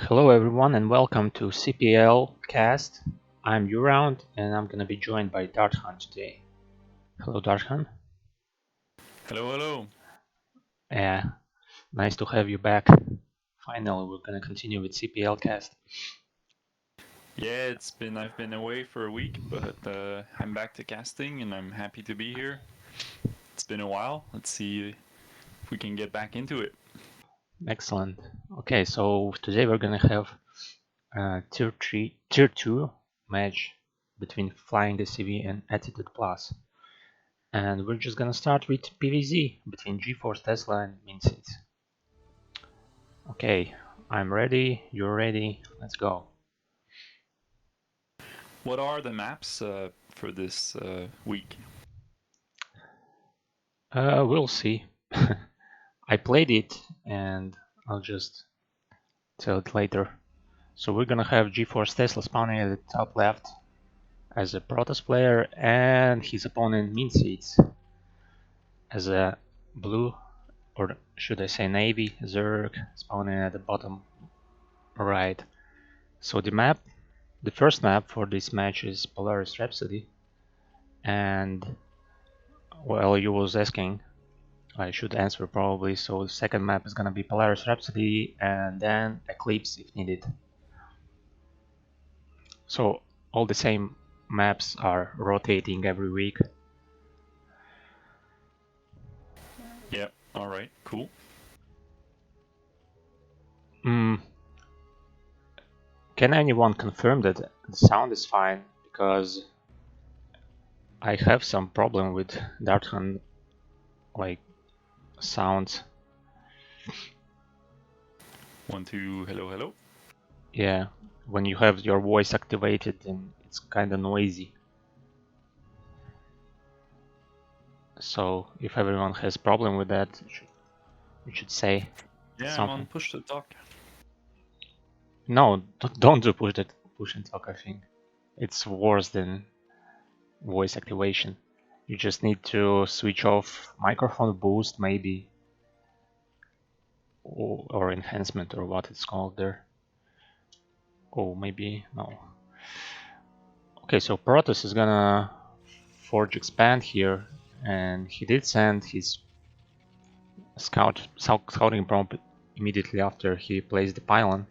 Hello everyone and welcome to CPL cast. I'm Uround and I'm gonna be joined by Darthan today. Hello Darthan. Hello, hello. Yeah, nice to have you back. Finally, we're gonna continue with CPL cast. Yeah, I've been away for a week, but I'm back to casting and I'm happy to be here. It's been a while. Let's see if we can get back into it. Excellent. Okay, so today we're gonna have a tier 2 match between Flying SCV and Attitude Plus. And we're just gonna start with PVZ between GeForce Tesla and Minsit. Okay, I'm ready, you're ready, let's go. What are the maps for this week? We'll see. I played it and I'll just tell it later. So we're gonna have GeForce Tesla spawning at the top left as a Protoss player and his opponent Minseeds as a blue, or should I say navy, Zerg spawning at the bottom right. So the first map for this match is Polaris Rhapsody, and well, you was asking, I should answer probably. So the second map is gonna be Polaris Rhapsody and then Eclipse if needed. So all the same maps are rotating every week. Yep. All right. Cool. Mm, can anyone confirm that the sound is fine? Because I have some problem with Darthan like sounds. 1, 2. Hello, hello. Yeah, when you have your voice activated, then it's kind of noisy. So if everyone has problem with that, you should say Yeah, I'm on something. push to talk. No, don't do push and talk. I think it's worse than voice activation. You just need to switch off microphone boost, maybe, or enhancement, or what it's called there. Oh, maybe no. Okay, so Protoss is gonna forge expand here, and he did send his scouting prompt immediately after he placed the pylon,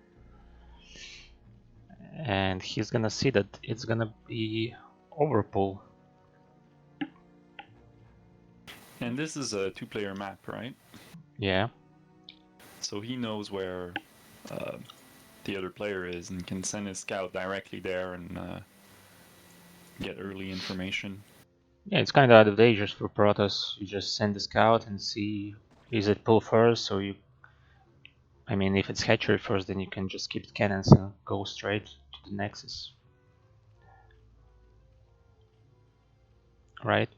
and he's gonna see that it's gonna be overpull. And this is a 2-player map, right? Yeah, So he knows where uh, the other player is and can send his scout directly there and get early information. yeah, it's kind of advantageous for Protoss. You just send the scout and see is it pull first, so you I mean, if it's hatchery first, then you can just keep the cannons and go straight to the Nexus, right?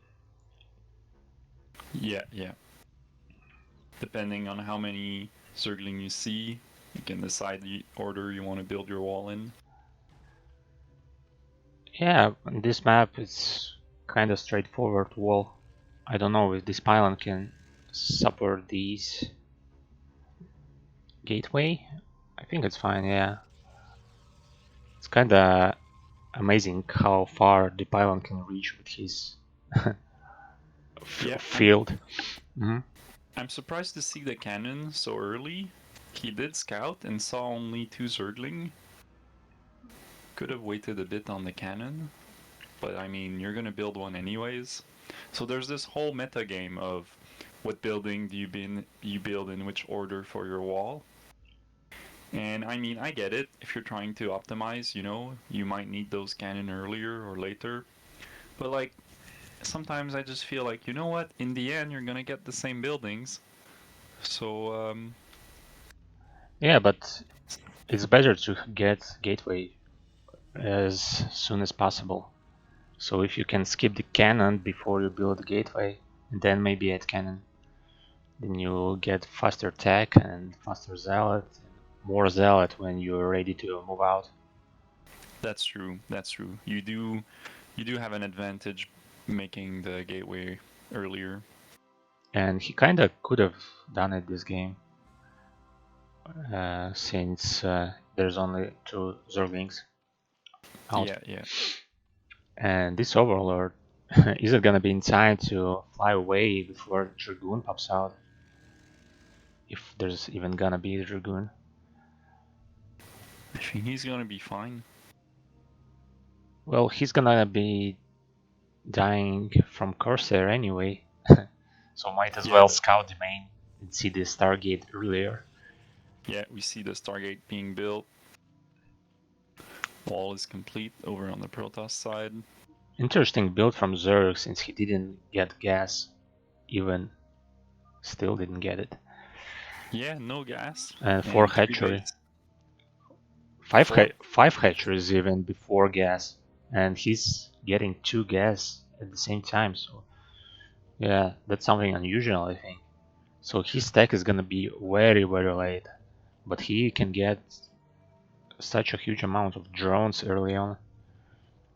Yeah, yeah. Depending on how many circling you see, you can decide the order you want to build your wall in. Yeah, on this map it's kind of straightforward wall. I don't know if this pylon can support these gateway. I think it's fine, yeah. It's kind of amazing how far the pylon can reach with his Yeah, field. Mm-hmm. I'm surprised to see the cannon so early. He did scout and saw only 2 Zergling. Could have waited a bit on the cannon, but I mean, you're gonna build one anyways. So there's this whole meta game of what building do you build in which order for your wall. And I mean, I get it. If you're trying to optimize, you might need those cannon earlier or later. But like, sometimes I just feel like, you know what? In the end, you're gonna get the same buildings. So, Yeah, but it's better to get gateway as soon as possible. So if you can skip the cannon before you build the gateway, and then maybe add cannon, then you get faster tech and faster zealot, and more zealot when you're ready to move out. that's true. That's true. You do have an advantage making the gateway earlier. And he kinda could have done it this game. since there's only 2 Zerglings out. Yeah. And this Overlord, is it gonna be in time to fly away before Dragoon pops out? If there's even gonna be a Dragoon. I think he's gonna be fine. Well, he's gonna be dying from Corsair anyway, so might as well scout the main and see the Stargate earlier. Yeah, we see the Stargate being built. Wall is complete over on the Protoss side. Interesting build from Zerg since he didn't get gas, even still didn't get it. Yeah, no gas. And 4 hatchery. 5 hatcheries even before gas, and he's getting 2 gas at the same time, so yeah, that's something unusual, I think. So his stack is gonna be very late, but he can get such a huge amount of drones early on,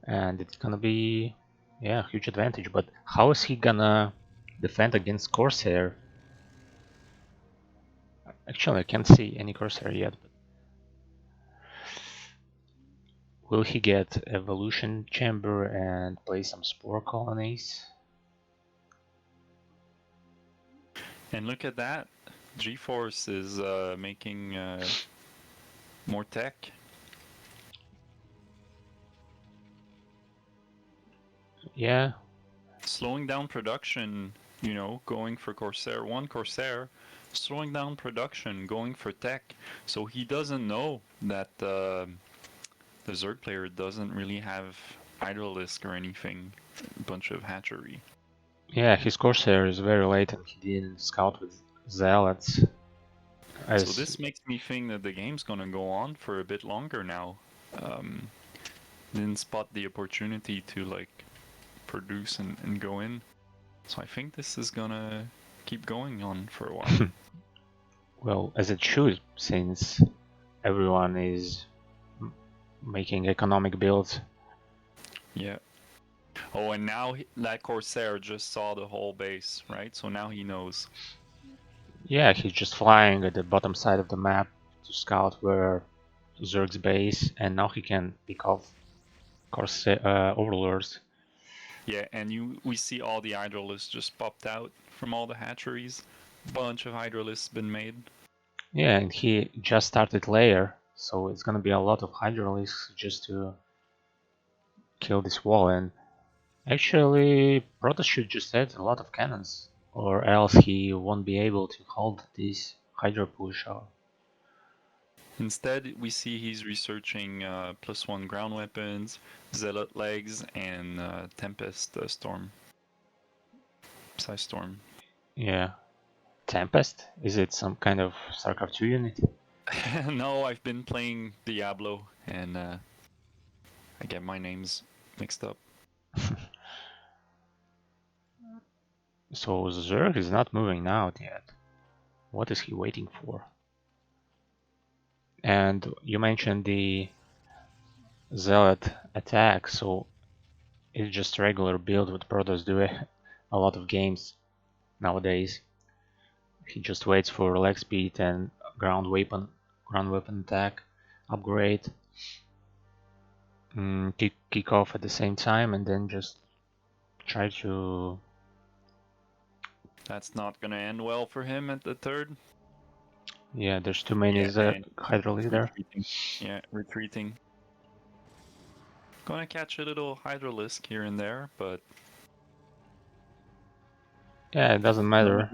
and it's gonna be, yeah, a huge advantage. But how is he gonna defend against Corsair? Actually, I can't see any Corsair yet, but will he get evolution chamber and play some spore colonies? And look at that, G-Force is making more tech. Yeah. Slowing down production, you know, going for Corsair, one Corsair, slowing down production, going for tech. So he doesn't know that the Zerg player doesn't really have Hydralisk or anything, a bunch of hatchery. Yeah, his Corsair is very late and he didn't scout with Zealots. So this makes me think that the game's gonna go on for a bit longer now. Didn't spot the opportunity to like produce and go in. So I think this is gonna keep going on for a while. Well, as it should, since everyone is making economic builds. Yeah. Oh, and now that Corsair just saw the whole base, right? So now he knows. Yeah, he's just flying at the bottom side of the map to scout where Zerg's base, and now he can pick off Corsair Overlords. Yeah, and we see all the Hydralisks just popped out from all the hatcheries. Bunch of Hydralisks been made. Yeah, and he just started layer, so it's gonna be a lot of Hydralisks just to kill this wall. And actually, Protoss should just add a lot of cannons, or else he won't be able to hold this Hydra push. Instead, we see he's researching +1 ground weapons, Zealot legs, and Tempest Storm. Psy Storm. Yeah. Tempest? Is it some kind of StarCraft 2 unit? No, I've been playing Diablo, and I get my names mixed up. So Zerg is not moving out yet. What is he waiting for? And you mentioned the Zealot attack, so it's just regular build what Protoss do a lot of games nowadays. He just waits for leg speed and ground weapon attack upgrade, kick off at the same time, and then just try to. That's not gonna end well for him at the third. Yeah, there's too many Hydralisks there. Yeah, retreating. Gonna catch a little Hydralisk here and there, but yeah, it doesn't matter.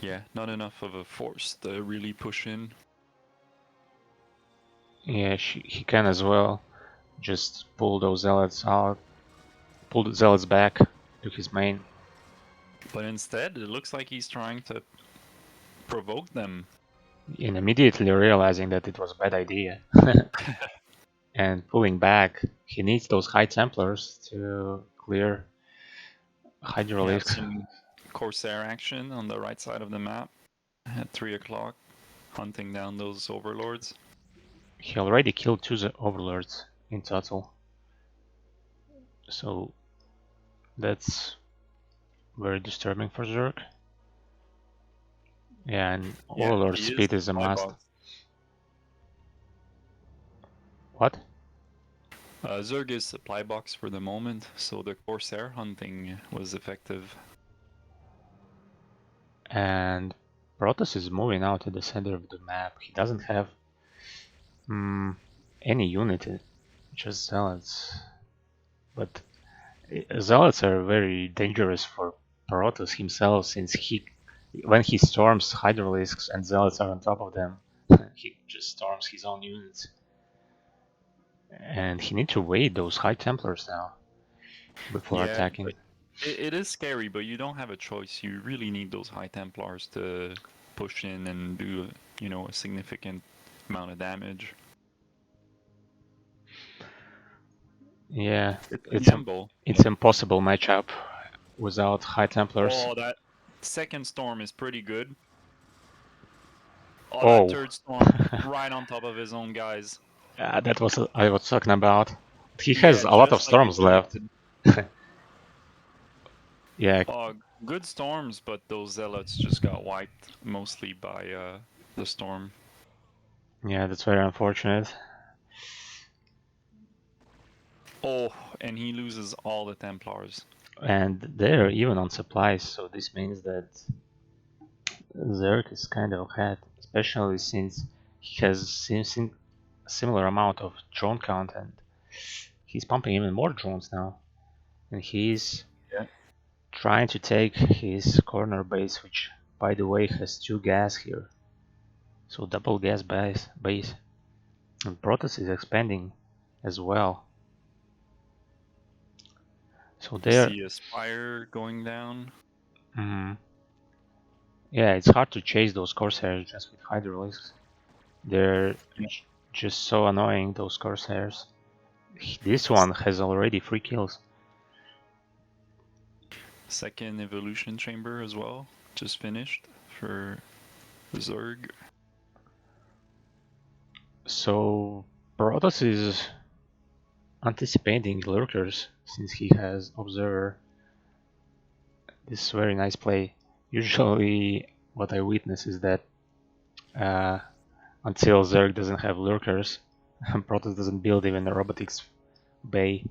Yeah, not enough of a force to really push in. Yeah, he can as well. Just pull those zealots out, pull the zealots back to his main. But instead, it looks like he's trying to provoke them. And immediately realizing that it was a bad idea. And pulling back, he needs those High Templars to clear Hydralisks. Some Corsair action on the right side of the map at 3 o'clock, hunting down those overlords. He already killed 2 overlords in total. So that's very disturbing for Zerg. Yeah, and Yeah, overlord he is speed is a supply must. box. What? Zerg is supply box for the moment, so the Corsair hunting was effective. And Protoss is moving out to the center of the map. He doesn't have any unit, just zealots. But zealots are very dangerous for Protoss himself, since when he storms Hydralisks and zealots are on top of them, he just storms his own units. And he needs to wait those High Templars now before Yeah, attacking. but it is scary, but you don't have a choice. You really need those High Templars to push in and do, a significant amount of damage. Yeah, It's a it's gamble. it's impossible matchup without High Templars. Oh, that second storm is pretty good. Oh, that Oh, third storm right on top of his own guys. that was I was talking about. He has Yeah, a lot of just like storms left. expected. Yeah, Good storms, but those zealots just got wiped mostly by the storm. yeah, that's very unfortunate. Oh, and he loses all the Templars. And they're even on supplies, so this means that Zerg is kind of ahead, especially since he has a similar amount of drone count and he's pumping even more drones now. And he's Yeah. trying to take his corner base, which by the way has 2 gas here. So double gas base. And Protoss is expanding as well. So You they're see a Spire going down. yeah, it's hard to chase those Corsairs just with Hydralisks. They're Yeah. just so annoying, those Corsairs. This one has already 3 kills. Second evolution chamber as well, just finished for Zerg. So Protoss is anticipating lurkers since he has Observer. This is very nice play. Usually what I witness is that uh, until Zerg doesn't have lurkers, Protoss doesn't build even a robotics bay.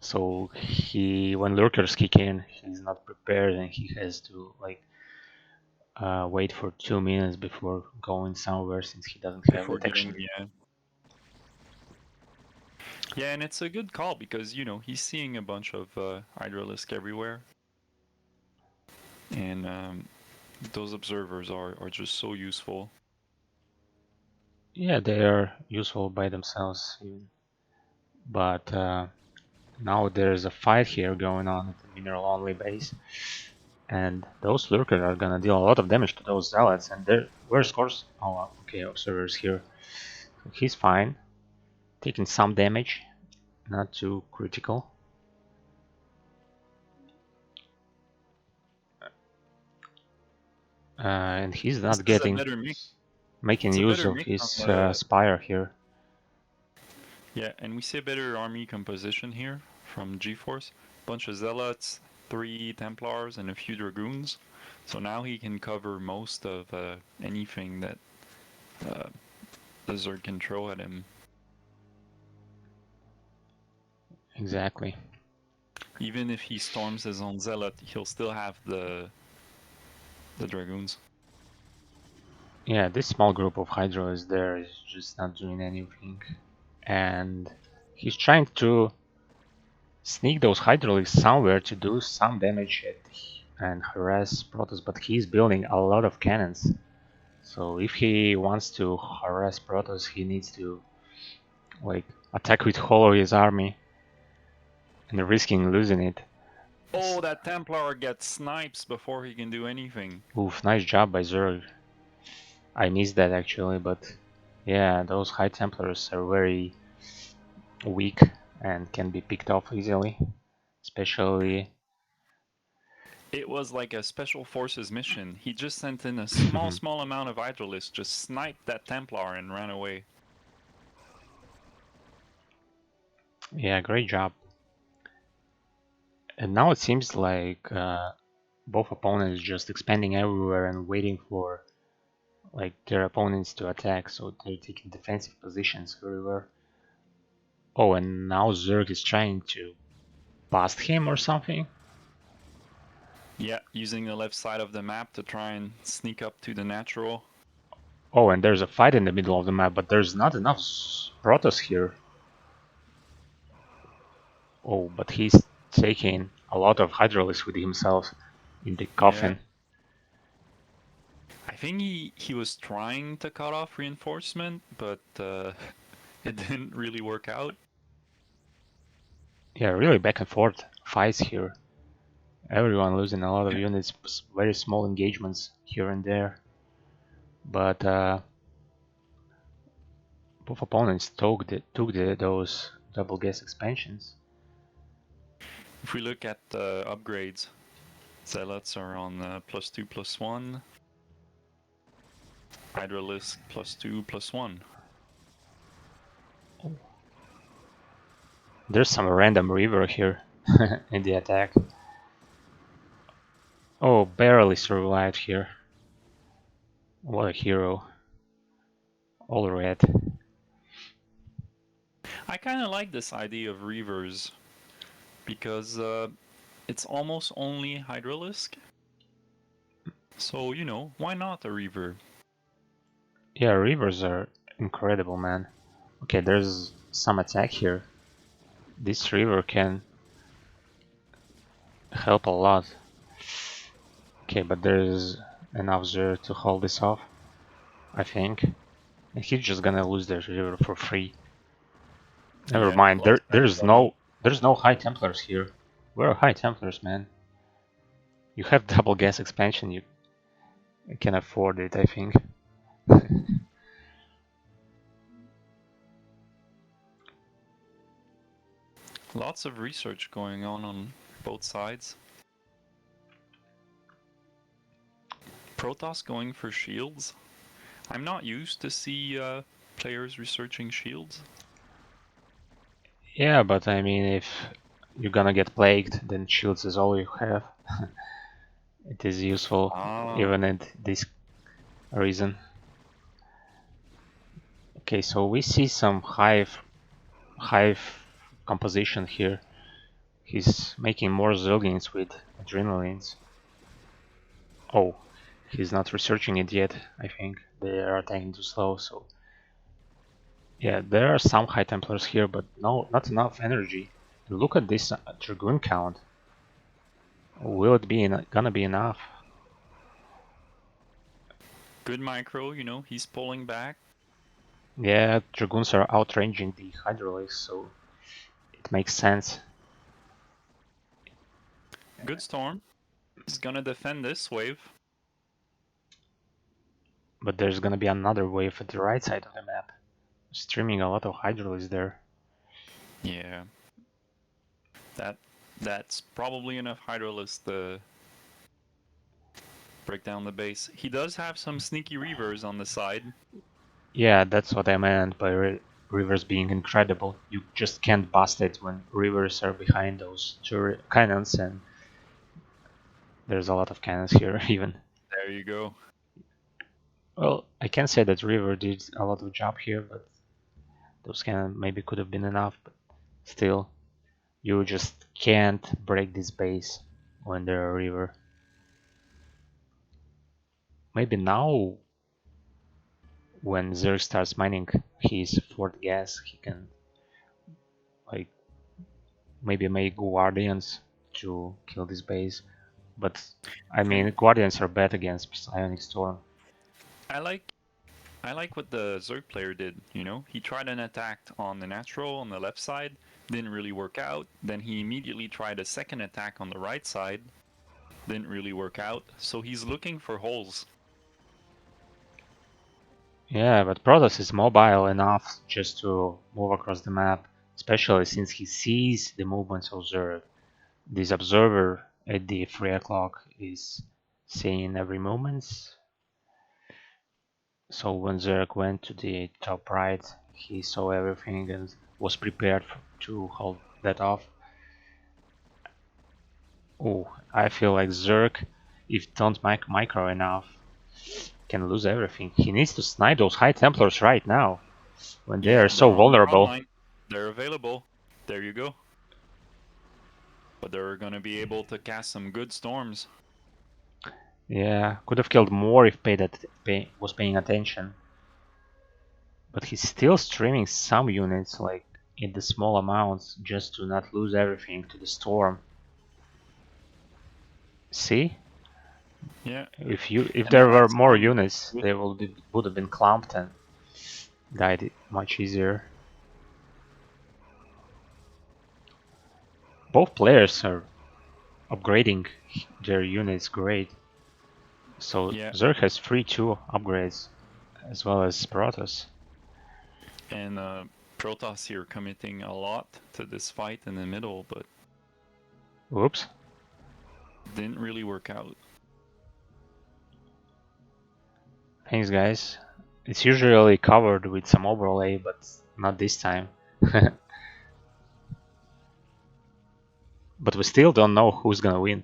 So when lurkers kick in, he's not prepared and he has to wait for 2 minutes before going somewhere since he doesn't have Before detection. getting, yeah, and it's a good call because he's seeing a bunch of Hydralisk everywhere, and those observers are just so useful. Yeah, they are useful by themselves, but now there's a fight here going on at the mineral only base, and those lurkers are gonna deal a lot of damage to those zealots. And where's course? Oh, okay, observers here. So he's fine, taking some damage, not too critical. And he's This not is a better mix. making It's a use better of mix on his the spire here. yeah, and we see a better army composition here from GeForce. Bunch of zealots, 3 Templars, and a few dragoons. So now he can cover most of anything that uh, the Zerg can throw at him. Exactly. Even if he storms his own zealot, he'll still have the dragoons. Yeah, this small group of Hydra is there is just not doing anything. And he's trying to sneak those hydraulics somewhere to do some damage and harass Protoss, but he's building a lot of cannons. So if he wants to harass Protoss, he needs to attack with all of his army and risking losing it. Oh, that Templar gets snipes before he can do anything. Oof, nice job by Zerg. I missed that actually, but yeah, those High Templars are very weak and can be picked off easily, especially It was like a special forces mission. He just sent in a small amount of Hydralisk, just sniped that Templar and ran away. yeah, great job. And now it seems like both opponents just expanding everywhere and waiting for like their opponents to attack, so they're taking defensive positions everywhere. Oh, and now Zerg is trying to bust him or something. Yeah, using the left side of the map to try and sneak up to the natural. Oh, and there's a fight in the middle of the map, but there's not enough Protoss here. Oh, but he's taking a lot of Hydralisk with himself in the coffin. I think he was trying to cut off reinforcement, but it didn't really work out. Yeah, really back and forth fights here. Everyone losing a lot of units, very small engagements here and there. But both opponents took those double gas expansions. If we look at the upgrades, Zealots are on +2, +1. Hydralisk +2, +1. Oh. There's some random river here in the attack. Oh, barely survived here. What a hero. All red. I kind of like this idea of Reavers because it's almost only Hydralisk. So, you know, why not a Reaver? Yeah, rivers are incredible, man. Okay, there's some attack here. This river can help a lot. Okay, but there's enough there to hold this off, I think. And he's just gonna lose the river for free. Never mind. There's no High Templars here. Where are High Templars, man? You have double gas expansion. You can afford it, I think. Lots of research going on both sides. Protoss going for shields. I'm not used to see players researching shields. Yeah, but I mean, if you're gonna get plagued, then shields is all you have. It is useful, even at this reason. Okay, so we see some hive composition here. He's making more Zillions with adrenalines. Oh, he's not researching it yet, I think. They are attacking too slow, so... Yeah, there are some High Templars here, but no, not enough energy. Look at this Dragoon count. Will it be gonna be enough? Good micro, you know, he's pulling back. Yeah, Dragoons are outranging the Hydralisks, so it makes sense. Good storm. He's gonna defend this wave. But there's gonna be another wave at the right side of the map. Streaming a lot of Hydralisks there. Yeah. That's probably enough Hydralisk to break down the base. He does have some sneaky Reavers on the side. Yeah, that's what I meant by rivers being incredible. You just can't bust it when rivers are behind those two cannons, and there's a lot of cannons here even. There you go. Well, I can say that river did a lot of job here, but those cannons maybe could have been enough, but still, you just can't break this base when there are river. Maybe now, when Zerg starts mining his fourth gas, he can like maybe make guardians to kill this base. But I mean, guardians are bad against Psionic Storm. I like what the Zerg player did, you know? He tried an attack on the natural on the left side, didn't really work out. Then he immediately tried a second attack on the right side, didn't really work out. So he's looking for holes. Yeah, but Protoss is mobile enough just to move across the map, especially since he sees the movements of Zerg. This observer at the 3 o'clock is seeing every movement. So when Zerg went to the top right, he saw everything and was prepared to hold that off. Oh, I feel like Zerg if don't micro enough, can lose everything. He needs to snipe those High Templars right now, when they Yeah, are so they're on the front vulnerable. line. They're available. There you go. But they're gonna be able to cast some good storms. Yeah, could have killed more if was paying attention. But he's still streaming some units, like in the small amounts, just to not lose everything to the storm. See? Yeah. If And the there were last more storm, units, they would have been clumped and died much easier. Both players are upgrading their units great. So yeah. Zerg has 3-2 upgrades as well as Protoss. And Protoss here committing a lot to this fight in the middle, but Whoops. didn't really work out. Thanks guys. It's usually covered with some overlay, but not this time. But we still don't know who's gonna win.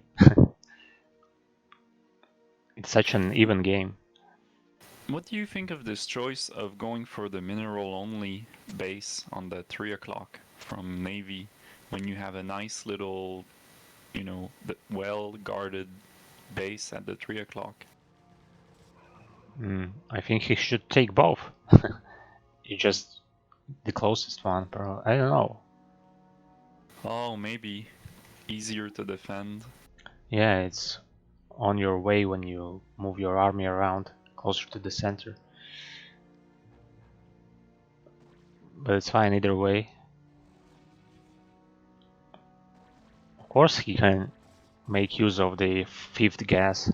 It's such an even game. What do you think of this choice of going for the mineral only base on the 3 o'clock from Navy when you have a nice little, well guarded base at the 3 o'clock? I think he should take both. It's just the closest one, bro. I don't know. Oh, maybe easier to defend. Yeah, it's on your way when you move your army around closer to the center. But it's fine either way. Of course he can make use of the 5th gas,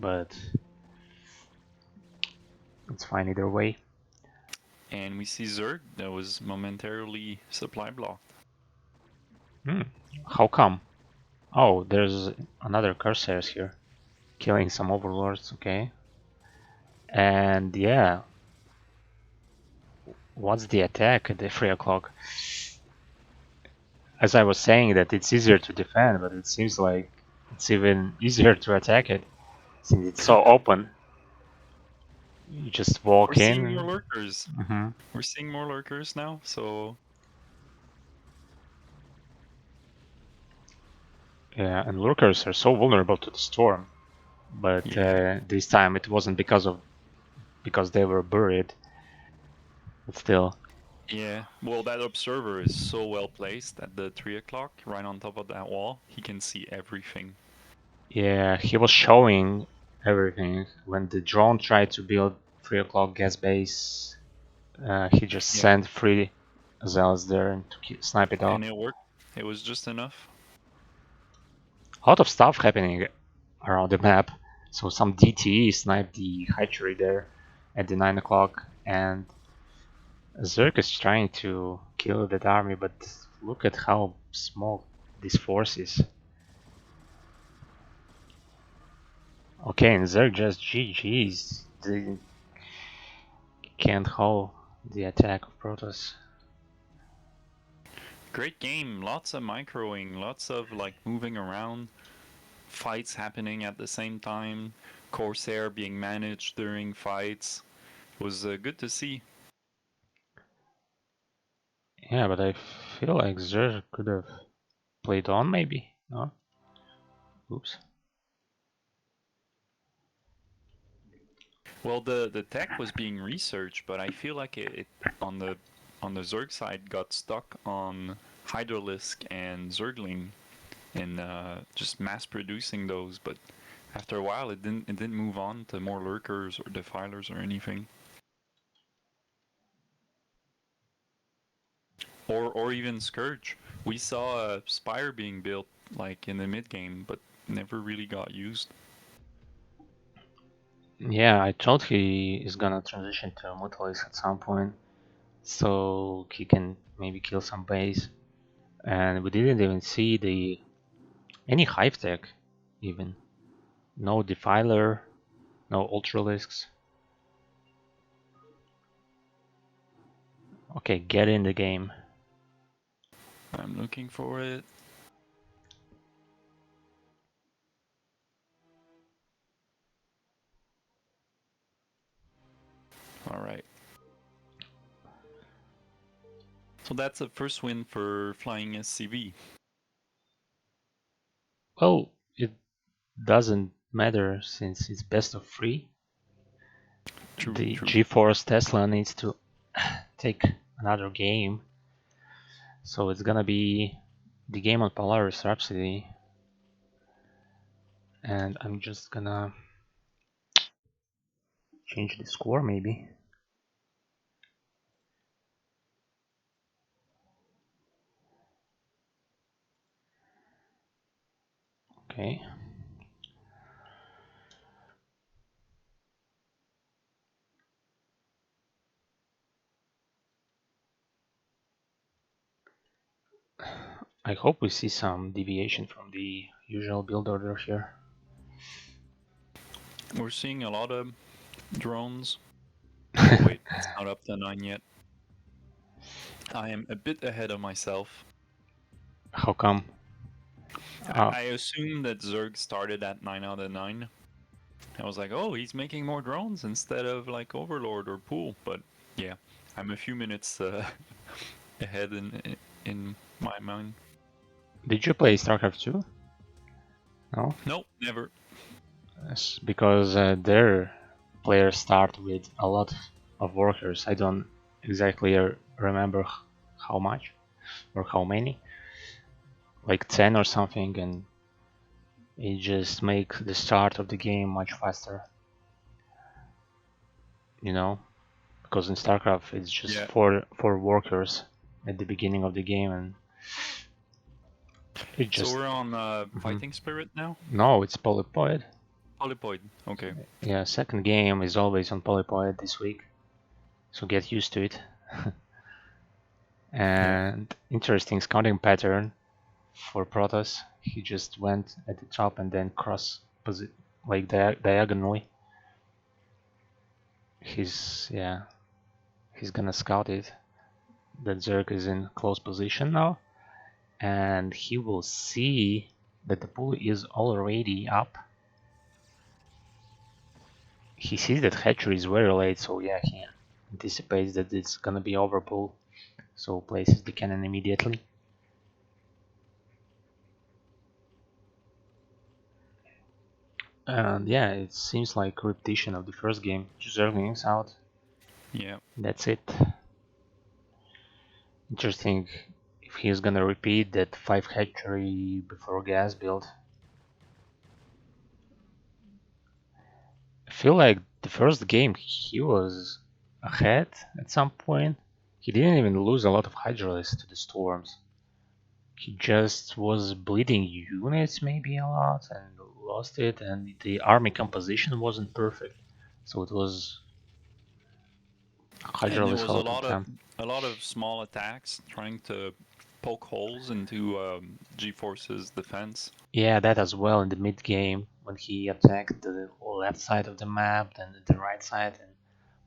but it's fine either way. And we see Zerg that was momentarily supply blocked. How come? Oh, there's another Corsairs here. Killing some overlords, okay. And yeah, what's the attack at the 3 o'clock? As I was saying that it's easier to defend, but it seems like it's even easier to attack it, since it's so open. You just We're walk seeing more in. lurkers. We're seeing more lurkers now, so Yeah, and lurkers are so vulnerable to the storm. But yeah. this time it wasn't because they were buried. But still, Yeah, well, that observer is so well placed at the 3 o'clock, right on top of that wall. He can see everything. yeah, he was showing everything. When the drone tried to build 3 o'clock gas base, he just Yeah, sent 3 zealots there to snipe it off. and it worked. It was just enough. A lot of stuff happening around the map. So some DTE sniped the hatchery there at the 9 o'clock, and Zerg is trying to kill that army, but look at how small this force is. Okay, and Zerg just GG's. They can't hold the attack of Protoss. Great game. Lots of microing, lots of like moving around, fights happening at the same time, Corsair being managed during fights. It was good to see. Yeah, but I feel like Zerg could have played on maybe. No? Oops. Well, the tech was being researched, but I feel like it on the Zerg side got stuck on Hydralisk and Zergling and just mass producing those. But after a while, it didn't move on to more lurkers or defilers or anything, or even Scourge. We saw a Spire being built like in the mid game, but never really got used. Yeah, I thought he is gonna transition to Mutalisk at some point, so he can maybe kill some base. And we didn't even see any hive tech, even. No defiler, no ultralisks. Okay, get in the game. I'm looking for it. All right. So that's a first win for flying SCV. Well, it doesn't matter since it's best of 3. True, The true. GeForce Tesla needs to take another game, so it's gonna be the game on Polaris Rhapsody, and I'm just gonna change the score maybe. Okay. I hope we see some deviation from the usual build order here. We're seeing a lot of drones. Oh wait, it's not up to 9 yet. I am a bit ahead of myself. How come? I assume that Zerg started at 9 out of 9. I was like, oh, he's making more drones instead of like Overlord or Pool. But yeah, I'm a few minutes ahead in my mind. Did you play StarCraft 2? No? Nope, never. Yes, because their players start with a lot of workers. I don't exactly remember how much or how many, like 10 or something, and it just makes the start of the game much faster, you know? Because in StarCraft it's just Yeah. four workers at the beginning of the game, and it So just we're on Fighting Spirit now? no, it's Polypoid. Polypoid. Okay. Yeah, second game is always on Polypoid this week, so get used to it. And interesting scouting pattern for Protoss. He just went at the top and then cross like diagonally. He's gonna scout it. That Zerg is in close position now, and he will see that the pool is already up. He sees that hatchery is very late, so yeah, he anticipates that it's gonna be overpool, so places the cannon immediately. And yeah, it seems like repetition of the first game. Zerglings out. Yeah. That's it. Interesting if he's gonna repeat that 5 hatchery before gas build. I feel like the first game he was ahead at some point. He didn't even lose a lot of hydralis to the storms. He just was bleeding units maybe a lot and lost it, and the army composition wasn't perfect. So it was And it hydralis a was a lot of lot of time. small attacks trying to poke holes into G-Force's defense. Yeah, that as well in the mid game when he attacked the left side of the map, then the right side, and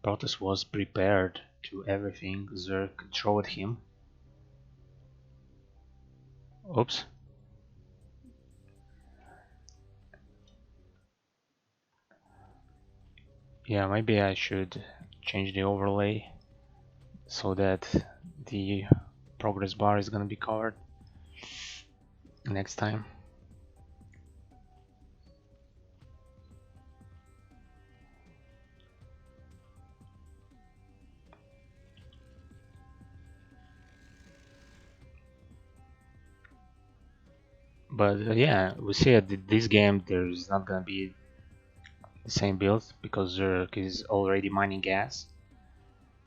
Protoss was prepared to everything Zerg could throw at him. Oops. Yeah, maybe I should change the overlay so that the progress bar is gonna be covered next time. But yeah, we see at this game there's not gonna be the same build because Zerg is already mining gas,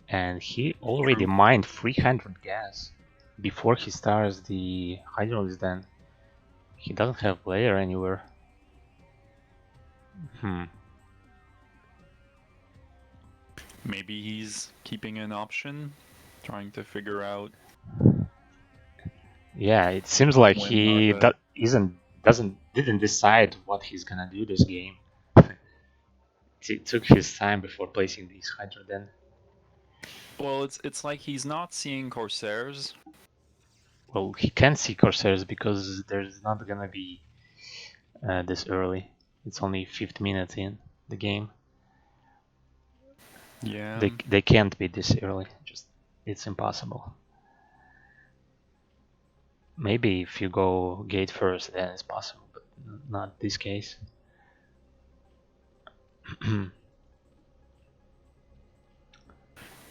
and he already True. mined 300 gas before he starts the hydraulics. Then he doesn't have layer anywhere. Maybe he's keeping an option, trying to figure out Yeah, it seems like when are he the. didn't decide what he's gonna do this game. He took his time before placing these hydra. Then Well, it's like he's not seeing Corsairs. well, he can see Corsairs because there's not gonna be this early. It's only 5th minute in the game. Yeah. They can't be this early. Just it's impossible. Maybe if you go gate first, then it's possible, but not this case.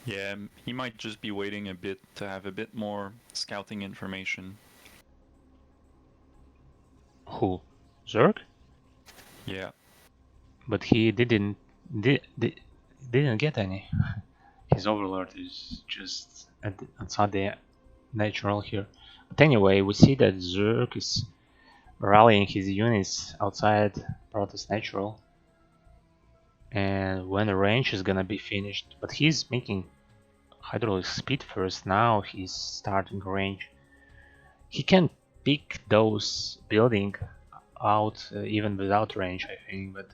Yeah, he might just be waiting a bit to have a bit more scouting information. Who? Zerg? Yeah. But he didn't get any. His overlord is just outside the natural here. But anyway, we see that Zerg is rallying his units outside Protoss natural, and when the range is gonna be finished, but he's making hydraulic speed first. Now he's starting range. He can pick those building out even without range, I think, but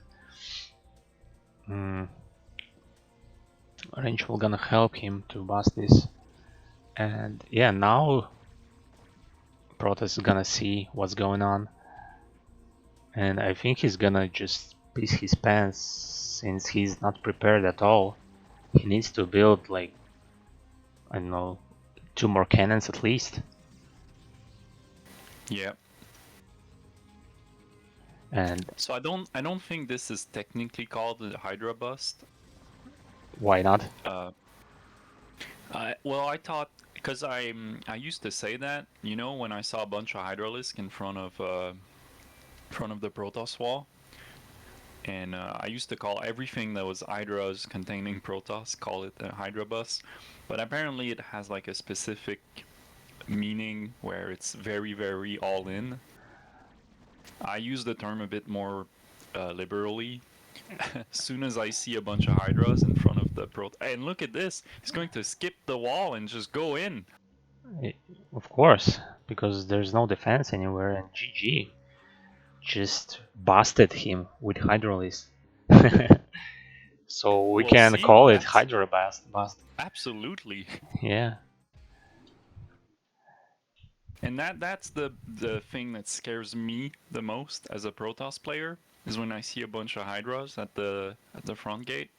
range will gonna help him to bust this. And yeah, now Protoss is gonna see what's going on, and I think he's gonna just piss his pants since he's not prepared at all. He needs to build like, I don't know, 2 more cannons at least. Yeah. And So I don't think this is technically called a Hydra bust. why not? Well, I thought because I used to say that, you know, when I saw a bunch of Hydralisk in front of the Protoss wall, and I used to call everything that was Hydras containing Protoss, call it a Hydra bus, but apparently it has like a specific meaning where it's very, very all in. I use the term a bit more liberally. As soon as I see a bunch of Hydras in front of the and look at this, he's going to skip the wall and just go in. Of course, because there's no defense anywhere, and GG just busted him with Hydralisk. So we Well, can see, call it that's Hydra bust. absolutely. Yeah. And that's the thing that scares me the most as a Protoss player is when I see a bunch of Hydras at the front gate.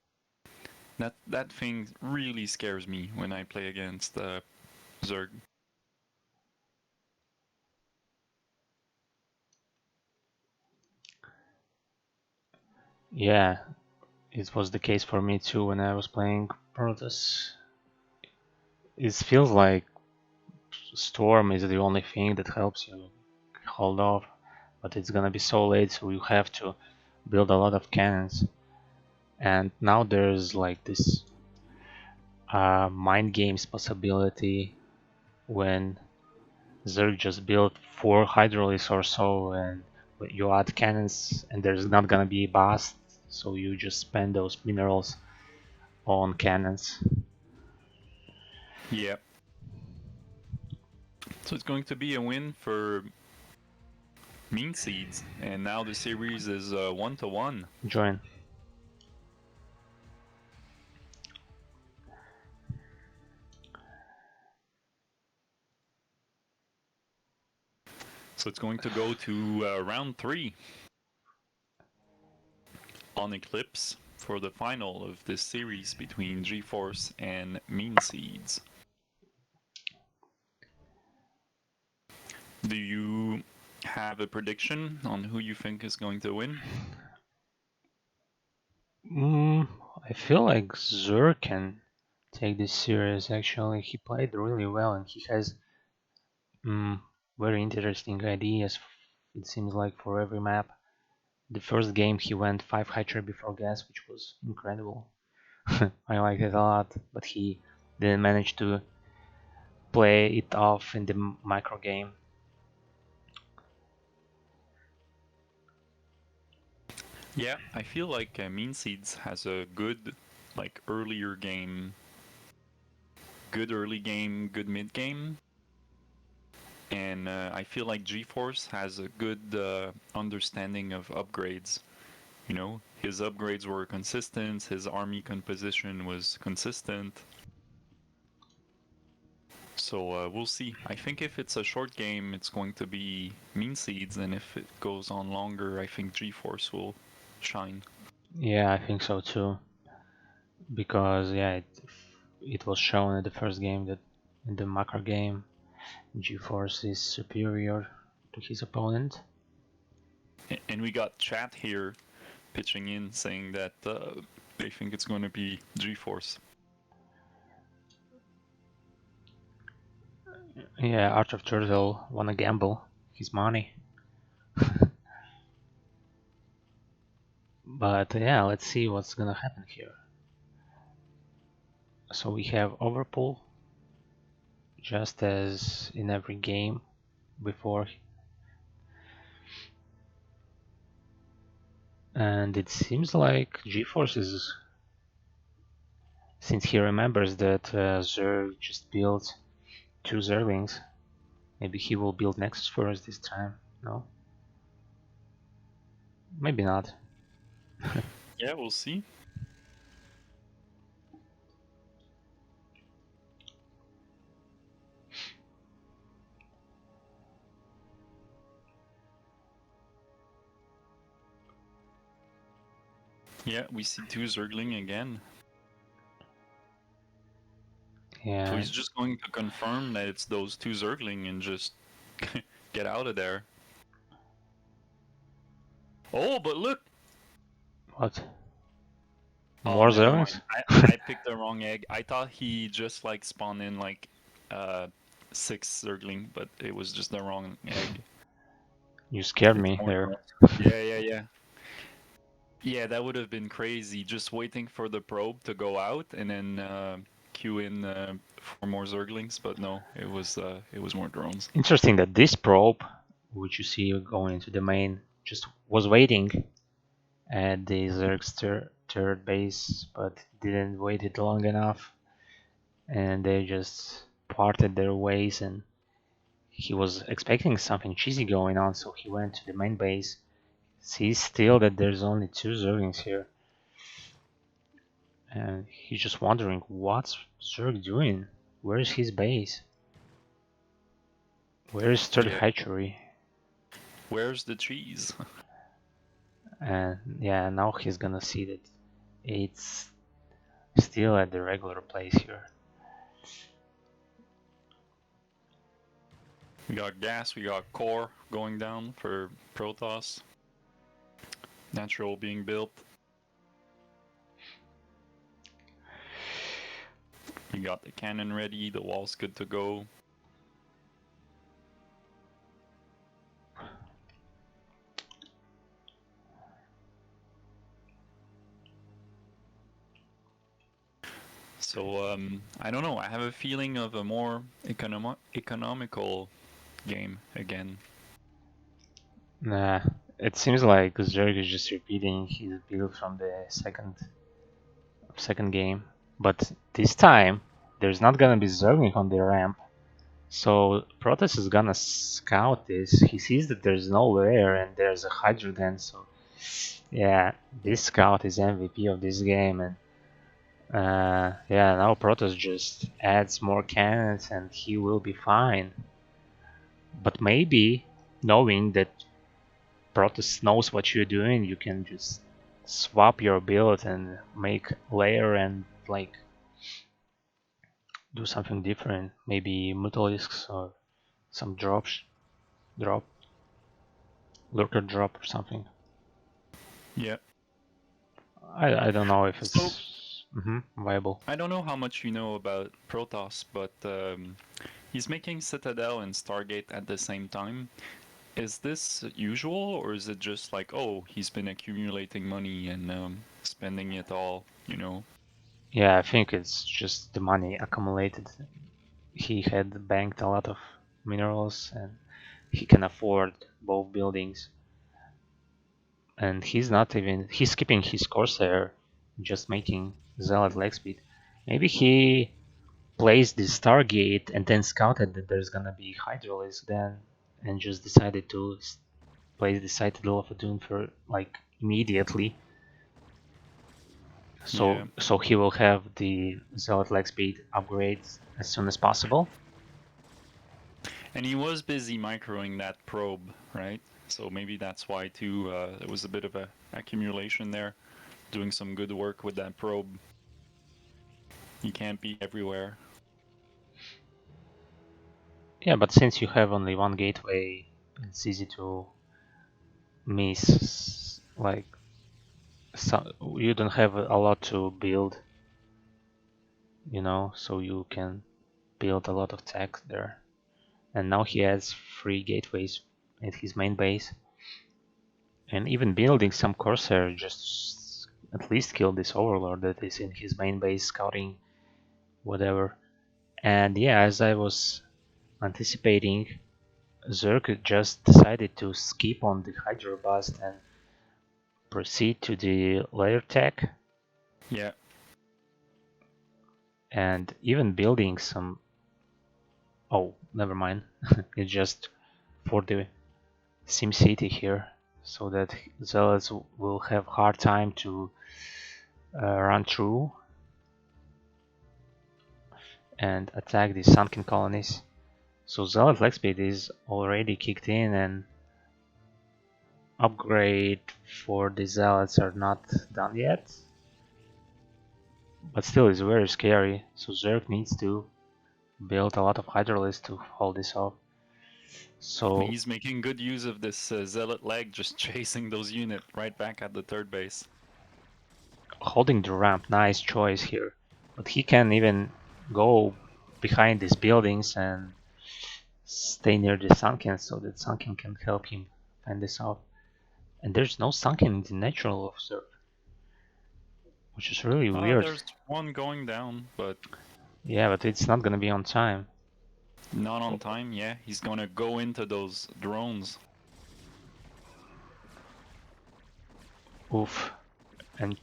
That thing really scares me when I play against Zerg. Yeah, it was the case for me too when I was playing Protoss. It feels like Storm is the only thing that helps you hold off, but it's gonna be so late, so you have to build a lot of cannons. And now there's like this mind games possibility when Zerg just built 4 hydraulics or so, and you add cannons, and there's not gonna be a bust, so you just spend those minerals on cannons. Yeah. So it's going to be a win for Mean Seeds, and now the series is 1-1. Join. So it's going to go to round 3 on Eclipse for the final of this series between G-Force and Mean Seeds. Do you have a prediction on who you think is going to win? I feel like Zerg can take this series. Actually, he played really well, and he has very interesting ideas. It seems like for every map. The first game he went 5 Hydra before gas, which was incredible. I liked it a lot, but he didn't manage to play it off in the micro game. Yeah, I feel like Mean Seeds has a good, like, earlier game, good early game, good mid game. And I feel like G-Force has a good understanding of upgrades. You know, his upgrades were consistent, his army composition was consistent. So we'll see. I think if it's a short game, it's going to be Mean Seeds, and if it goes on longer, I think G-Force will shine. Yeah, I think so too. because yeah, it was shown in the first game that in the macro game, G-Force is superior to his opponent. And we got chat here pitching in saying that they think it's going to be G-Force. Yeah, Art of Turtle wanna gamble his money. But yeah, let's see what's gonna happen here. So we have overpull, just as in every game before, and it seems like G-Force is, since he remembers that Zerg just built 2 Zerglings, maybe he will build Nexus first this time. No, maybe not. Yeah, we'll see. Yeah, we see 2 Zergling again. Yeah. So he's just going to confirm that it's those 2 Zergling and just get out of there. Oh, but look! What? Oh, More never Zerglings? mind. I picked the wrong egg. I thought he just like spawned in like 6 Zergling, but it was just the wrong egg. You scared It's me more there. drones. Yeah. Yeah, that would have been crazy. Just waiting for the probe to go out and then queue in for more Zerglings, but no, it was more drones. Interesting that this probe, which you see going into the main, just was waiting at the Zerg's third base, but didn't wait it long enough, and they just parted their ways. And he was expecting something cheesy going on, so he went to the main base. Sees still that there's only 2 Zerglings here, and he's just wondering what's Zerg doing. Where's his base? Where's third Yeah. hatchery? Where's the cheese? And yeah, now he's gonna see that it's still at the regular place here. We got gas, we got core going down for Protoss. Natural being built. We got the cannon ready, the wall's good to go. So I don't know. I have a feeling of a more economical game again. Nah, it seems like Zerg is just repeating his build from the second game, but this time there's not gonna be Zergling on the ramp. So Protoss is gonna scout this. He sees that there's no lair and there's a Hydrogen, so yeah, this scout is MVP of this game. And yeah, now Protoss just adds more cannons and he will be fine. But maybe knowing that Protoss knows what you're doing, you can just swap your build and make layer and like do something different. Maybe Mutalisks or some drop, lurker drop or something. Yeah. I don't know if So it's viable. I don't know how much you know about Protoss, but he's making Citadel and Stargate at the same time. Is this usual, or is it just like, oh, he's been accumulating money and spending it all, you know? Yeah, I think it's just the money accumulated. He had banked a lot of minerals and he can afford both buildings. And he's skipping his Corsair, just making Zealot leg speed. Maybe he placed the Stargate and then scouted that there's gonna be Hydralisk then, and just decided to place the Citadel of Adun for like immediately. Yeah. So he will have the Zealot leg speed upgrades as soon as possible. And he was busy microing that probe, right? So maybe that's why too. There was a bit of a accumulation there, doing some good work with that probe. You can't be everywhere. Yeah, but since you have only one gateway, it's easy to miss. Like, so you don't have a lot to build, you know, so you can build a lot of tech there. And now he has 3 gateways at his main base. And even building some Corsair just at least kill this Overlord that is in his main base scouting whatever. And yeah, as I was anticipating, Zerg just decided to skip on the Hydro Bust and proceed to the layer tech, Yeah. and even building some. Oh, never mind. It's just for the Sim City here, so that Zealots will have hard time to run through and attack the sunken colonies. So Zealot leg speed is already kicked in, and upgrade for the Zealots are not done yet. But still it's very scary, so Zerg needs to build a lot of Hydralisks to hold this off. So He's making good use of this Zealot leg, just chasing those units right back at the third base. holding the ramp, nice choice here. But he can even go behind these buildings and stay near the Sunken so that Sunken can help him find this out. And there's no Sunken in the natural observe, which is really weird. There's one going down, but Yeah, but it's not gonna be on time. not on time. Yeah, he's gonna go into those drones. Oof. And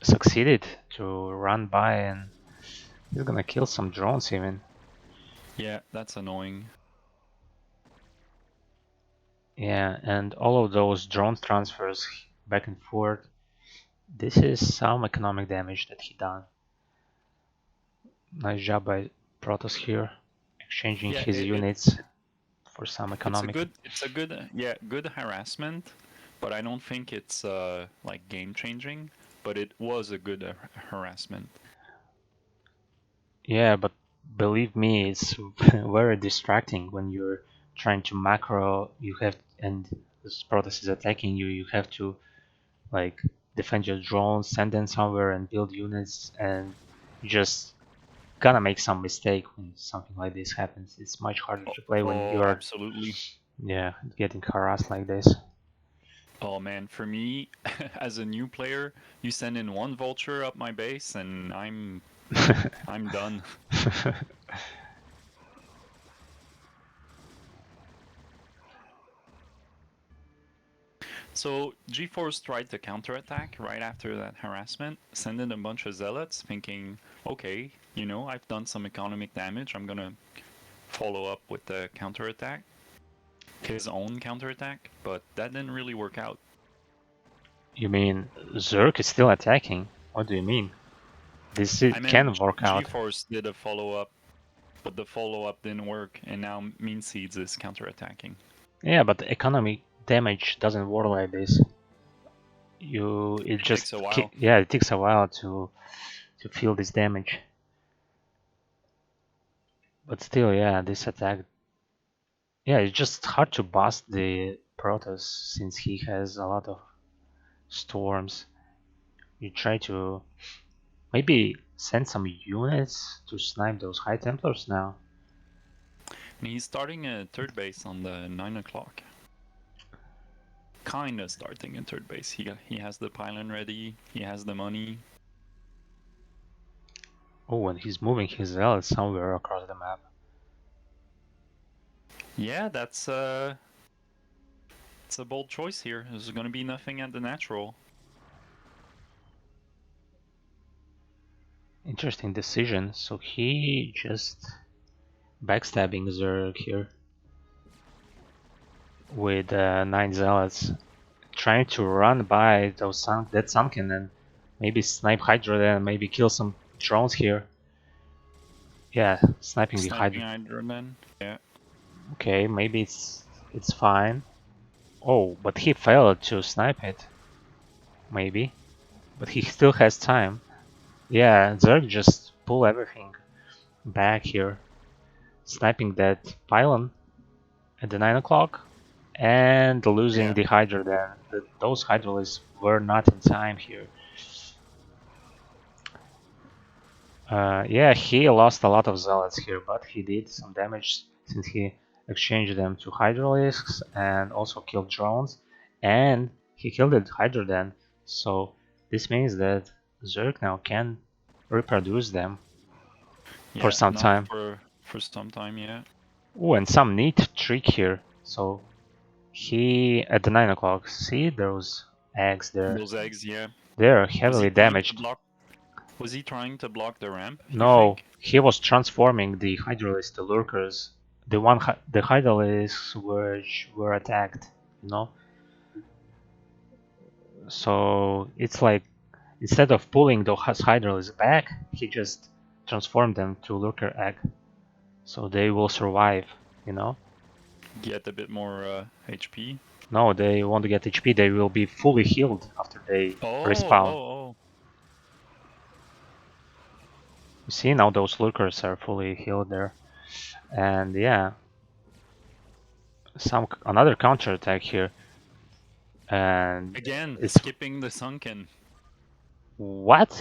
succeeded to run by, and he's gonna kill some drones even. Yeah, that's annoying. Yeah, and all of those drone transfers back and forth. This is some economic damage that he done. Nice job by Protoss here, exchanging Yeah, his units for some economic. it's a good, yeah, good harassment, but I don't think it's like game changing. But it was a good harassment. Yeah, but believe me, it's very distracting when you're trying to macro. You have, and this Protoss is attacking you. You have to like defend your drones, send them somewhere, and build units, and you just gonna make some mistake when something like this happens. It's much harder to play when Oh, you're, absolutely. yeah, getting harassed like this. Oh man, for me, as a new player, you send in one vulture up my base, and I'm done. So G-Force tried to counterattack right after that harassment, send in a bunch of zealots, thinking, okay, you know, I've done some economic damage. I'm gonna follow up with the counterattack, his own counterattack, but that didn't really work out. You mean Zerg is still attacking? What do you mean? This I can meant work out. G-Force did a follow-up, but the follow-up didn't work, and now Mean Seeds is counterattacking. Yeah, but the economic damage doesn't work like this. It It takes just, a while. yeah, it takes a while to feel this damage. But still, yeah, this attack, yeah, it's just hard to bust the Protoss since he has a lot of storms. You try to maybe send some units to snipe those High Templars now. And he's starting a third base on the 9 o'clock. Kinda starting a third base. He has the pylon ready. He has the money. Oh, and he's moving his zealots somewhere across the map. Yeah, it's a bold choice here. There's gonna be nothing at the natural. Interesting decision. So he just backstabbing Zerg here with 9 zealots, trying to run by those that sunken and maybe snipe Hydra then, maybe kill some drones here. Yeah, sniping the Sniping Hydra. Hydra then. Yeah. Okay, maybe it's fine. Oh, but he failed to snipe it. Maybe, but he still has time. Yeah, Zerg just pull everything back here, sniping that pylon at the 9 o'clock and losing Yeah. the Hydra then. Those Hydralisks were not in time here. Yeah, he lost a lot of Zealots here, but he did some damage since he exchanged them to Hydralisks and also killed drones. And he killed the Hydra then, so this means that Zerg now can reproduce them for Yeah, some not time. for some time, yeah. Oh, and some neat trick here. So he at the 9 o'clock, see those eggs there? Those eggs, yeah. They're Was he heavily trying to damaged. block the ramp, you No, think? he was transforming the Hydralisks to lurkers. The Hydralisks were attacked, you know. So it's like instead of pulling those Hydralisks back, he just transformed them to lurker egg, so they will survive, you know. Get a bit more HP. No, they won't get HP. They will be fully healed after they Oh, respawn. oh, You see now those lurkers are fully healed there, and yeah, some another counter attack here, and again, it's skipping the sunken. what?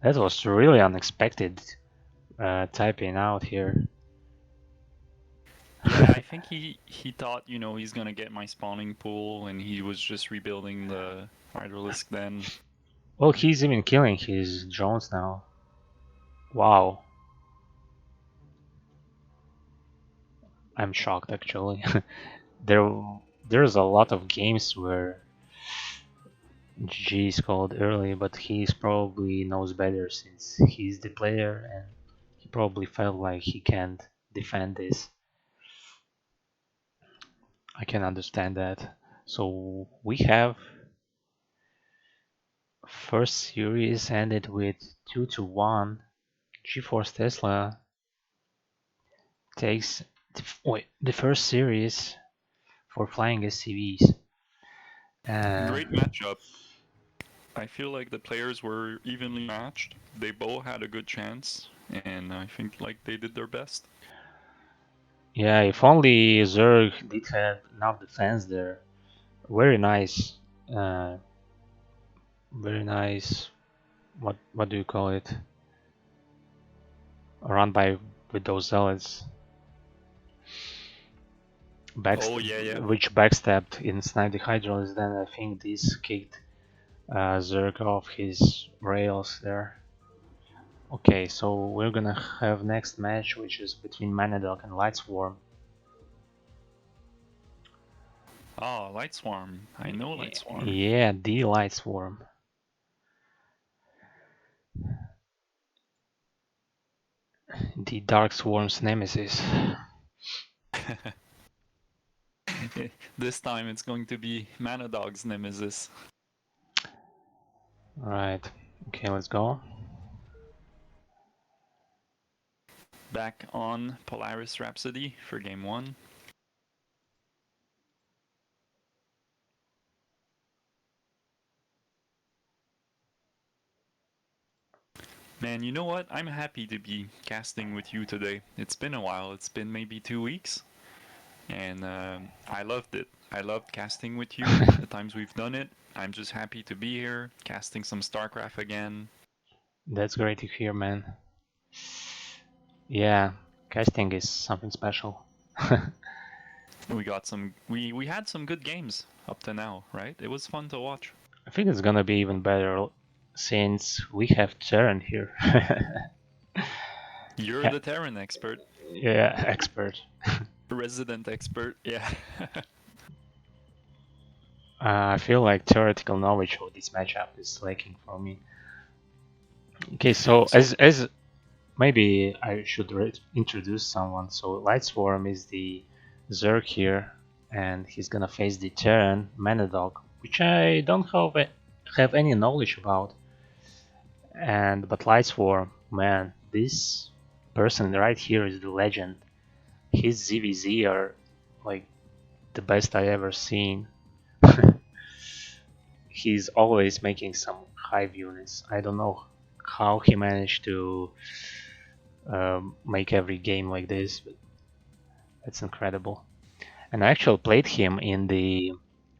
That was really unexpected typing out here. Yeah, I think he thought, he's gonna get my spawning pool, and he was just rebuilding the Hydralisk then. Well, he's even killing his drones now. Wow, I'm shocked actually. there, there's a lot of games where G is called early, but he's probably knows better since he's the player and he probably felt like he can't defend this. I can understand that. So we have first series ended with 2-1. GeForce Tesla takes the first series for flying SCVs. Great matchup. I feel like the players were evenly matched. They both had a good chance, and I think like they did their best. Yeah, if only Zerg did have enough defense there. Very nice. Uh, very nice. What do you call it? Run by with those zealots. Oh yeah, yeah. Which backstabbed in Snipe the Hydrals. Then I think this kicked Zerg off his rails there. Okay, so we're gonna have next match, which is between Manadog and Light Swarm. Oh, Light Swarm. I know Light Swarm. Yeah, the Light Swarm. The Dark Swarm's nemesis. This time it's going to be Manadog's nemesis. Alright, okay, let's go. Back on Polaris Rhapsody for game 1. Man, you know what? I'm happy to be casting with you today. It's been a while. It's been maybe 2 weeks. And I loved it. I loved casting with you the times we've done it. I'm just happy to be here, casting some StarCraft again. That's great to hear, man. Yeah, casting is something special. We got we had some good games up to now, right? It was fun to watch. I think it's gonna be even better since we have Terran here. You're the Terran expert. Yeah, expert. Resident expert, yeah. I feel like theoretical knowledge of this matchup is lacking for me. Okay, so as maybe I should introduce someone. So Light Swarm is the Zerg here, and he's gonna face the Terran Manadog, which I don't have any knowledge about. And but Light Swarm, man, this person right here is the legend. His ZVZ are like the best I ever seen. he's always making some hive units. I don't know how he managed to make every game like this, but it's incredible. And I actually played him in the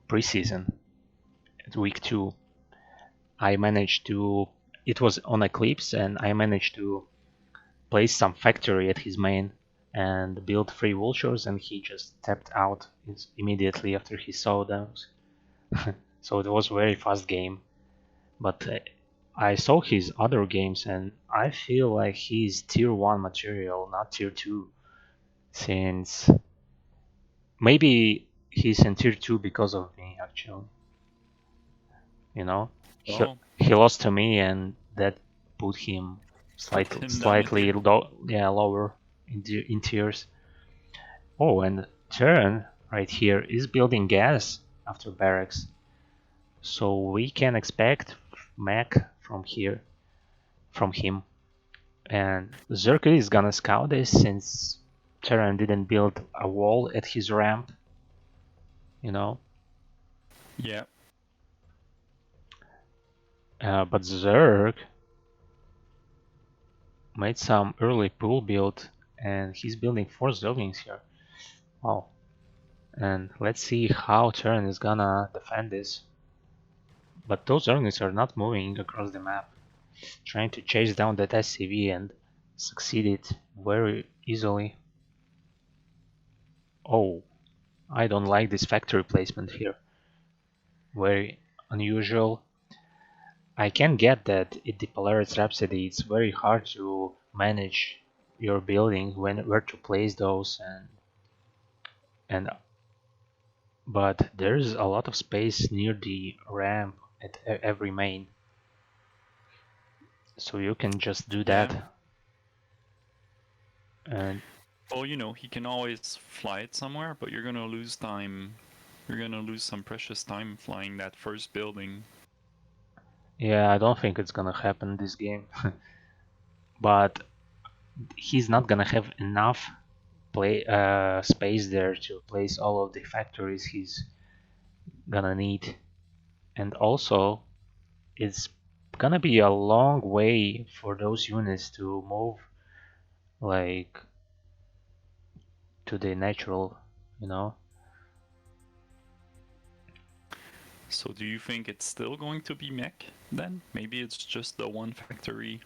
preseason at week 2. I managed to. It was on Eclipse, and I managed to place some factory at his main and build 3 vultures, and he just tapped out immediately after he saw those. So it was a very fast game. But I saw his other games, and I feel like he's tier 1 material, not tier 2. Since maybe he's in tier 2 because of me, actually. You know, he Oh, he lost to me, and that put him put him down a slightly tier. lower in tiers. Oh, and Turn right here is building gas after barracks, so we can expect mech from here from him. And Zerker is gonna scout this since Terran didn't build a wall at his ramp, you know. Yeah. But Zerg made some early pool build, and he's building 4 Zerglings here. Wow. And let's see how Terran is gonna defend this. But those Zerglings are not moving across the map, trying to chase down that SCV and succeeded very easily. Oh, I don't like this factory placement here. Very unusual. I can get that in the Polaris Rhapsody it's very hard to manage your building where to place those and but there's a lot of space near the ramp at every main, so you can just do Yeah. that. And Well, he can always fly it somewhere, but you're gonna lose time. You're gonna lose some precious time flying that first building. yeah, I don't think it's gonna happen this game. But he's not gonna have enough space there to place all of the factories he's gonna need. And also it's gonna be a long way for those units to move like to the natural, you know. So do you think it's still going to be mech then? Maybe it's just the one factory.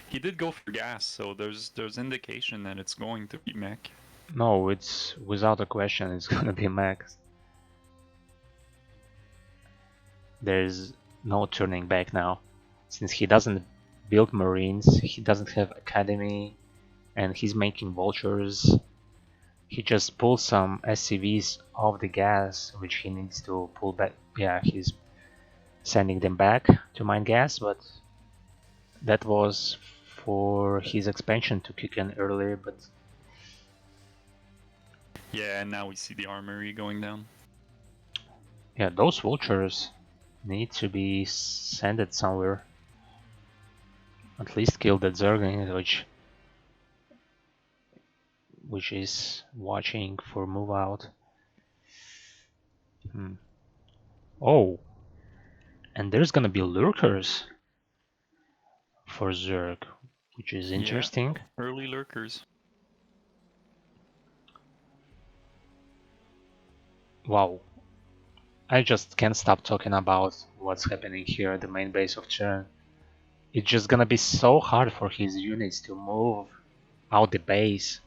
He did go for gas, so there's indication that it's going to be mech. No, it's without a question it's gonna be max. There's no turning back now. Since he doesn't build marines, he doesn't have academy, and he's making vultures. He just pulls some SCVs off the gas, which he needs to pull back. Yeah, he's sending them back to mine gas, but that was for his expansion to kick in earlier. But Yeah, and now we see the armory going down. yeah, those vultures need to be sent somewhere. At least kill that Zerglin, which is watching for move out. Hmm. Oh, and there's gonna be lurkers for Zerg, which is Yeah, interesting. early lurkers. Wow, I just can't stop talking about what's happening here at the main base of Chern. It's just gonna be so hard for his units to move out the base.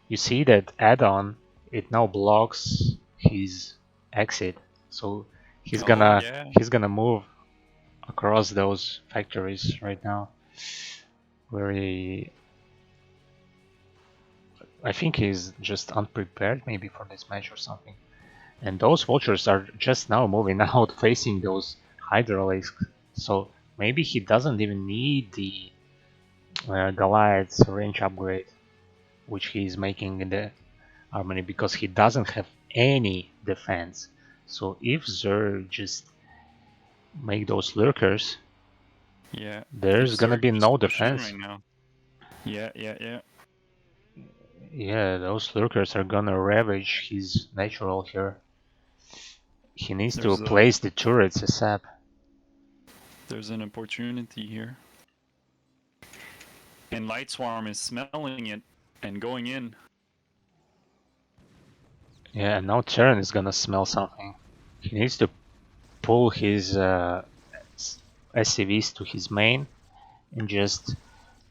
You see that add-on, it now blocks his exit, so he's Oh gonna yeah. he's gonna move across those factories right now. Very, I think he's just unprepared maybe for this match or something. And those vultures are just now moving out facing those hydraulics, so maybe he doesn't even need the Goliath's range upgrade, which he is making in the Harmony, because he doesn't have any defense. So if Zer just make those lurkers, Yeah. If there's gonna Zerg be just no push in defense. right now. Yeah, yeah, yeah. Yeah, those lurkers are gonna ravage his natural here. He needs to There's place the turrets ASAP. there's an opportunity here. And Light Swarm is smelling it and going in. Yeah, and now Terran is gonna smell something. He needs to pull his SCVs to his main and just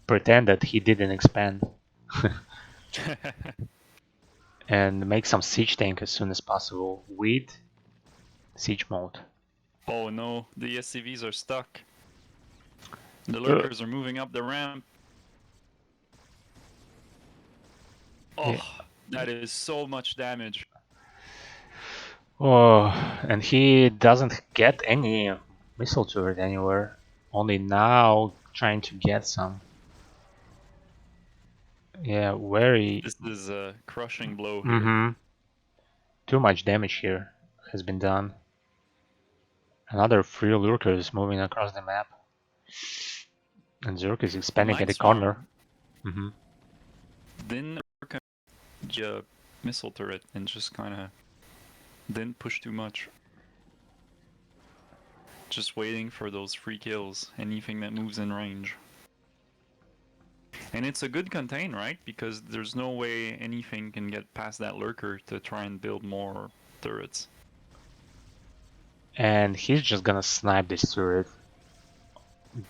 pretend that he didn't expand. And make some siege tank as soon as possible with siege mode. Oh no, the SCVs are stuck. The Uh, lurkers are moving up the ramp. Oh, yeah. that is so much damage. Oh, and he doesn't get any missile turret anywhere. Only now trying to get some. Yeah, very. This is a crushing blow here. Mm-hmm. Too much damage here has been done. Another 3 lurkers moving across the map. And Zerk is And expanding at Light the corner. Swarm Mm-hmm. didn't work a missile turret and just kind of didn't push too much. Just waiting for those free kills, anything that moves in range. And it's a good contain, right? Because there's no way anything can get past that lurker to try and build more turrets. And he's just gonna snipe this turret.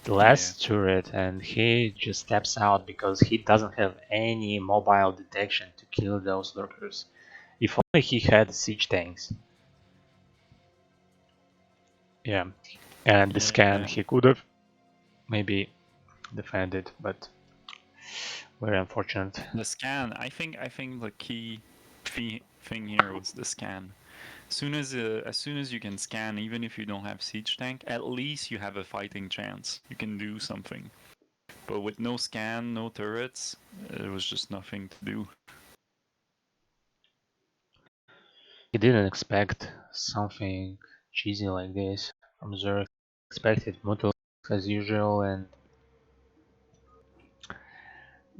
The last turret, and he just steps out because he doesn't have any mobile detection to kill those lurkers. If only he had siege tanks. Yeah, and the scan he could have maybe defended, but very unfortunate. The scan, I think the key thing here was the scan. As soon as you can scan, even if you don't have siege tank, at least you have a fighting chance. You can do something. But with no scan, no turrets, it was just nothing to do. He didn't expect something cheesy like this from Zerg. Expected Mutal as usual and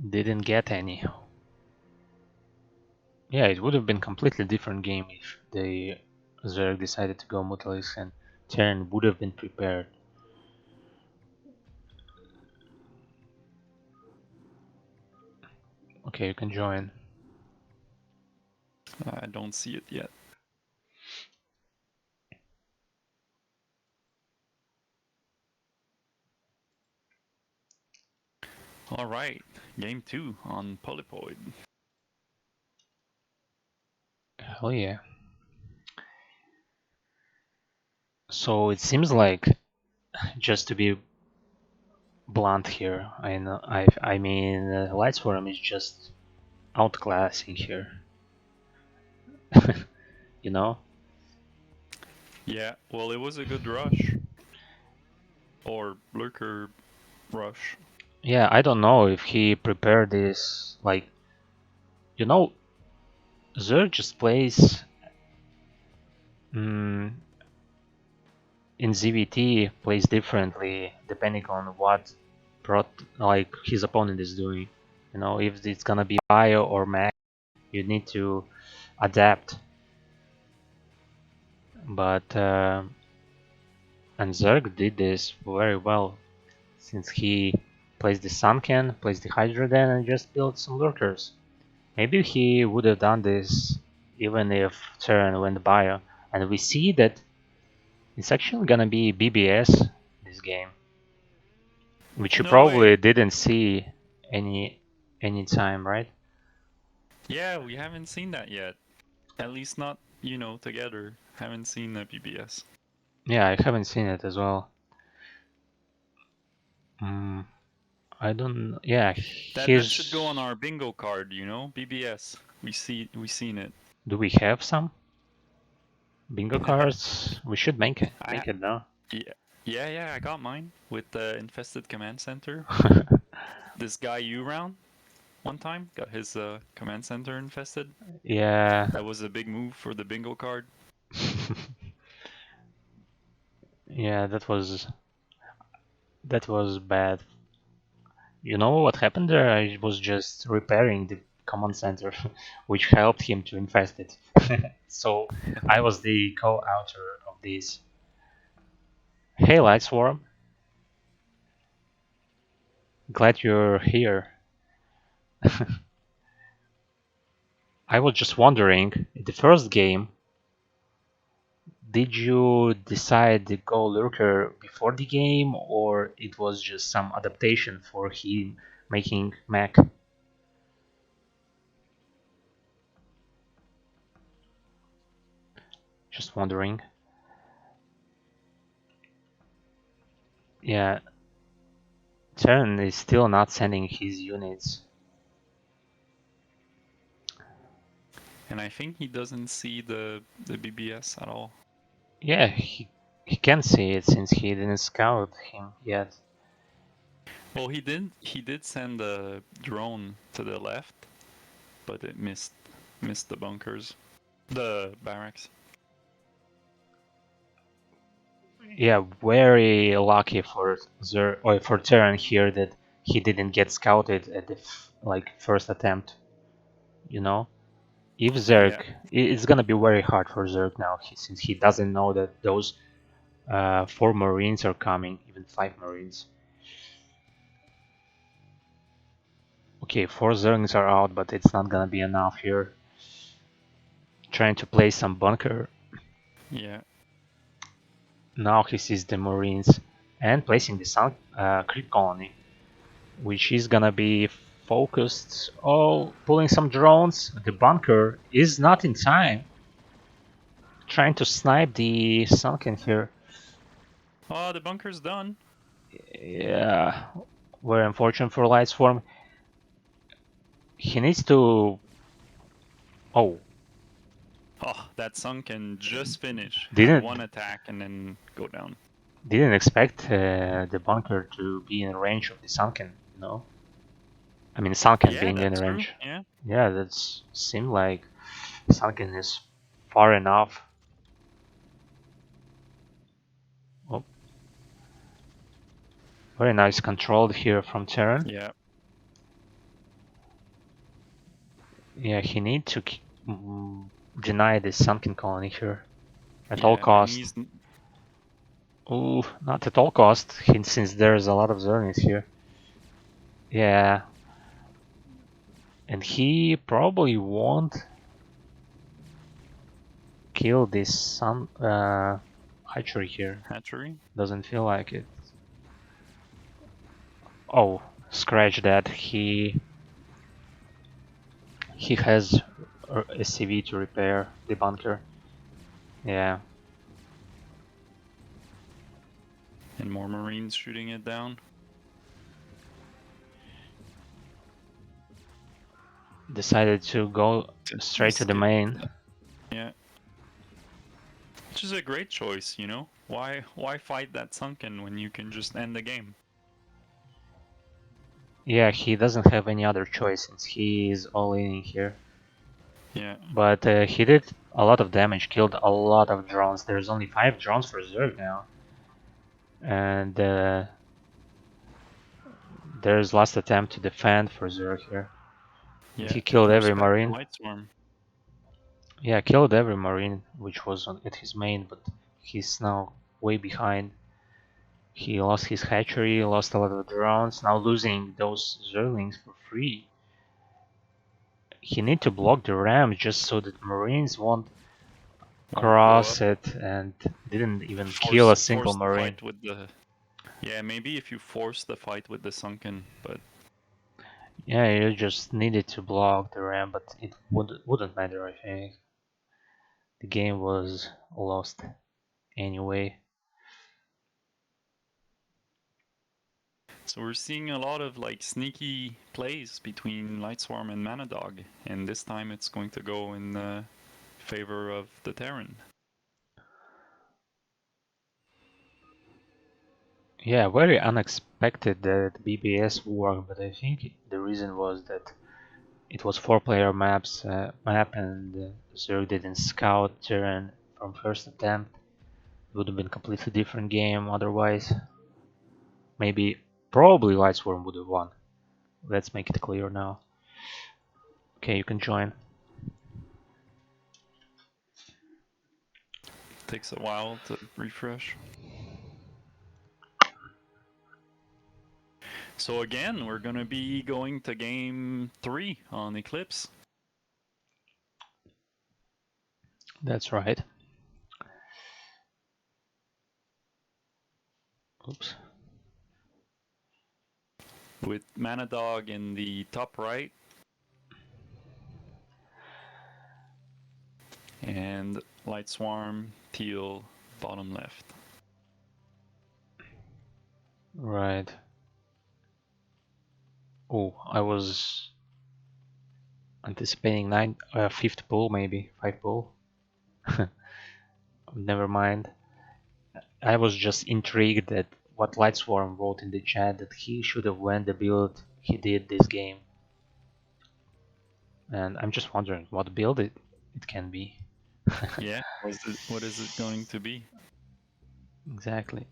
didn't get any. Yeah, it would have been completely different game if the Zerg decided to go Mutalisk and Terran would have been prepared. Okay, you can join. I don't see it yet. All right, game 2 on Polypoid. Hell yeah. So it seems like, just to be blunt here, I mean, Lightsworm is just outclassing here. You know? Yeah, well, it was a good rush. Or lurker rush. Yeah, I don't know if he prepared this, like, you know, Zerg just plays in ZVT plays differently depending on what like his opponent is doing. You know, if it's gonna be bio or max, you need to adapt. But and Zerg did this very well since he plays the Sunken, plays the Hydra Den, and just built some lurkers. Maybe he would have done this even if Terran went bio, and we see that it's actually gonna be BBS this game, which you No way. probably didn't see any time, right? Yeah, we haven't seen that yet. At least not, together. Haven't seen the PBS. Yeah, I haven't seen it as well. I don't. Yeah, That should go on our bingo card, BBS. We seen it. Do we have some bingo cards? We should make it. Make it now. Yeah, I got mine with the infested command center. This guy U-Round one time got his command center infested. Yeah. That was a big move for the bingo card. Yeah, that was bad. You know what happened there? I was just repairing command center, which helped him to infest it. So I was the co-author of this. Hey, Light Swarm, glad you're here. I was just wondering, in the first game, did you decide to go Lurker before the game, or it was just some adaptation for him making mech? Just wondering. Yeah, Terran is still not sending his units. And I think he doesn't see the BBS at all. Yeah, he can see it since he didn't scout him yet. Well, he did send a drone to the left, but it missed the bunkers, the barracks. Yeah, very lucky for for Terran here that he didn't get scouted at the first attempt. You know, if Zerg, Yeah, it's gonna be very hard for Zerg now since he doesn't know that those 4 Marines are coming, even 5 Marines. Okay, 4 Zerglings are out, but it's not gonna be enough here. Trying to place some bunker. yeah. Now he sees the Marines and placing the Sun creep colony, which is gonna be focused. Oh, pulling some drones. The bunker is not in time. Trying to snipe the Sunken here. Oh, the bunker's done. Yeah, very unfortunate for Lightswarm. He needs to. Oh, Oh, that sunken just finish. Had didn't one attack and then go down. didn't expect the bunker to be in range of the Sunken. You know, I mean Sunken Yeah, being in that's true. range. Yeah. Yeah, that seemed like Sunken is far enough. Oh, very nice control here from Terran. Yeah. Yeah, he need to deny this Sunken colony here at all Yeah, and cost. he's Ooh, not at all cost, since there's a lot of Zerglings here. Yeah, and he probably won't kill this sun hatchery here. hatchery. Doesn't feel like it. Oh, scratch that. He has a SCV to repair the bunker. Yeah, And more Marines shooting it down. decided to go straight to the Skip. main. Yeah. Which is a great choice, you know? Why fight that sunken when you can just end the game? Yeah, he doesn't have any other choice since he is all in here. Yeah. But he did a lot of damage, killed a lot of drones. There's only 5 drones for Zerg now. And there's last attempt to defend for Zerg here. And Yeah. he killed every Respect the Marine. light storm. Yeah, killed every Marine which was at his main, but he's now way behind. He lost his hatchery, lost a lot of drones, now losing those Zerglings for free. He need to block the ram just so that Marines won't Won't go up. cross it, and didn't even kill a single Force the Marine. fight with the. Yeah, maybe if you force the fight with the sunken, but Yeah, you just needed to block the ram, but it wouldn't matter, I think. The game was lost anyway. so we're seeing a lot of like sneaky plays between Lightswarm and Manadog, and this time it's going to go in favor of the Terran. Yeah, very unexpected that BBS worked, but I think the reason was that it was 4-player map, and Zerg didn't scout Terran from first attempt. It would have been a completely different game otherwise. Maybe, probably Lightsworm would have won. Let's make it clear now. Okay, you can join. Takes a while to refresh. So again, we're gonna be going to game 3 on Eclipse. That's right. Oops. With Manadog in the top right. And Light Swarm, Teal, bottom left. Right. Oh, I was anticipating fifth pull, maybe 5 pull. Never mind. I was just intrigued at what Lightswarm wrote in the chat that he should have went the build he did this game. And I'm just wondering what build it can be. Yeah, what is it going to be? Exactly.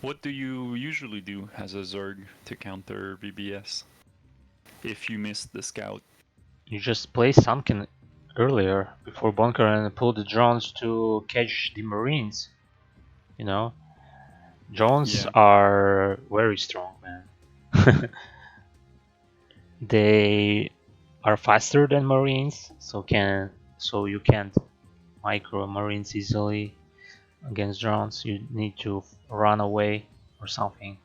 What do you usually do as a Zerg to counter BBS? If you missed the scout. You just play Sunken earlier before bunker and pull the drones to catch the Marines. You know, drones Yeah. are very strong, man. They are faster than Marines, so you can't micro Marines easily against drones. You need to run away or something.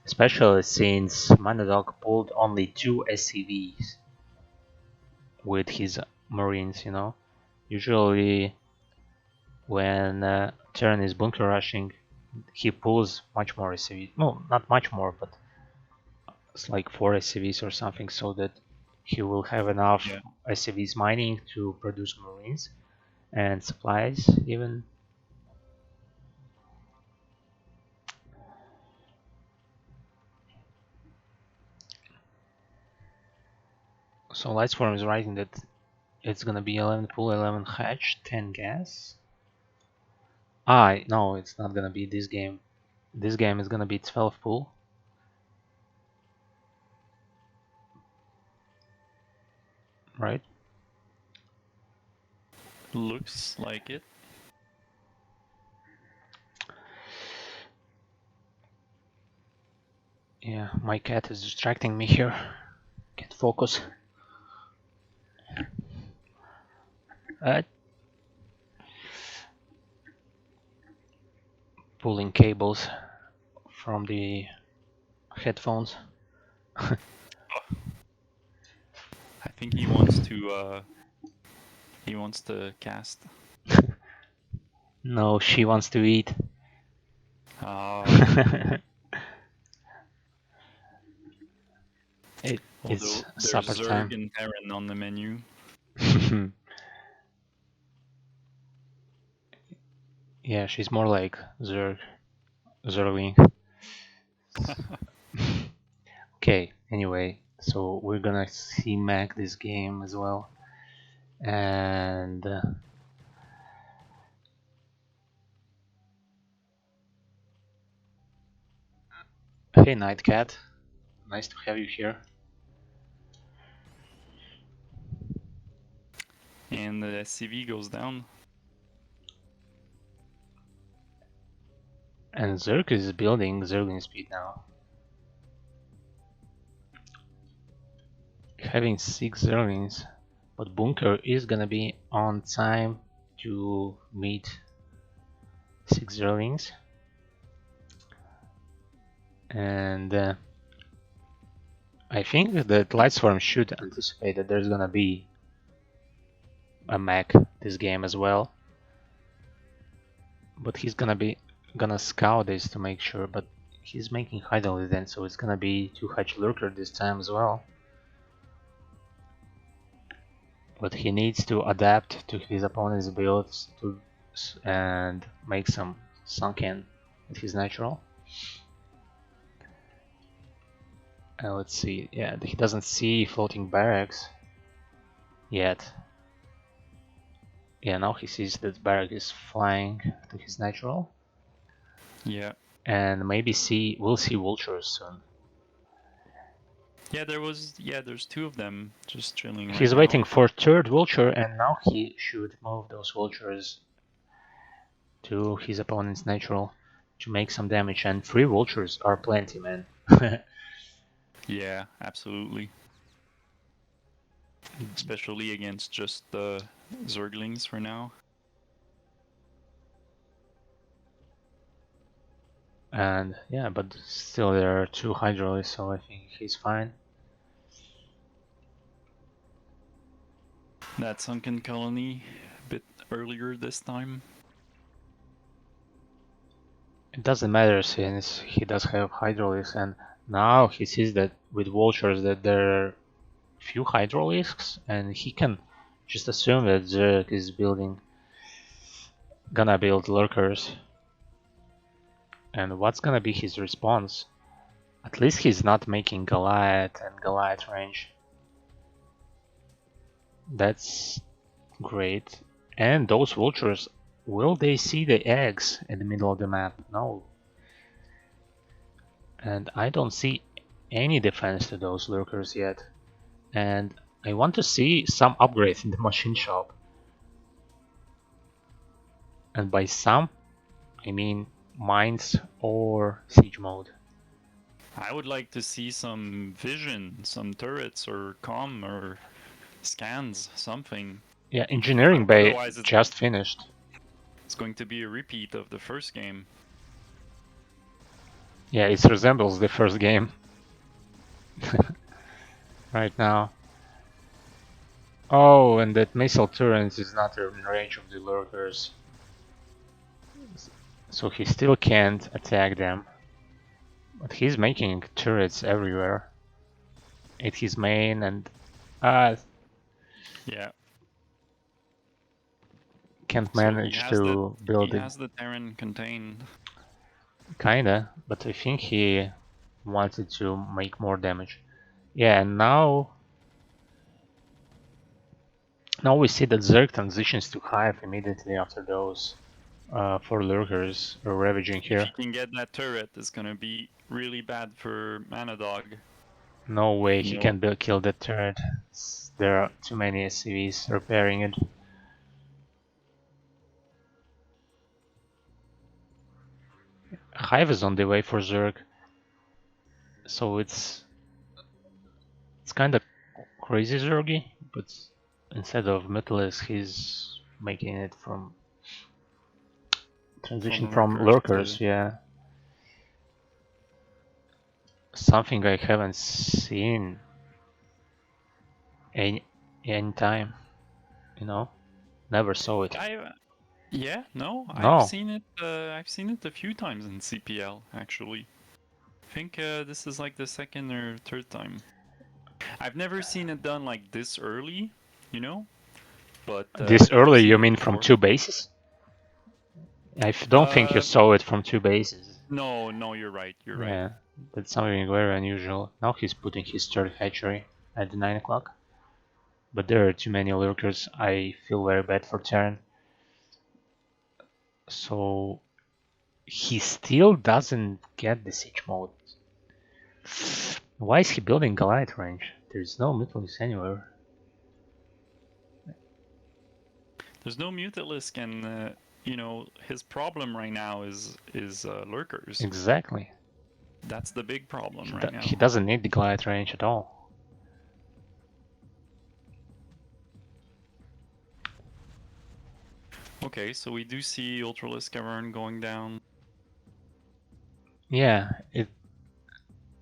Especially since Manadog pulled only 2 SCVs with his Marines, you know. Usually when Terran is bunker rushing, he pulls much more SCVs. No, not much more, but it's like 4 SCVs or something, so that he will have enough SCVs mining to produce Marines and supplies even. So Lightswarm is writing that it's gonna be 11 pool, 11 hatch, 10 gas. No, it's not gonna be this game. This game is gonna be 12 pool. Right? Looks like it. Yeah, my cat is distracting me here. Can't focus. Pulling cables from the headphones. I think he wants to cast. No, she wants to eat. It's There's supper time. Zerg and Terran on the menu. Yeah, she's more like Zerling. Okay, anyway, so we're gonna see Mac this game as well. And hey, Nightcat, nice to have you here. And the SCV goes down. And Zerg is building Zergling speed now. Having 6 Zerglings, but Bunker is gonna be on time to meet 6 Zerglings. And I think that Lightswarm should anticipate that there's gonna be a mech this game as well. But he's gonna scout this to make sure, but he's making Idle event, so it's gonna be 2 Hatch Lurker this time as well. But he needs to adapt to his opponent's builds and make some sunken with his natural. And let's see, yeah, he doesn't see floating barracks yet. Yeah, now he sees that barrack is flying to his natural. Yeah. And maybe we'll see vultures soon. Yeah, there's two of them just chilling right He's now. waiting for third vulture, and now he should move those vultures to his opponent's natural to make some damage. And 3 vultures are plenty, man. Yeah, absolutely. Especially against just the Zerglings for now. And yeah, but still there are 2 Hydralisks, so I think he's fine. That sunken colony a bit earlier this time. It doesn't matter since he does have Hydralisks, and now he sees that with vultures that there are few Hydralisks, and he can just assume that Zerg is gonna build lurkers. And what's gonna be his response? At least he's not making Goliath and Goliath range. That's great. And those vultures, will they see the eggs in the middle of the map? No. And I don't see any defense to those lurkers yet. And I want to see some upgrades in the machine shop. And by some, I mean mines or siege mode. I would like to see some vision, some turrets or comm or scans, something. Yeah, engineering bay Otherwise, just finished. it's going to be a repeat of the first game. Yeah, it resembles the first game. Right now. Oh, and that missile turret is not in range of the lurkers. So he still can't attack them. But he's making turrets everywhere. At his main and Yeah. can't So manage to build he it. has the Terran contained. Kinda, but I think he wanted to make more damage. Yeah, and now we see that Zerg transitions to Hive immediately after those 4 lurkers are ravaging If here. he can get that turret, it's gonna be really bad for Manadog. No way he No. can kill that turret. There are too many SCVs repairing it. Hive is on the way for Zerg, so it's kind of crazy Zergy, but instead of Mythalisk, he's making it from transition from lurkers. Yeah, something I haven't seen any time. You know, never saw it. I've No, seen it. I've seen it a few times in CPL actually. I think this is like the second or third time. I've never seen it done like this early, you know. But this yeah, I've early seen you it mean from before. 2 bases? I don't think you Uh, saw it from 2 bases. no, you're right. You're right. Yeah, that's something very unusual. Now he's putting his third hatchery at the 9 o'clock. But there are too many lurkers. I feel very bad for Terran. So he still doesn't get the siege mode. Why is he building Goliath range? There's no Mythalis anywhere. There's no Mutalisk, and you know his problem right now is lurkers. Exactly. That's the big problem right now. He doesn't need the Goliath range at all. Okay, so we do see Ultralisk Cavern going down. Yeah,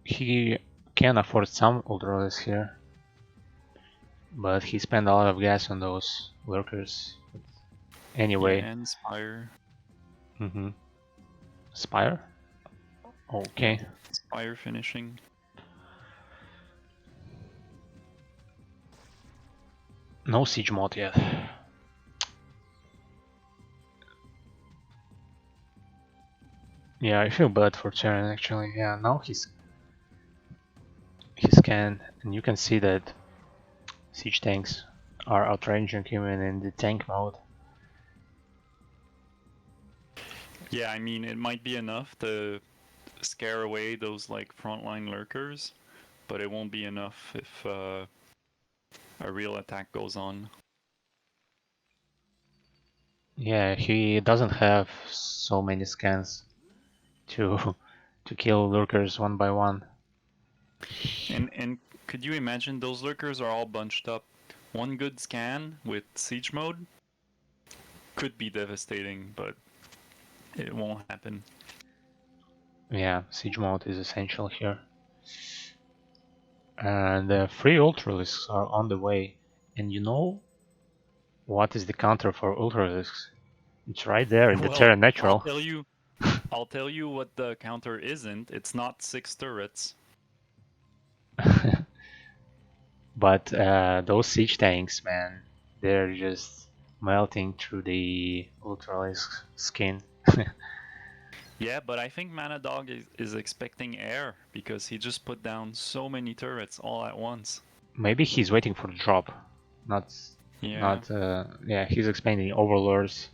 he can afford some Ultralisk here. But he spent a lot of gas on those lurkers. Anyway. Yeah, and Spire. Spire? Okay. Yeah, Spire finishing. No siege mod yet. Yeah, I feel bad for Terran actually. Yeah, now he's can, and you can see that siege tanks are outranging even in the tank mode. Yeah, I mean it might be enough to scare away those like frontline lurkers, but it won't be enough if a real attack goes on. Yeah, he doesn't have so many scans to to kill lurkers one by one. And could you imagine those lurkers are all bunched up? One good scan with siege mode could be devastating, but it won't happen. Yeah, siege mode is essential here. And 3 ultralisks are on the way. And you know what is the counter for ultralisks? It's right there in the Well, Terra Natural. I'll tell you what the counter isn't. It's not 6 turrets. But those siege tanks, man, they're just melting through the ultralisk skin. Yeah, but I think Manadog is expecting air because he just put down so many turrets all at once. Maybe he's waiting for the drop. Yeah. Yeah, he's expecting overlords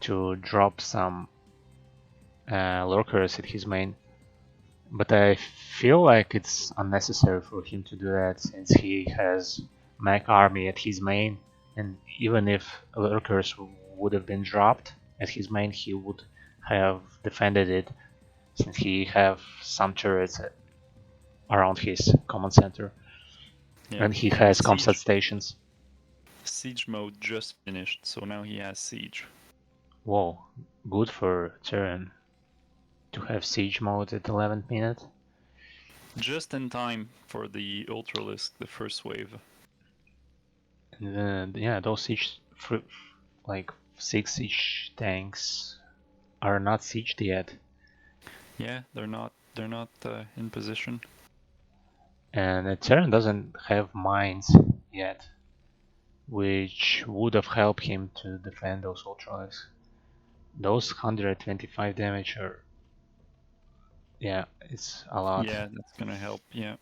to drop some lurkers at his main. But I feel like it's unnecessary for him to do that since he has mech army at his main, and even if lurkers would have been dropped at his main, he would have defended it since he have some turrets around his command center, Yeah. and he And has comsat stations. siege mode just finished, so now he has siege. Whoa, good for Terran to have siege mode at 11th minute. Just in time for the Ultralisk, the first wave. And yeah, those siege, like 6 siege tanks are not sieged yet. Yeah, they're not in position. And Terran doesn't have mines yet, which would have helped him to defend those ultralisks. Those 125 damage are, yeah, it's a lot. Yeah, that's gonna help. Yeah.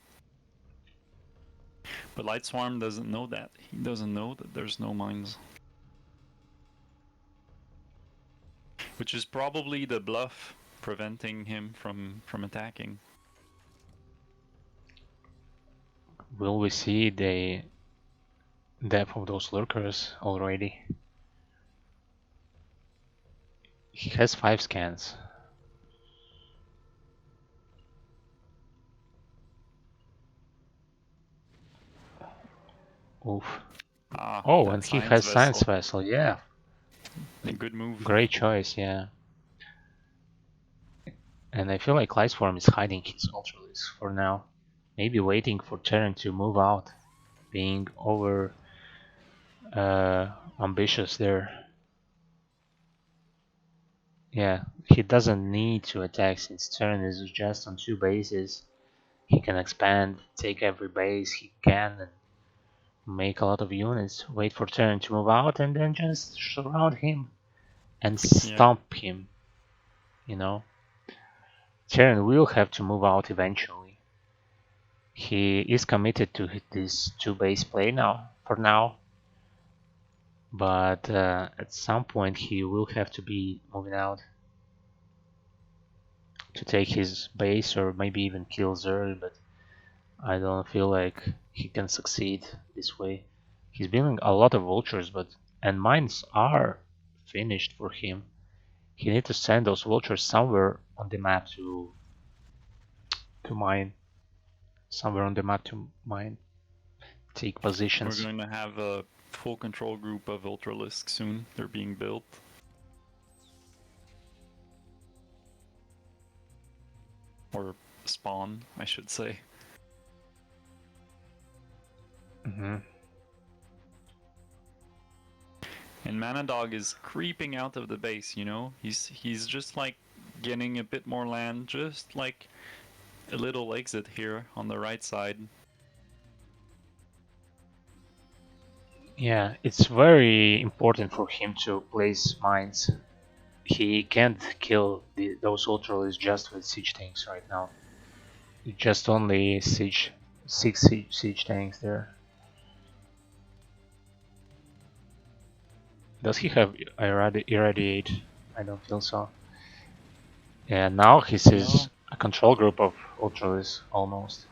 But Light Swarm doesn't know that. He doesn't know that there's no mines. Which is probably the bluff preventing him from attacking. Will we see the depth of those lurkers already? He has 5 scans. Oof. Oh, and he has science vessel, yeah. A good move. Great choice, yeah. And I feel like Lightswarm is hiding his ultralisks for now. Maybe waiting for Terran to move out. Being over ambitious there. Yeah, he doesn't need to attack since Terran is just on 2 bases. He can expand, take every base he can, and make a lot of units. Wait for Terran to move out and then just surround him and stomp him, you know. Terran will have to move out eventually. He is committed to this 2 base play now, for now. But at some point he will have to be moving out to take his base or maybe even kill Zerg, but I don't feel like he can succeed this way. He's building a lot of vultures, and mines are finished for him. He needs to send those vultures somewhere on the map to mine. Somewhere on the map to mine. Take positions. We're going to have a full control group of Ultralisks soon. They're being built. Or spawn, I should say. Mm-hmm. And Manadog is creeping out of the base, you know? He's just like getting a bit more land, just like a little exit here on the right side. Yeah, it's very important for him to place mines. He can't kill those ultralisks just with siege tanks right now. Just only six siege tanks there. Does he have irradiate? I don't feel so. Yeah, now he sees a control group of ultralisks almost.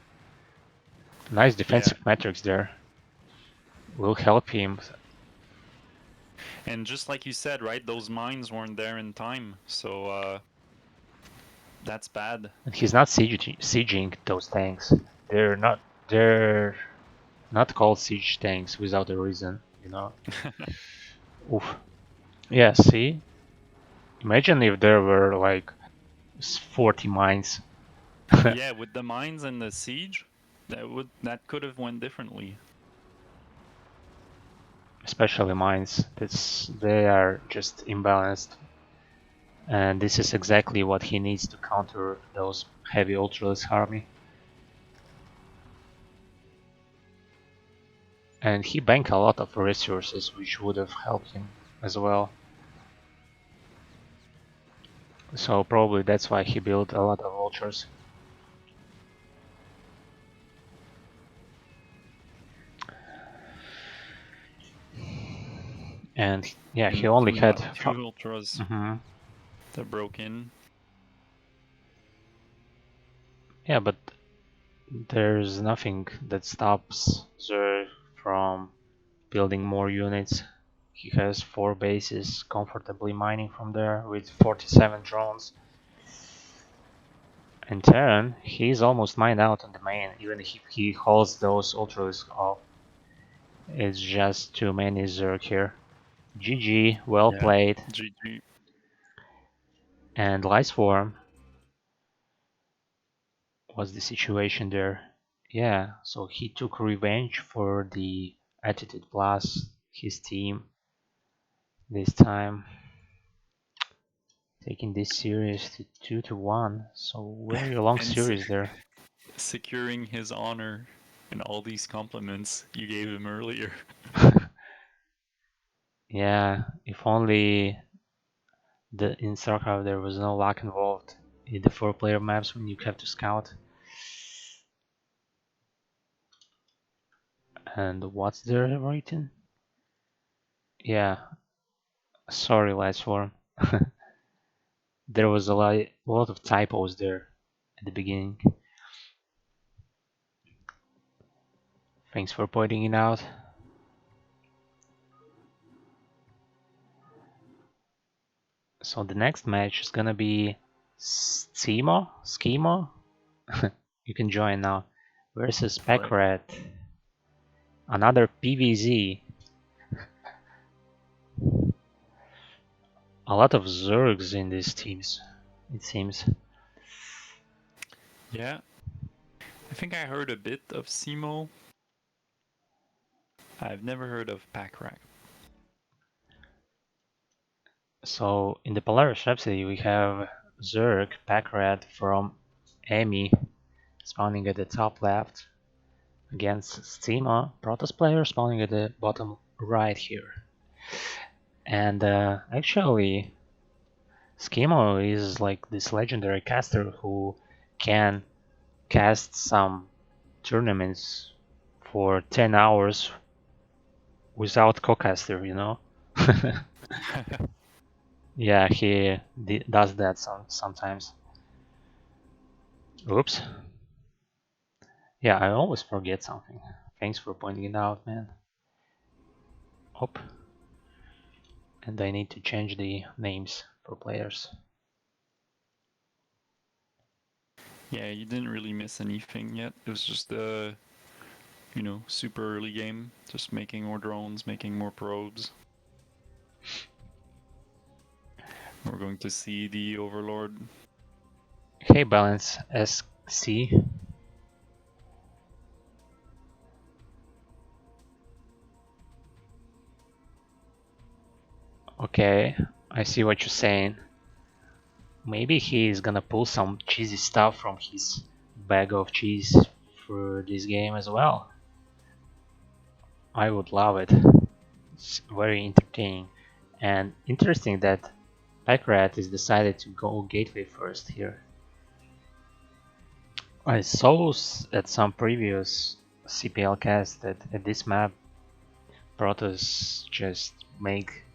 Nice Yeah, defensive metrics there. Will help him. and just like you said, right, those mines weren't there in time, so that's bad. And he's not sieging those tanks. They're not. They're not called siege tanks without a reason. You know. Oof. Yeah. See. Imagine if there were like 40 mines. Yeah, with the mines and the siege, that could have went differently. Especially mines. They are just imbalanced. And this is exactly what he needs to counter those heavy ultralisk army. And he banked a lot of resources which would have helped him as well. So probably that's why he built a lot of vultures. And yeah, he And only had two ultras that broke in. yeah, but there's nothing that stops Zerg from building more units. He has 4 bases comfortably mining from there with 47 drones. In turn, he's almost mined out on the main, even if he holds those ultras off. It's just too many Zerg here. GG, well Yeah, played. GG. And Lightsworm, what's the situation there? Yeah, so he took revenge for the Attitude Plus, his team, this time. Taking this series to 2-1, so very long And series there. securing his honor and all these compliments you gave him earlier. Yeah, if only in StarCraft there was no luck involved in the 4-player maps when you have to scout. And what's their rating? Yeah, sorry Lightsworm. There was a lot of typos there at the beginning. Thanks for pointing it out. So the next match is gonna be Schemo? You can join now. Versus Right. Packrat. Another PVZ. A lot of Zergs in these teams, it seems. Yeah. I think I heard a bit of Simo. I've never heard of Packrat. So in the Polaris Rhapsody we have Zerg, Packrat from Emi spawning at the top left against Stima, Protoss player spawning at the bottom right here. And actually Schemo is like this legendary caster who can cast some tournaments for 10 hours without co-caster, you know? Yeah, he does that sometimes. Oops. Yeah, I always forget something. Thanks for pointing it out, man. Hop. And I need to change the names for players. Yeah, you didn't really miss anything yet. It was just super early game. Just making more drones, making more probes. We're going to see the Overlord. Hey, Balance SC. Okay, I see what you're saying. Maybe he's gonna pull some cheesy stuff from his bag of cheese for this game as well. I would love it. It's very entertaining. And interesting that Packrat is decided to go gateway first here. I saw at some previous CPL cast that at this map Protoss just make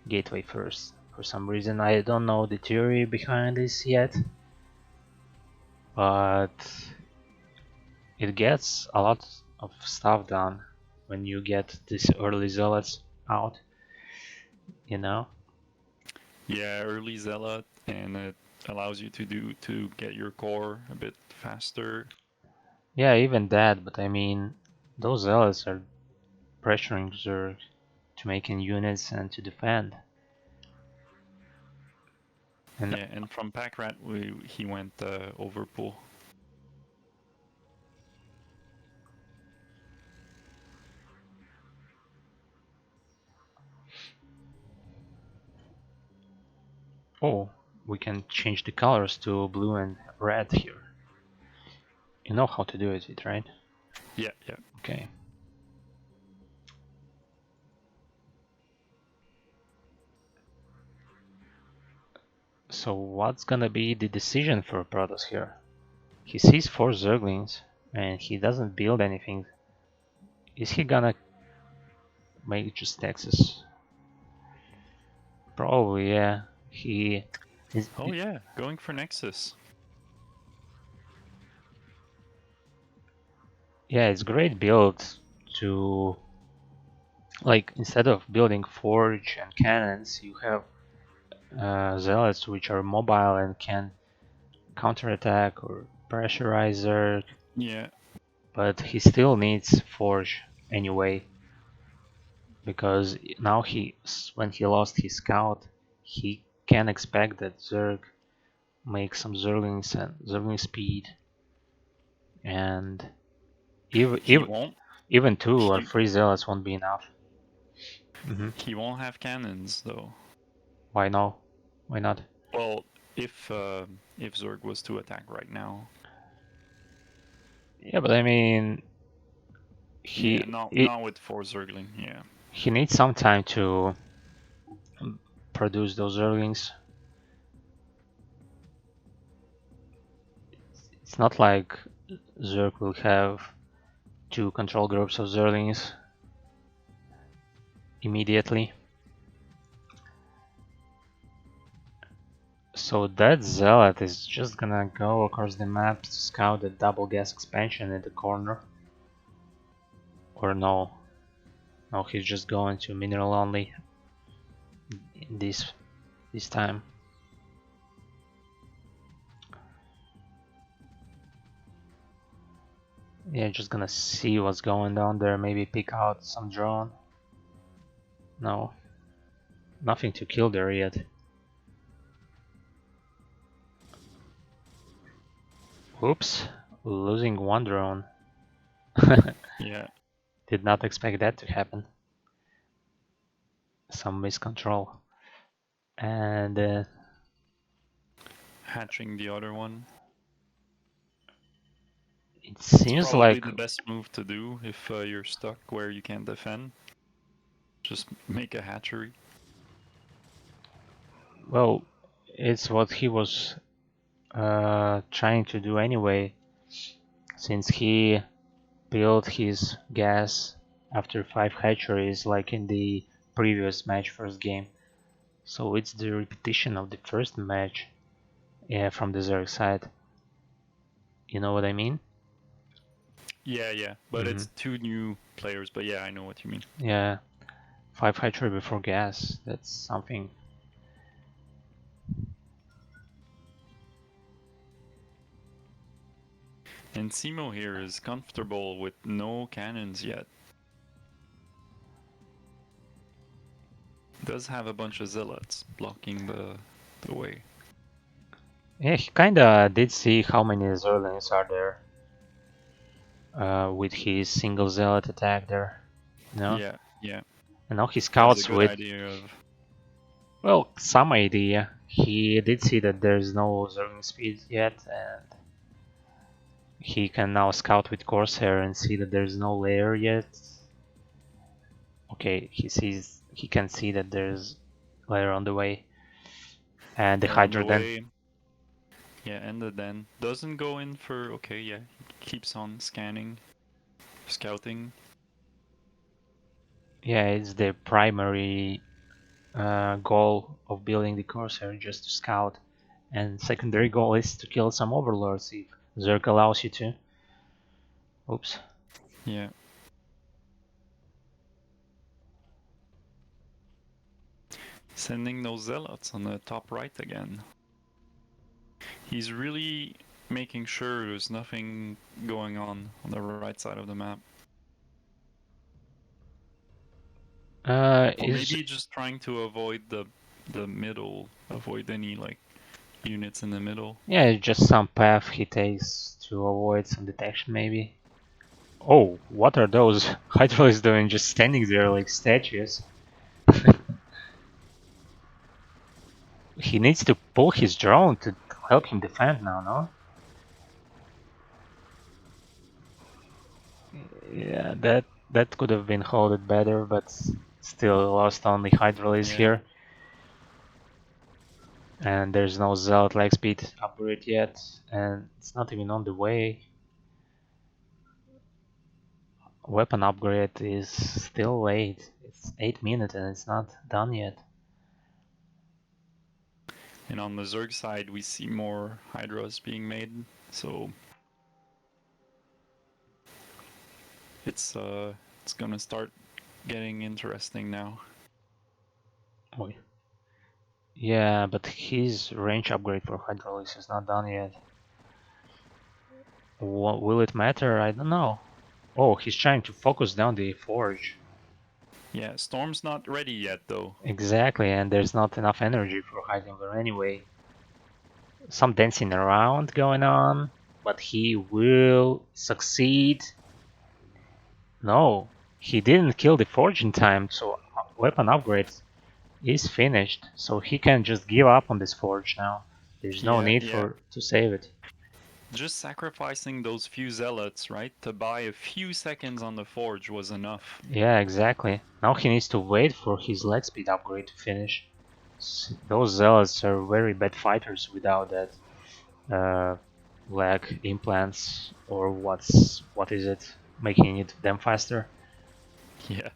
gateway first. For some reason I don't know the theory behind this yet, but it gets a lot of stuff done when you get these early zealots out, you know? Yeah, early zealot, and it allows you to get your core a bit faster. Yeah, even that, but I mean, those zealots are pressuring Zerg to make in units and to defend. And Yeah, and from pack rat, he went overpool. oh, we can change the colors to blue and red here. You know how to do it, right? Yeah, yeah. Okay. So what's gonna be the decision for Protoss here? He sees 4 Zerglings and he doesn't build anything. Is he gonna make just Texas? Probably, yeah. He is. Oh yeah, going for Nexus. Yeah, it's great build to, like, instead of building forge and cannons, you have zealots which are mobile and can counterattack or pressurize Zerg, Yeah. but he still needs forge anyway because now when he lost his scout, he can expect that Zerg make some Zerglings and Zergling speed, and even He even won't. even 2 or He 3 zealots won't be enough. he won't have cannons though. Why no? Why not? Well, if Zerg was to attack right now. Yeah, but I mean, Yeah, he not with 4 Zergling. Yeah. he needs some time to produce those Zerglings. It's not like Zerg will have 2 control groups of Zerglings immediately. So that Zealot is just gonna go across the map to scout the double gas expansion in the corner. Or no. No, he's just going to mineral only in this time. Yeah, just gonna see what's going on there, maybe pick out some drone. No, nothing to kill there yet. Oops, losing one drone. Yeah. Did not expect that to happen. Some miscontrol. And Hatching the other one. it It's seems probably like, the best move to do if you're stuck where you can't defend. Just make a hatchery. well, it's what he was trying to do anyway, since he built his gas after 5 hatcheries like in the previous match first game. So it's the repetition of the first match, yeah, from the Zerg side. You know what I mean? Yeah, yeah. But it's 2 new players. But yeah, I know what you mean. Yeah, 5 hatchery before gas, that's something. And Simo here is comfortable with no cannons yet. Does have a bunch of zealots blocking the way. Yeah, he kinda did see how many Zerlings are there with his single zealot attack there, you know? Yeah, yeah. And now he Has a scouts good with, idea of. well, some idea. He did see that there's no Zerling speed yet, and he can now scout with Corsair and see that there's no layer yet. Okay, he can see that there's layer on the way. And the They're on Hydra the then. way. Yeah, and the den doesn't go in for. Okay, yeah. Keeps on scanning, scouting. Yeah, it's the primary goal of building the Corsair, just to scout. And secondary goal is to kill some overlords if Zerg allows you to. Oops. Yeah. Sending those zealots on the top right again. He's really making sure there's nothing going on the right side of the map. Or Is maybe just trying to avoid the middle, avoid any like units in the middle. yeah, just some path he takes to avoid some detection, maybe. Oh, what are those Hydrals doing? Just standing there like statues. He needs to pull his drone to help him defend now, no? Yeah, that could have been holded better, but still lost only Hydralis Yeah. here. And there's no Zealot leg speed upgrade yet, and it's not even on the way. Weapon upgrade is still late. It's 8 minutes and it's not done yet. And on the Zerg side, we see more Hydras being made, so it's gonna start getting interesting now. Oh, yeah, but his range upgrade for Hydralis is not done yet. Will it matter? I don't know. Oh, he's trying to focus down the forge. Yeah, Storm's not ready yet though. Exactly, and there's not enough energy for Heidelberg anyway. Some dancing around going on, but he will succeed. No, he didn't kill the forge in time, so weapon upgrade is finished. So he can just give up on this forge now. There's no need Yeah. to save it. Just sacrificing those few zealots, right, to buy a few seconds on the forge was enough. Yeah, exactly. Now he needs to wait for his leg speed upgrade to finish. Those zealots are very bad fighters without that leg implants, or what is it making it them faster. Yeah.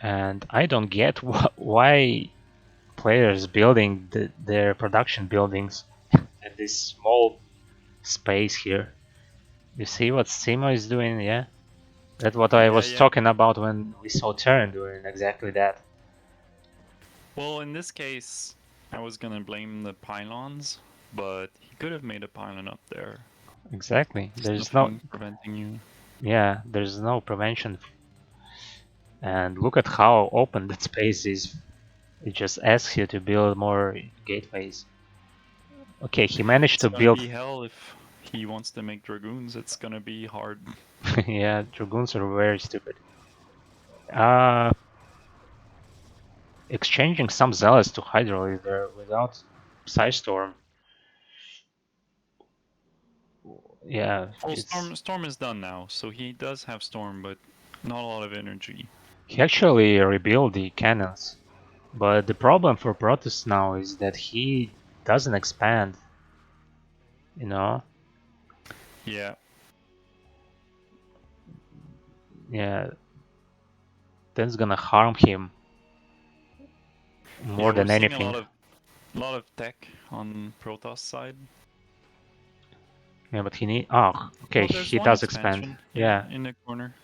And I don't get why players building their production buildings at this small space here. You see what Simo is doing? Yeah, that's what I was Yeah. talking about when we saw Terran doing exactly that. Well, in this case, I was gonna blame the pylons, but he could have made a pylon up there. Exactly. There's There's no, nothing preventing you. yeah, there's no prevention. And look at how open that space is. It just asks you to build more gateways. Okay, he managed It's to gonna build. be hell if he wants to make dragoons. It's gonna be hard. Yeah, dragoons are very stupid. Uh, Exchanging some zealots to Hydro there without Psystorm. Yeah, Well, it's. Storm is done now, so he does have Storm, but not a lot of energy. He actually rebuilt the cannons, but the problem for Protoss now is that he doesn't expand. You know, Yeah. yeah, that's gonna harm him Yeah, more we're than seeing a anything. lot of tech on Protoss side. Yeah, but he need. Oh, okay, Oh, there's he one does expand. expansion. Yeah, Yeah, in the corner.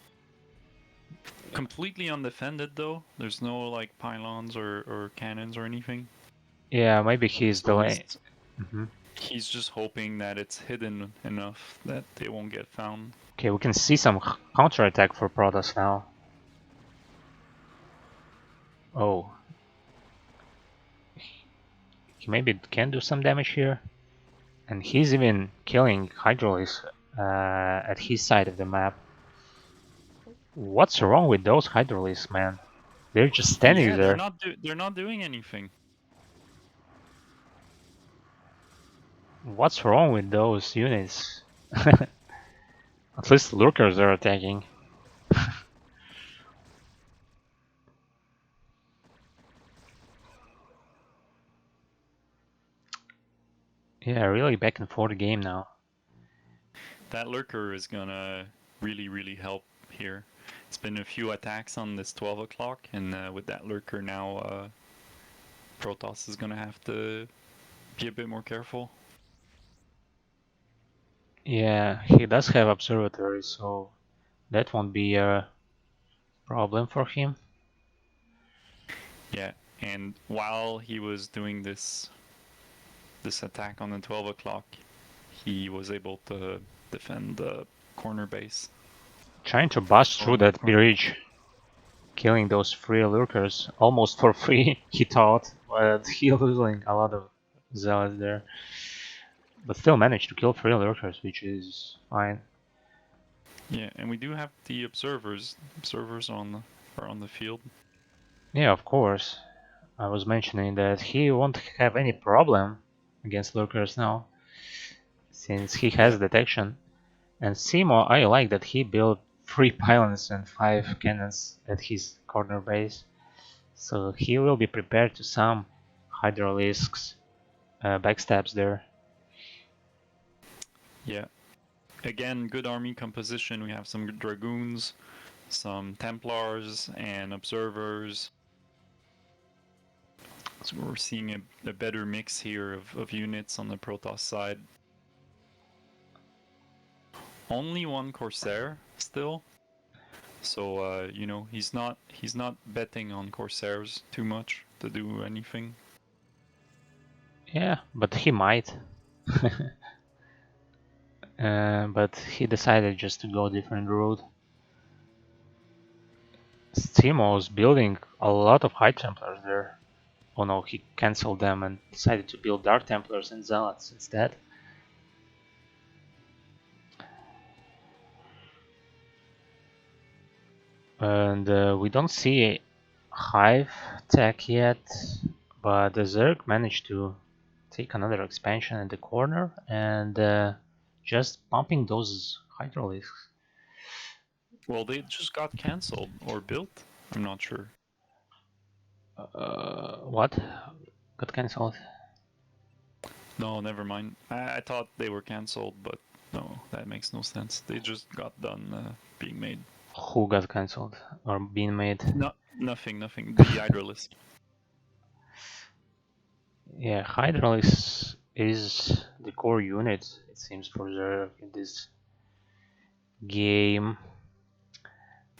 Completely undefended though. There's no like pylons or cannons or anything. yeah, maybe he's So delaying. Mhm. he's just hoping that it's hidden enough that they won't get found. Okay, we can see some counterattack for Protoss now. Oh, he maybe can do some damage here. And he's even killing Hydralis at his side of the map. What's wrong with those Hydralis, man? They're just standing Yeah, there. they're not doing anything. What's wrong with those units? At least lurkers are attacking. Yeah, really back and forth game now. That lurker is gonna really help here. It's been a few attacks on this 12 o'clock, and with that lurker now, Protoss is gonna have to be a bit more careful. Yeah, he does have observatory, so that won't be a problem for him. Yeah, and while he was doing this attack on the 12 o'clock, he was able to defend the corner base. Trying to bust through that bridge, killing those free lurkers almost for free, he thought, but he losing a lot of zealots there. But still managed to kill free lurkers, which is fine. Yeah, and we do have the observers. Observers are on the field. Yeah, of course. I was mentioning that he won't have any problem against lurkers now, since he has detection. And Simo, I like that he built 3 pylons and 5 cannons at his corner base, so he will be prepared to some hydralisks backstabs there. Yeah. Again, good army composition. We have some dragoons, some Templars, and observers. So we're seeing a better mix here of units on the Protoss side. Only one Corsair still. So you know, he's not betting on Corsairs too much to do anything. Yeah, but he might. But he decided just to go a different route. Stimo's building a lot of High Templars there. Oh no, he cancelled them and decided to build Dark Templars and Zealots instead. And we don't see Hive tech yet, but the Zerg managed to take another expansion in the corner and just pumping those hydralisks. Well, they just got cancelled or built. I'm not sure. What? Got cancelled? No, never mind. I thought they were cancelled, but no, that makes no sense. They just got done being made. Who got cancelled or being made? No, nothing. The Hydralisk. Yeah, hydralisks is the core unit, it seems, for Zerg in this game.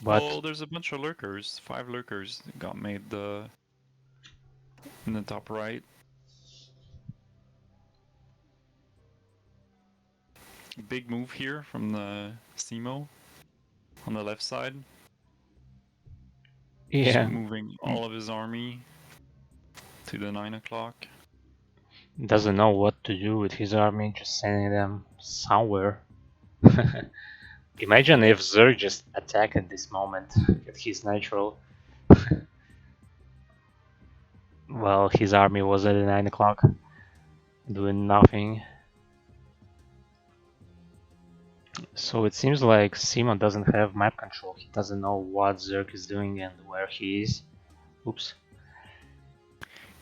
But Oh, there's a bunch of lurkers. 5 lurkers got made in the top right. Big move here from the Simo on the left side. Just yeah, moving all of his army to the 9 o'clock. doesn't know what to do with his army, just sending them somewhere. Imagine if Zerg just attacked at this moment at his natural. Well, his army was at 9 o'clock, doing nothing. So it seems like Simon doesn't have map control. He doesn't know what Zerg is doing and where he is. Oops.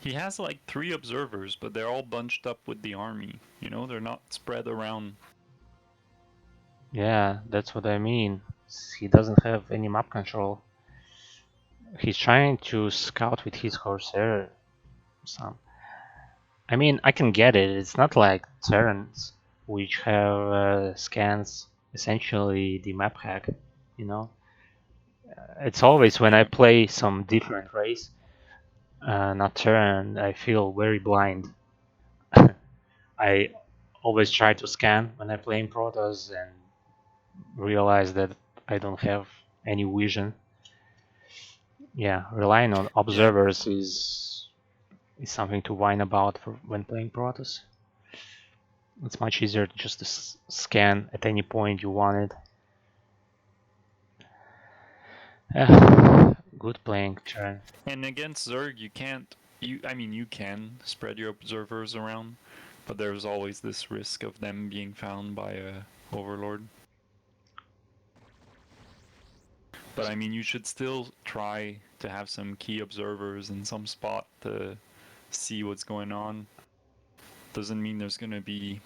He has like 3 observers, but they're all bunched up with the army. You know, they're not spread around. Yeah, that's what I mean. He doesn't have any map control. He's trying to scout with his Corsair some. I mean, I can get it. It's not like Terrans, which have scans essentially the map hack, you know? It's always when I play some different race, not Terran, I feel very blind. I always try to scan when I play in Protoss and realize that I don't have any vision. Yeah, relying on Yeah. observers is something to whine about for when playing Protoss. It's much easier just to scan at any point you want it. Good playing turn. And against Zerg, you can't. You can spread your observers around, but there's always this risk of them being found by a overlord. But I mean, you should still try to have some key observers in some spot to see what's going on. Doesn't mean there's gonna be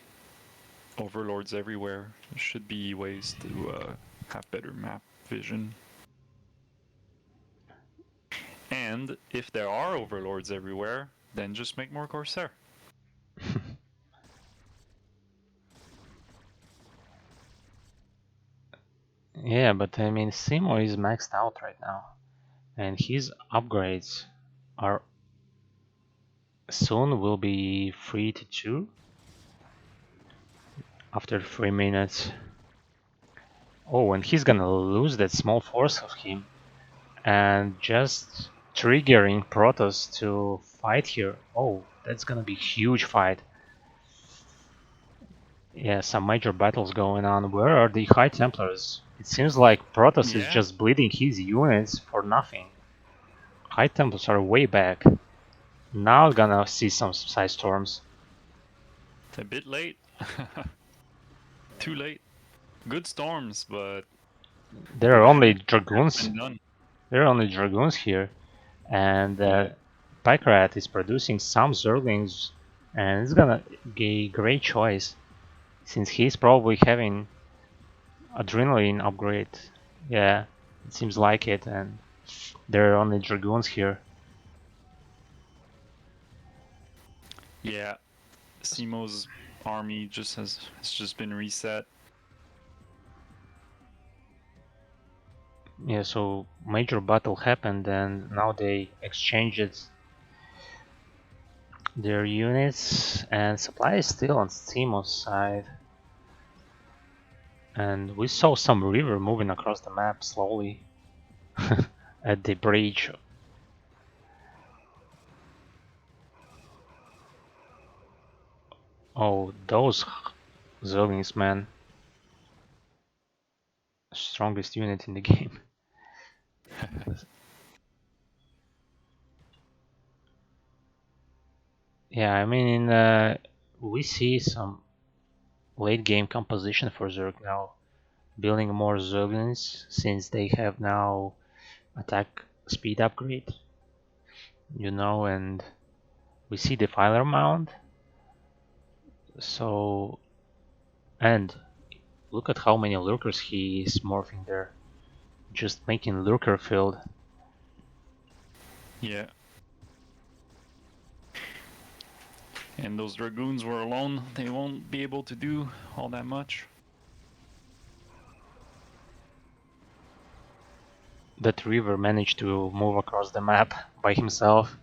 overlords everywhere. There should be ways to have better map vision. And if there are overlords everywhere, then just make more Corsair. Yeah, but I mean, Simo is maxed out right now, and his upgrades are soon will be 3 to 2 after 3 minutes. Oh, and he's gonna lose that small force of him, and just triggering Protoss to fight here. Oh, that's gonna be a huge fight. Yeah, some major battles going on. Where are the High Templars? It seems like Protoss is Yeah, just bleeding his units for nothing. High Templars are way back. Now gonna see some side storms. it's a bit late. Too late. Good storms, but There the are only damage has dragoons. been done. There are only dragoons here, and Yeah. Pykarat is producing some Zerglings, and it's gonna be a great choice since he's probably having adrenaline upgrade. Yeah, it seems like it, and there are only dragoons here. Yeah. Simo's army has just been reset. Yeah, so major battle happened, and now they exchanged their units, and supply is still on Simo's side. And we saw some river moving across the map slowly at the bridge. Oh, those Zerglings, man. Strongest unit in the game. Yeah, I mean, we see some late game composition for Zerg now. Building more Zerglings since they have now attack speed upgrade, and we see Defiler Mound. So, and look at how many lurkers he is morphing there. Just making lurker field. Yeah. And those dragoons were alone. They won't be able to do all that much. That river managed to move across the map by himself.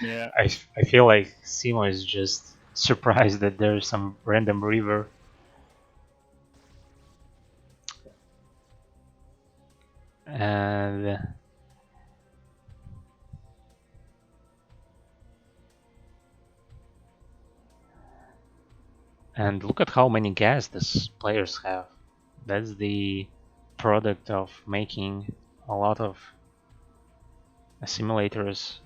Yeah. I feel like Simo is just surprised that there's some random river. And and look at how many gas these players have. That's the product of making a lot of simulators.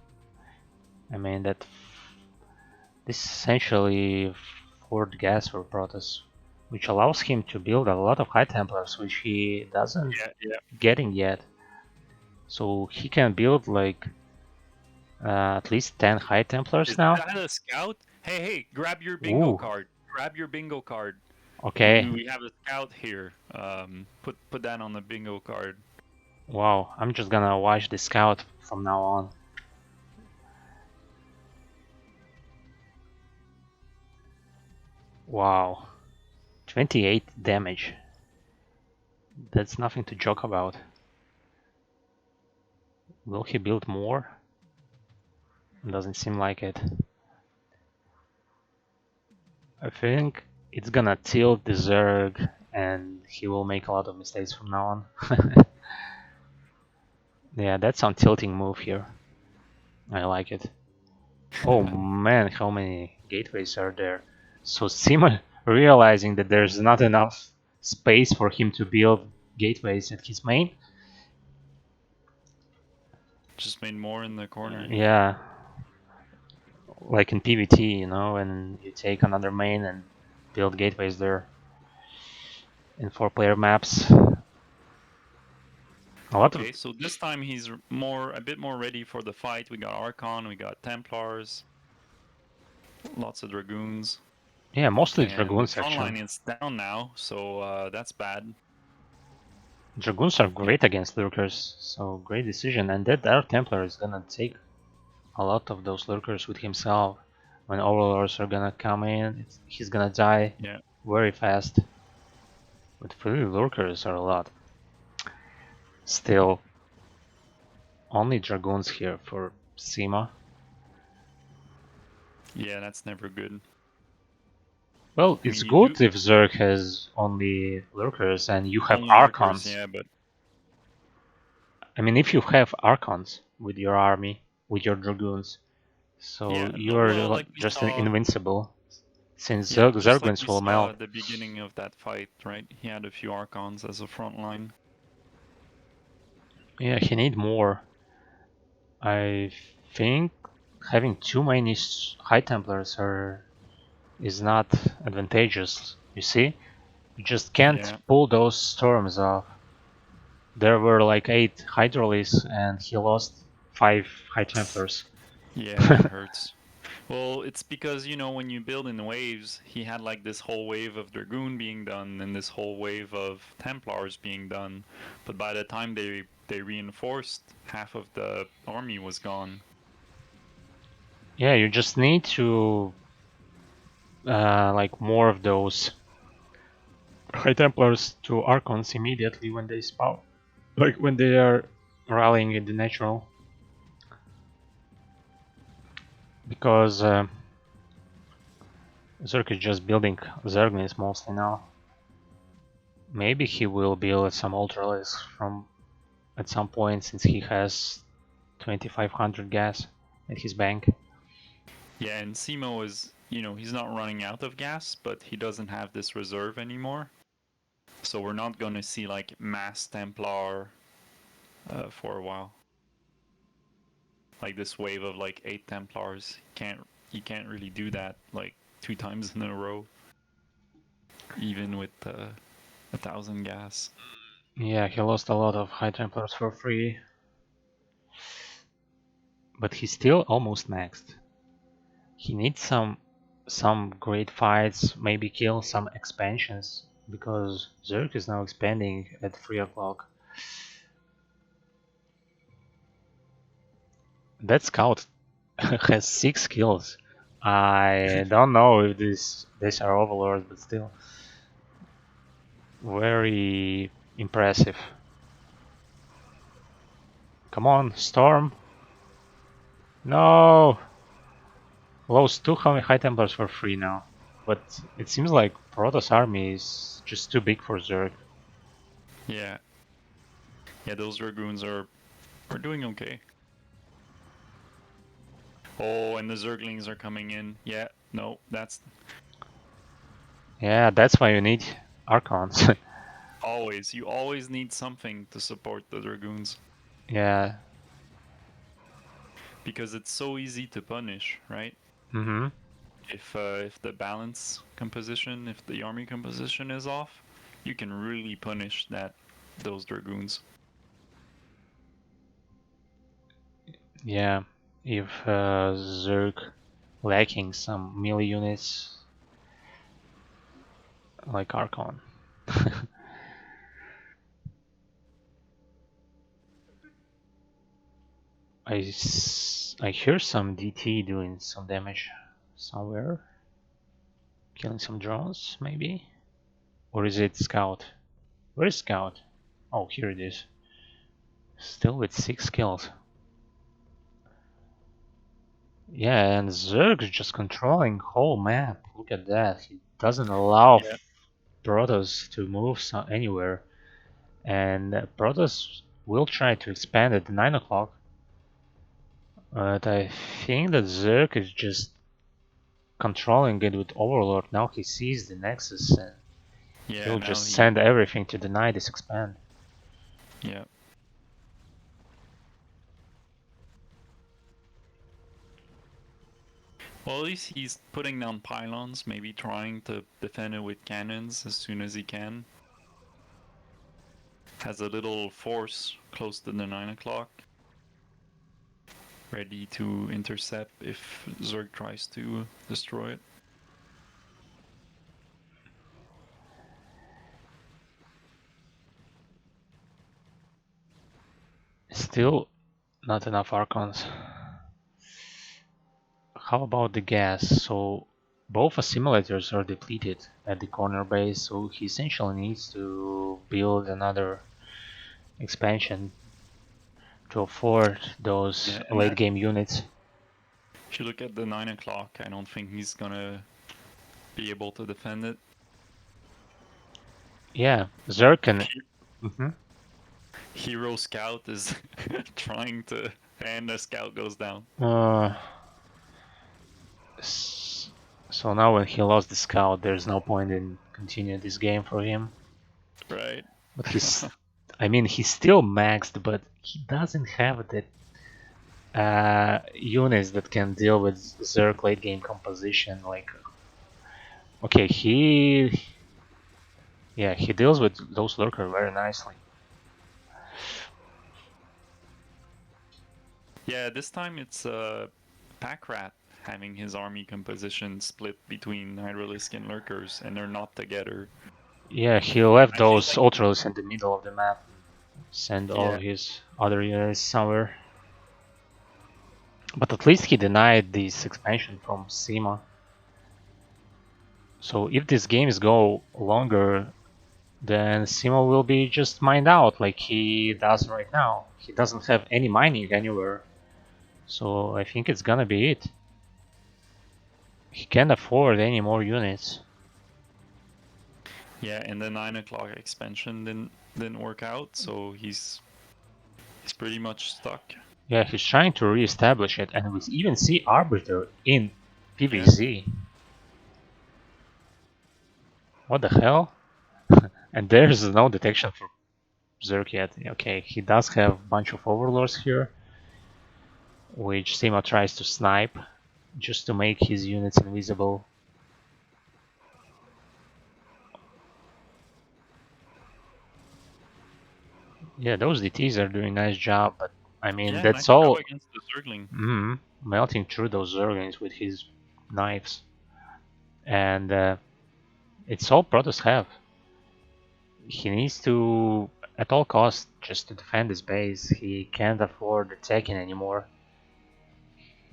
I mean that this is essentially Ford gas for Protoss, which allows him to build a lot of High Templars, which he doesn't Yeah. Yeah. getting yet. So he can build like at least 10 High Templars Is now. that a scout? Hey, hey, grab your bingo Ooh, card. Grab your bingo card. okay. We have a scout here. Put that on the bingo card. Wow, I'm just gonna watch the scout from now on. Wow, 28 damage. That's nothing to joke about. Will he build more? Doesn't seem like it. I think it's gonna tilt the Zerg and he will make a lot of mistakes from now on. Yeah, that's some tilting move here. I like it. Oh man, how many gateways are there? So Sima realizing that there's not enough space for him to build gateways at his main. Just made more in the corner. Yeah, like in PvT, and you take another main and build gateways there in 4-player maps. A lot of Okay, so this time he's a bit more ready for the fight. We got Archon, we got Templars, lots of Dragoons. yeah, mostly And the dragoons front actually. line is down now, so that's bad. Dragoons are Yeah, great against lurkers, so great decision. And that Dark Templar is gonna take a lot of those lurkers with himself. When overlords are gonna come in, he's gonna die yeah. very fast. But 3 lurkers are a lot. Still, only Dragoons here for Sima. Yeah, that's never good. Well, I it's mean, you do good if Zerg has only Lurkers and you have only lurkers, Archons. yeah, but I mean, if you have Archons with your army, with your Dragoons, so yeah, no, well, you're like we just saw, invincible, since yeah, just like Zerglings we will saw melt. at the beginning of that fight, right? He had a few Archons as a front line. Yeah, he need more. I think having too many High Templars is not advantageous. You see, you just can't Yeah, pull those storms off. There were like 8 Hydralisks and he lost 5 High Templars. yeah, that hurts. Well, it's because, you know, when you build in waves, he had like this whole wave of Dragoon being done and this whole wave of Templars being done. But by the time they reinforced, half of the army was gone. Yeah, you just need to like more of those High Templars to Archons immediately when they spawn. Like when they are rallying in the natural. Because Zerk is just building Zerglings mostly now. Maybe he will build some Ultralisks from at some point since he has 2500 gas at his bank. Yeah, and Simo is, you know, he's not running out of gas, but he doesn't have this reserve anymore. So we're not going to see like mass Templar for a while. Like this wave of like 8 Templars. You can't really do that like 2 times in a row, even with 1,000 gas. Yeah, he lost a lot of High Templars for free. But he's still almost maxed. He needs some great fights, maybe kill some expansions, because Zerg is now expanding at 3 o'clock. That scout has 6 kills. I don't know if these are overlords, but still very impressive. Come on, Storm! No! Lost 2 High Templars for free now. But it seems like Protoss army is just too big for Zerg. Yeah, yeah, those Dragoons are doing okay. Oh, and the Zerglings are coming in. Yeah, no, that's Yeah, that's why you need Archons. you always need something to support the Dragoons. Yeah. Because it's so easy to punish, right? Mm-hmm. If the balance composition, if the army composition is off, you can really punish those Dragoons. Yeah. If Zerg lacking some melee units like Archon. I hear some DT doing some damage somewhere. Killing some drones, maybe? Or is it Scout? Where is Scout? Oh, here it is. Still with 6 kills. Yeah, and Zerg is just controlling whole map. Look at that. He doesn't allow Yeah, Protoss to move anywhere. And Protoss will try to expand at 9 o'clock. But I think that Zerg is just controlling it with Overlord. Now he sees the Nexus and yeah. he'll Now just he, send everything to deny this expand. yeah. Well, at least he's putting down pylons, maybe trying to defend it with cannons as soon as he can. Has a little force close to the 9 o'clock, ready to intercept if Zerg tries to destroy it. Still not enough Archons. How about the gas? So both assimilators are depleted at the corner base, so he essentially needs to build another expansion to afford those Yeah, and late that game units. if you look at the 9 o'clock, I don't think he's gonna be able to defend it. Yeah, Zerk and Hero Scout is trying to, and the Scout goes down. So now when he lost the scout, there's no point in continuing this game for him. Right. But I mean, he's still maxed, but he doesn't have the units that can deal with Zerg late game composition. Like, okay, he deals with those lurker very nicely. Yeah, this time it's Pack Rat having his army composition split between Hydralisk and Lurkers, and they're not together. Yeah, he left I feel those like Ultralists in the middle of the map. Send all yeah, of his other units somewhere. But at least he denied this expansion from Sima. So if these games go longer, then Simo will be just mined out like he does right now. He doesn't have any mining anywhere. So I think it's gonna be it. He can't afford any more units. yeah, and the 9 o'clock expansion didn't work out, so he's pretty much stuck. Yeah, he's trying to re-establish it, and we even see Arbiter in Yeah. PVZ. What the hell? And there's no detection for Zerk yet. Okay, he does have a bunch of Overlords here, which Sima tries to snipe just to make his units invisible. Yeah, those DTs are doing a nice job, but I mean, Yeah, that's nice job all. against the Zergling. Melting through those Zerglings with his knives. And it's all Protoss have. He needs to, at all costs, just to defend his base. He can't afford attacking anymore.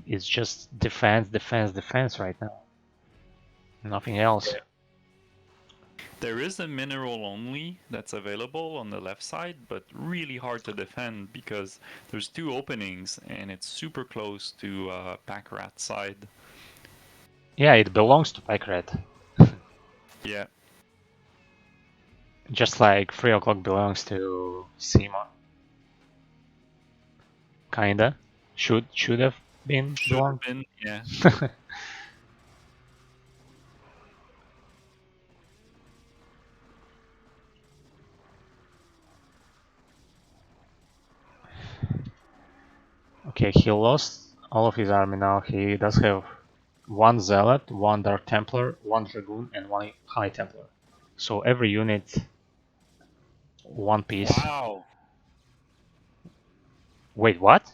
It's just defense, defense, defense right now. Nothing else. There is a mineral only that's available on the left side, but really hard to defend because there's two openings and it's super close to Pack Rat's side. Yeah, it belongs to Packrat. Yeah. Just like 3 o'clock belongs to Sima. Kinda. Should have been Should belong. have been, yeah. Okay, he lost all of his army now. He does have one Zealot, one Dark Templar, one Dragoon, and one High Templar. So every unit, one piece. Wow. Wait, what?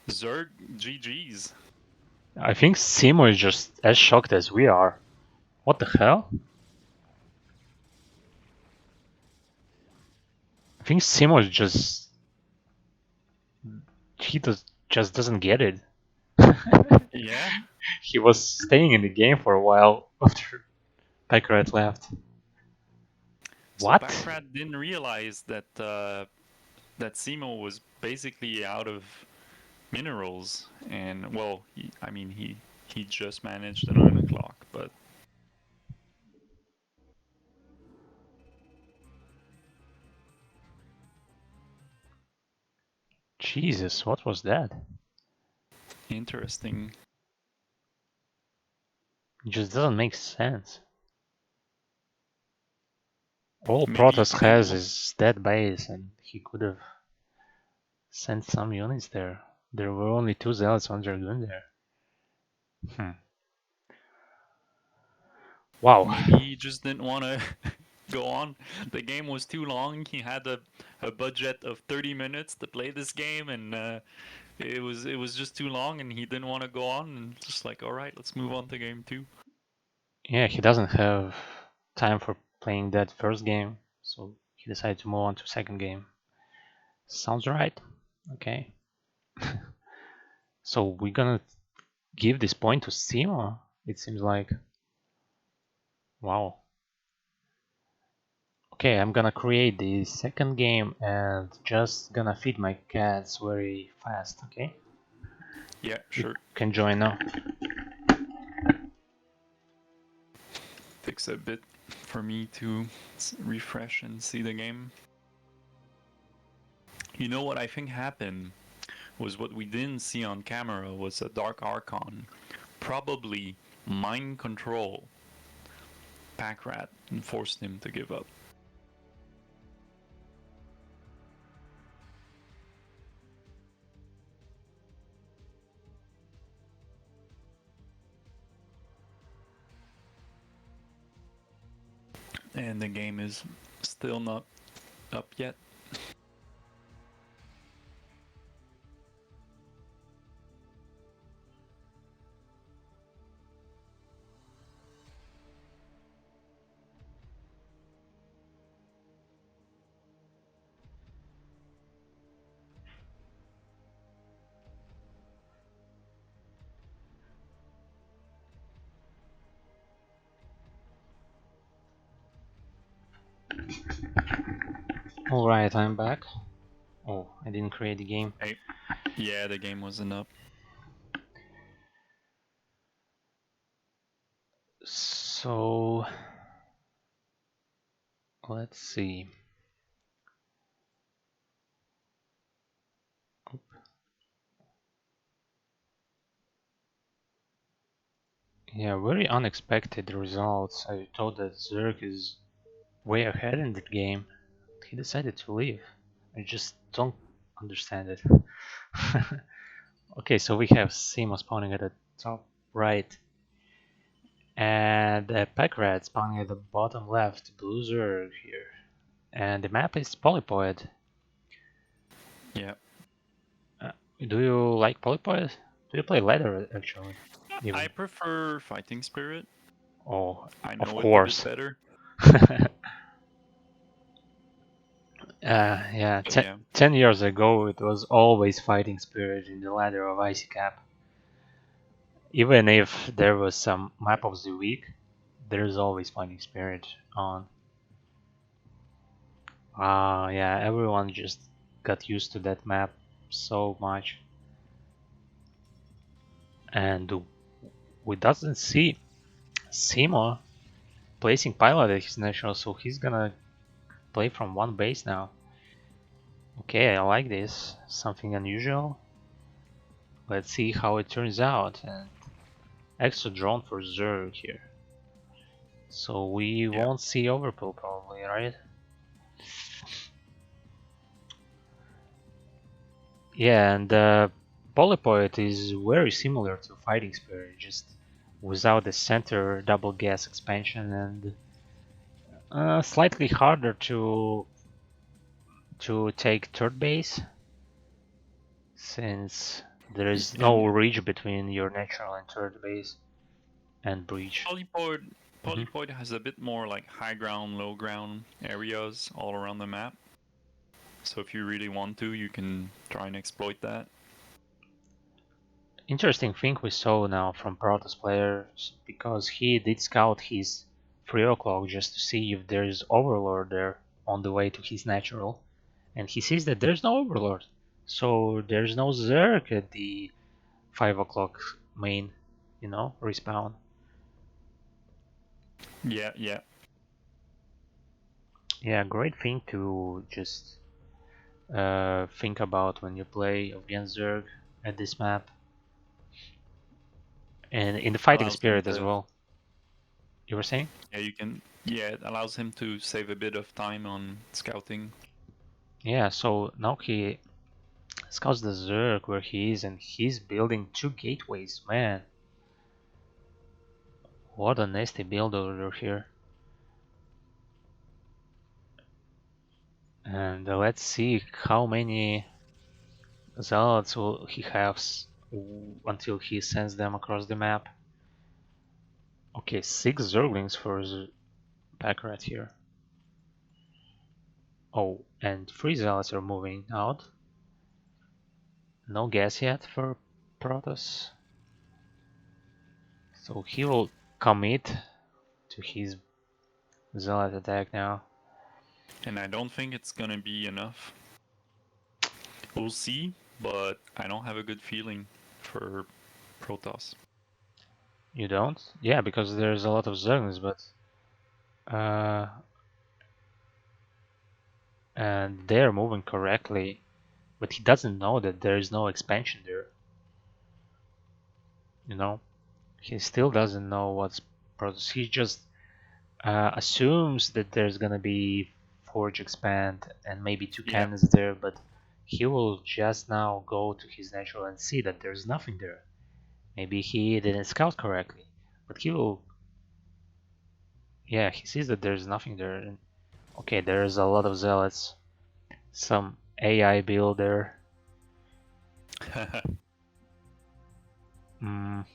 Zerg GG's. I think Simo is just as shocked as we are. What the hell? I think Simo is just just doesn't get it. Yeah. He was staying in the game for a while after Packrat left. So What? Packrat didn't realize that that Simo was basically out of minerals, and well, he just managed the 9 o'clock, but Jesus, what was that? interesting. It just doesn't make sense. All Maybe he Protoss didn't has know. is that base, and he could have sent some units there. There were only 2 Zealots on Dragoon there. Hmm. Wow. Maybe he just didn't want to go on. The game was too long. He had a budget of 30 minutes to play this game, and it was just too long, and he didn't want to go on. And just like, all right, let's move on to game two. Yeah, he doesn't have time for playing that first game, so he decided to move on to second game. Sounds right. Okay. So we're gonna give this point to Simo, it seems like. Wow. Okay, I'm gonna create the second game and just gonna feed my cats very fast, okay? Yeah, You sure. can join now. Takes a bit for me to refresh and see the game. You know what I think happened was what we didn't see on camera was a Dark Archon. Probably mind control Pack Rat and forced him to give up. And the game is still not up yet. Alright, I'm back. Oh, I didn't create the game. Yeah, the game wasn't up. So let's see. Yeah, very unexpected results. I thought that Zerg is way ahead in the game. He decided to leave. I just don't understand it. Okay, so we have Simo spawning at the top right, and Pack Rat spawning at the bottom left. Blue Zerg here, and the map is Polypoid. Yeah. Do you like Polypoid? Do you play ladder actually? I Even? prefer Fighting Spirit. Oh, I of know it a bit course. better. Yeah, But yeah. 10 years ago it was always fighting spirit in the ladder of Icy Cap. Even if there was some map of the week, there's always fighting spirit on. Yeah, everyone just got used to that map so much. And we doesn't see Simo placing pilot at his national, so he's gonna play from one base now. Okay, I like this. Something unusual. Let's see how it turns out. And extra drone for Zerg here. So we Yeah. won't see overpull probably, right? Yeah, and Polypoid is very similar to Fighting Spirit, just without the center double gas expansion and slightly harder to take third base since there is no And ridge between your natural and third base and breach. Polypoid Mhm. Polypoid has a bit more like high ground, low ground areas all around the map. So if you really want to, you can try and exploit that. Interesting thing we saw now from Protoss players because he did scout his 3 o'clock just to see if there is Overlord there on the way to his natural, and he sees that there's no Overlord, so there's no Zerg at the 5 o'clock main, respawn. Yeah, yeah. Yeah, great thing to just think about when you play against Zerg at this map, and in the fighting Allows him spirit as to well. You were saying? yeah, you can yeah, it allows him to save a bit of time on scouting. Yeah, so now he scouts the Zerg where he is, and he's building 2 gateways. Man, what a nasty build over here. And let's see how many zealots will he have until he sends them across the map. Okay, 6 Zerglings for the pack rat here. Oh, and 3 zealots are moving out. No gas yet for Protoss. So he will commit to his zealot attack now. And I don't think it's gonna be enough. We'll see, but I don't have a good feeling for Protoss. You don't? Yeah, because there's a lot of Zerglings, but and they're moving correctly, but he doesn't know that there is no expansion there. You know, he still doesn't know what's Protoss. He just assumes that there's gonna be Forge expand and maybe two Yeah. cannons there, but he will just now go to his natural and see that there's nothing there. Maybe he didn't scout correctly, but he will. Yeah, he sees that there's nothing there. And, okay, there's a lot of zealots, some AI builder. Mm.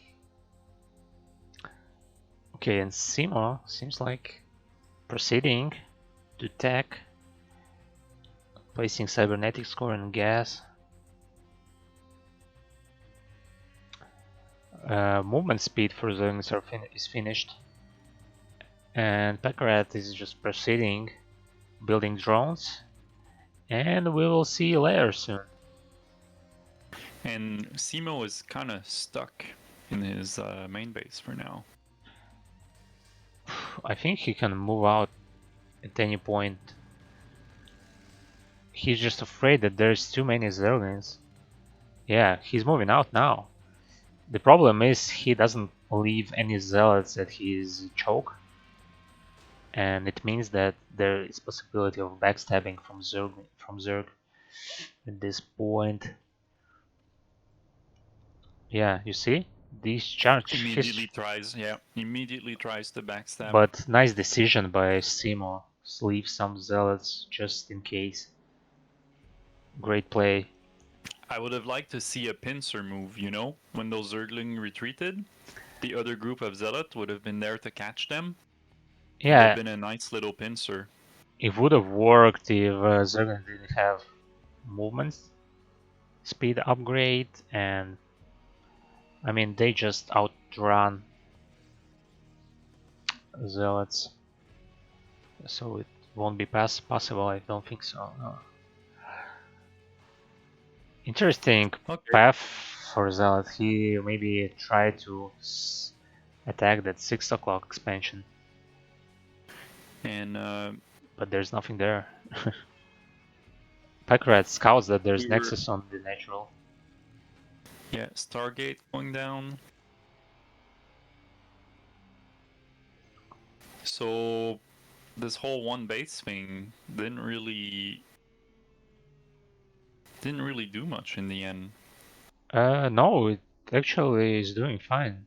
Okay, and Simo seems like proceeding to tech, placing cybernetic score and gas. Movement speed for Zerglings is finished, and Pekrat is just proceeding, building drones, and we will see you later soon. And Simo is kind of stuck in his main base for now. I think he can move out at any point. He's just afraid that there's too many Zerglings. Yeah, he's moving out now. The problem is he doesn't leave any zealots at his choke, and it means that there is possibility of backstabbing from Zerg at this point. Yeah, you see? These charge his Immediately tries to backstab. but nice decision by Simo. Leave some zealots just in case. Great play. I would have liked to see a pincer move, you know? When those Zergling retreated, the other group of Zealot would have been there to catch them. Would have Yeah, been a nice little pincer. it would have worked if Zerglings didn't have movement speed upgrade, and I mean they just outrun zealots, so it won't be possible. I don't think so. No. Interesting Okay. path for zealot. He maybe tried to attack that 6 o'clock expansion, And but there's nothing there. Packrat scouts that there's we're Nexus on the natural. yeah, Stargate going down. So this whole one base thing didn't really do much in the end. No, it actually is doing fine.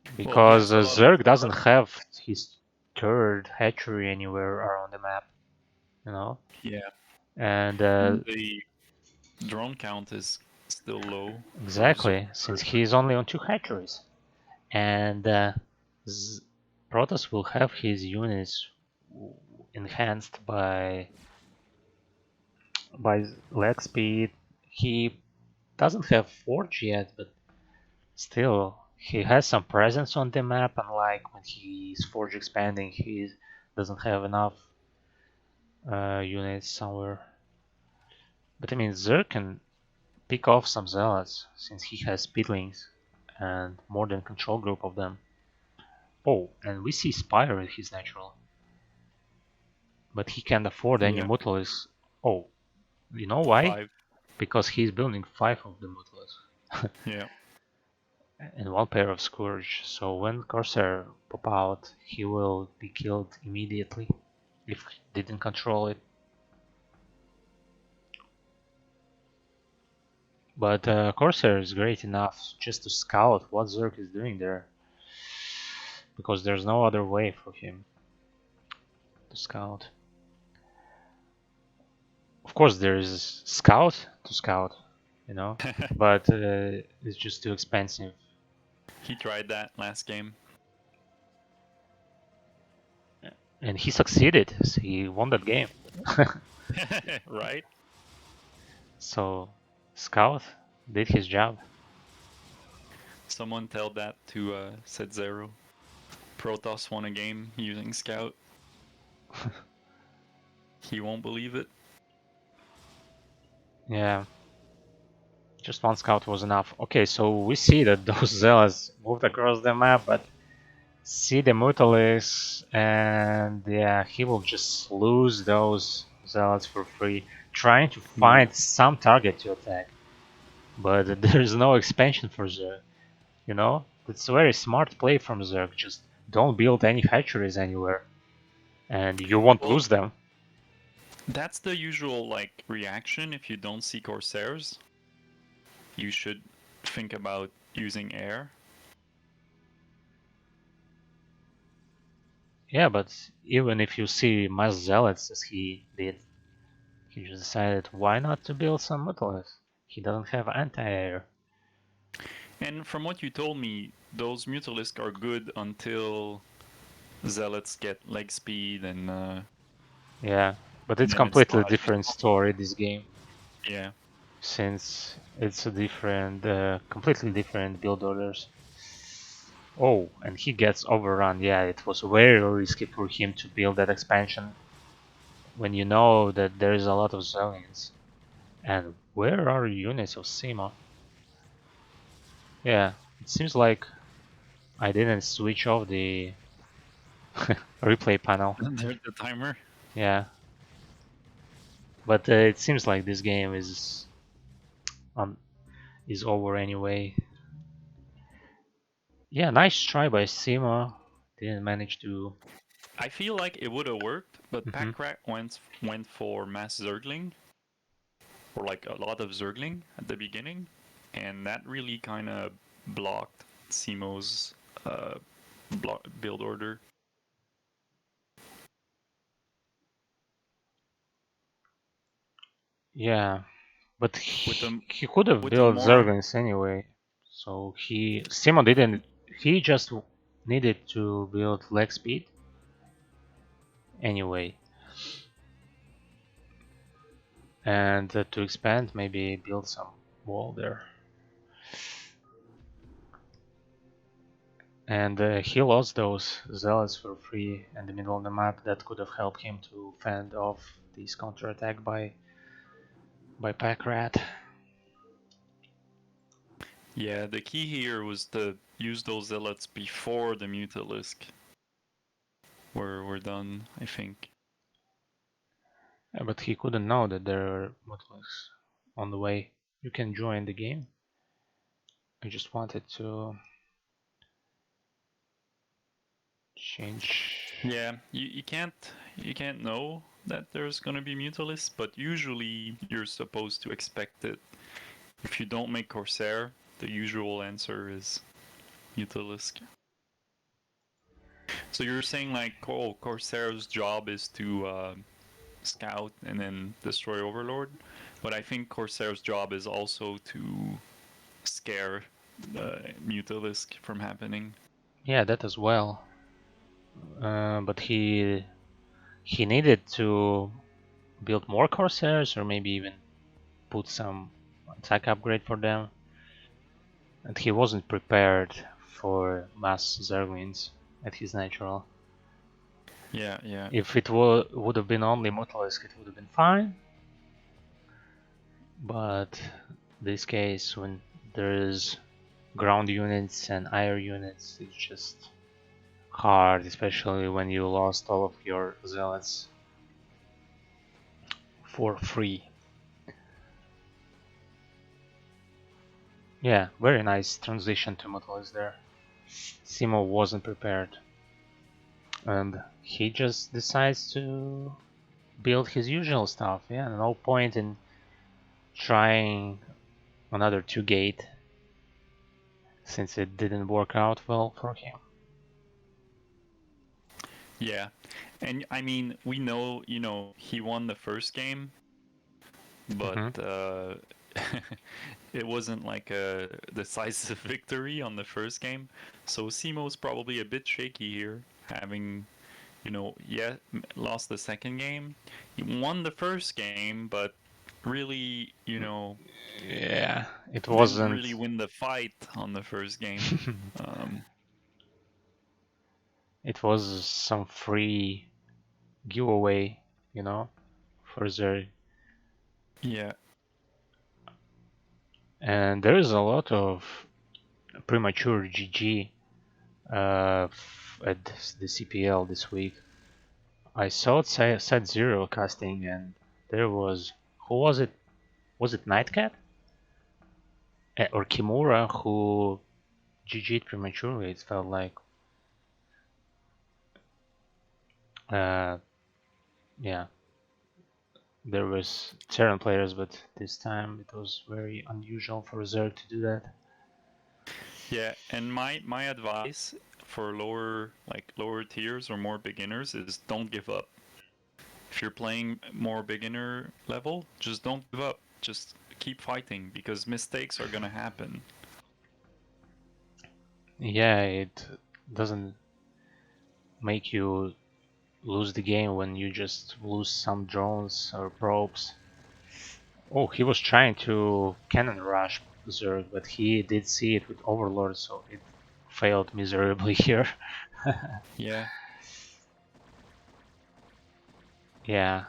Well, he Because has a lot of Zerg doesn't have his third hatchery anywhere around the map, you know? yeah. And The drone count is still low for exactly, since he's only on 2 hatcheries. And Protoss will have his units enhanced by leg speed. He doesn't have Forge yet, but still, he has some presence on the map, unlike when he's Forge expanding, he doesn't have enough units somewhere. But I mean, Zerg can pick off some zealots since he has speedlings and more than control group of them. Oh, and we see Spire in his natural, but he can't afford any yeah. Mutlus. Oh, you know why? 5. Because he's building 5 of the Mutlus Yeah. and 1 pair of Scourge. So when Corsair pop out, he will be killed immediately if he didn't control it. But Corsair is great enough just to scout what Zerg is doing there, because there's no other way for him to scout. Of course, there is scout to scout, you know, but it's just too expensive. He tried that last game. And he succeeded, so he won that game. Right? So, scout did his job. Someone tell that to Set Zero. Protoss won a game using Scout. He won't believe it. Yeah, just one scout was enough. Okay, so we see that those zealots moved across the map, but see the Mutalisks, and yeah, he will just lose those zealots for free, trying to Yeah. find some target to attack. But there's no expansion for Zerg, you know? It's a very smart play from Zerg, just don't build any hatcheries anywhere, and you won't Well, lose them. that's the usual like reaction if you don't see Corsairs. You should think about using air. Yeah, but even if you see mass zealots as he did, he just decided why not to build some Mutalisks. He doesn't have anti-air. And from what you told me, those Mutalisks are good until Zealots get leg speed Yeah, but and it's then it's completely dodgy. different story this game, Yeah. since it's a different, completely different build orders. Oh, and he gets overrun. Yeah, it was very risky for him to build that expansion when you know that there is a lot of Zillions. And where are units of Sima? Yeah, it seems like I didn't switch off the replay panel. There's the timer. Yeah, but it seems like this game um is over anyway. Yeah, nice try by Sima. Didn't manage to. I feel like it would have worked, but Mhm. Packrat went for mass Zergling, or like a lot of Zergling at the beginning, and that really kind of blocked Simo's uh, build order. Yeah, but With the he could have with the built more Zerglings anyway. So Simo didn't. He just needed to build leg speed anyway, and to expand, maybe build some wall there. And he lost those zealots for free in the middle of the map that could have helped him to fend off this counterattack by Packrat. yeah, the key here was to use those zealots before the Mutalisk were done, I think. Yeah, but he couldn't know that there were Mutalisks on the way. You can join the game. I just wanted to change. Yeah, you can't know that there's gonna be Mutalisks, but usually you're supposed to expect it. If you don't make Corsair, the usual answer is Mutalisk. So you're saying like, oh, Corsair's job is to scout and then destroy Overlord, but I think Corsair's job is also to scare the Mutalisk from happening. Yeah, that as well. But he needed to build more Corsairs, or maybe even put some attack upgrade for them. And he wasn't prepared for mass Zerglings at his natural. Yeah, yeah. If it would have been only Mutalisk, it would have been fine. But this case, when there's ground units and air units, it's just hard, especially when you lost all of your zealots for free. Yeah, very nice transition to Mutalisk there. Simo wasn't prepared, and he just decides to build his usual stuff. Yeah, no point in trying another 2 gate since it didn't work out well for him. Yeah. And I mean, we know, he won the first game, but Mm-hmm. it wasn't like a decisive victory on the first game. So Simo's probably a bit shaky here, having, yeah, lost the second game. He won the first game, but really, Yeah, it didn't wasn't. really win the fight on the first game. Um, It was some free giveaway, you know. for Zerg. Yeah. And there is a lot of premature GG at the CPL this week. I saw it set zero casting, and there was, who was it? Was it Nightcat or Kimura who GG'd prematurely? It felt like, yeah, there was Terran players, but this time it was very unusual for Zerg to do that. Yeah, and my advice for lower tiers or more beginners is don't give up. If you're playing more beginner level, just don't give up. Just keep fighting because mistakes are gonna happen. Yeah, it doesn't make you lose the game when you just lose some drones or probes. Oh, he was trying to cannon rush Zerg, but he did see it with Overlord, so it failed miserably here. Yeah. Yeah.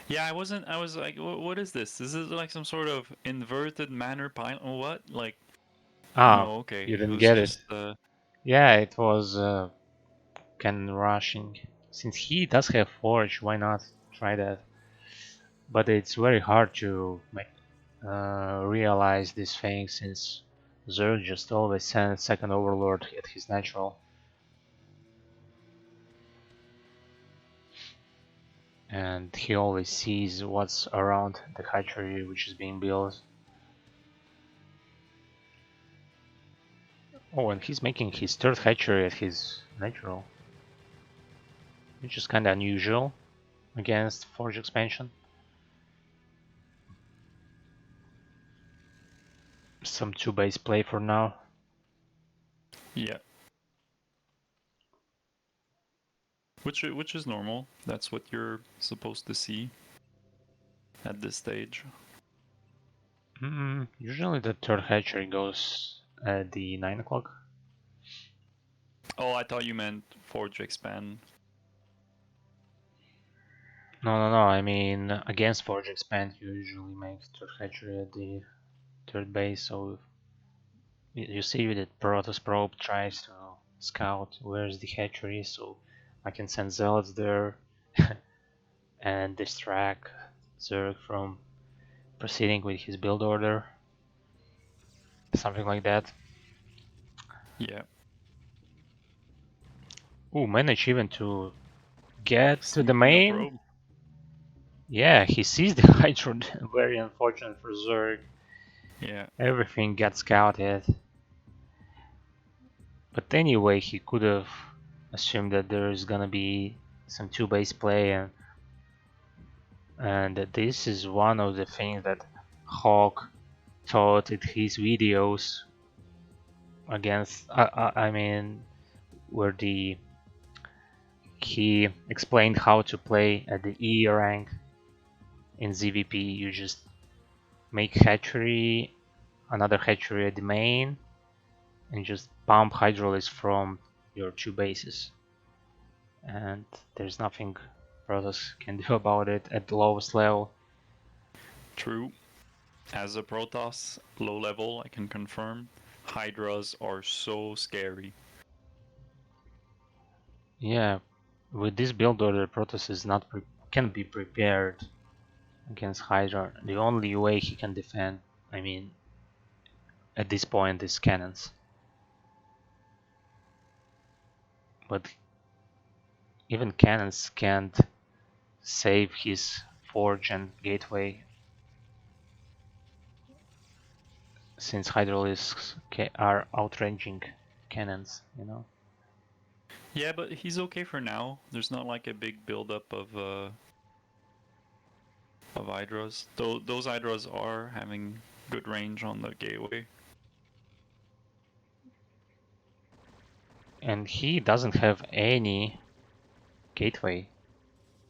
Yeah, I wasn't. I was like, what is this? Is it like some sort of inverted manner pylon? What? Like, Ah, no, okay. you It didn't was get it. just, Yeah, it was cannon rushing. Since he does have Forge, why not try that? But it's very hard to make, realize this thing since Zerg just always sends second Overlord at his natural. And he always sees what's around the hatchery which is being built. Oh, and he's making his third hatchery at his natural, which is kinda unusual against Forge expansion. Some 2-base play for now. yeah. Which is normal. That's what you're supposed to see at this stage. Usually the third hatchery goes at the 9 o'clock. Oh, I thought you meant Forge expand. No, I mean against Forge expand you usually make third hatchery at the third base, so you see that Protoss probe tries to scout where's the hatchery, so I can send zealots there and distract Zerg from proceeding with his build order, something like that. Yeah. Ooh, manage even to get to the Sneaking up main. rope. Yeah, he sees the Hydra. Very unfortunate for Zerg. Yeah. Everything got scouted. But anyway, he could have assumed that there is gonna be some 2-base play, and this is one of the things that Hawk taught in his videos against. I mean, where he explained how to play at the E rank in ZVP. You just make hatchery, another hatchery at the main, and just pump Hydralis from your 2 bases. And there's nothing Protoss can do about it at the lowest level. True. As a Protoss, low level, I can confirm, Hydras are so scary. Yeah, with this build order, Protoss is not can be prepared against Hydra. The only way he can defend, I mean, at this point, is cannons. But even cannons can't save his forge and gateway, since Hydralisks are outranging cannons, you know. Yeah, but he's okay for now. There's not like a big buildup of Hydras. Though those Hydras are having good range on the gateway. And he doesn't have any gateway.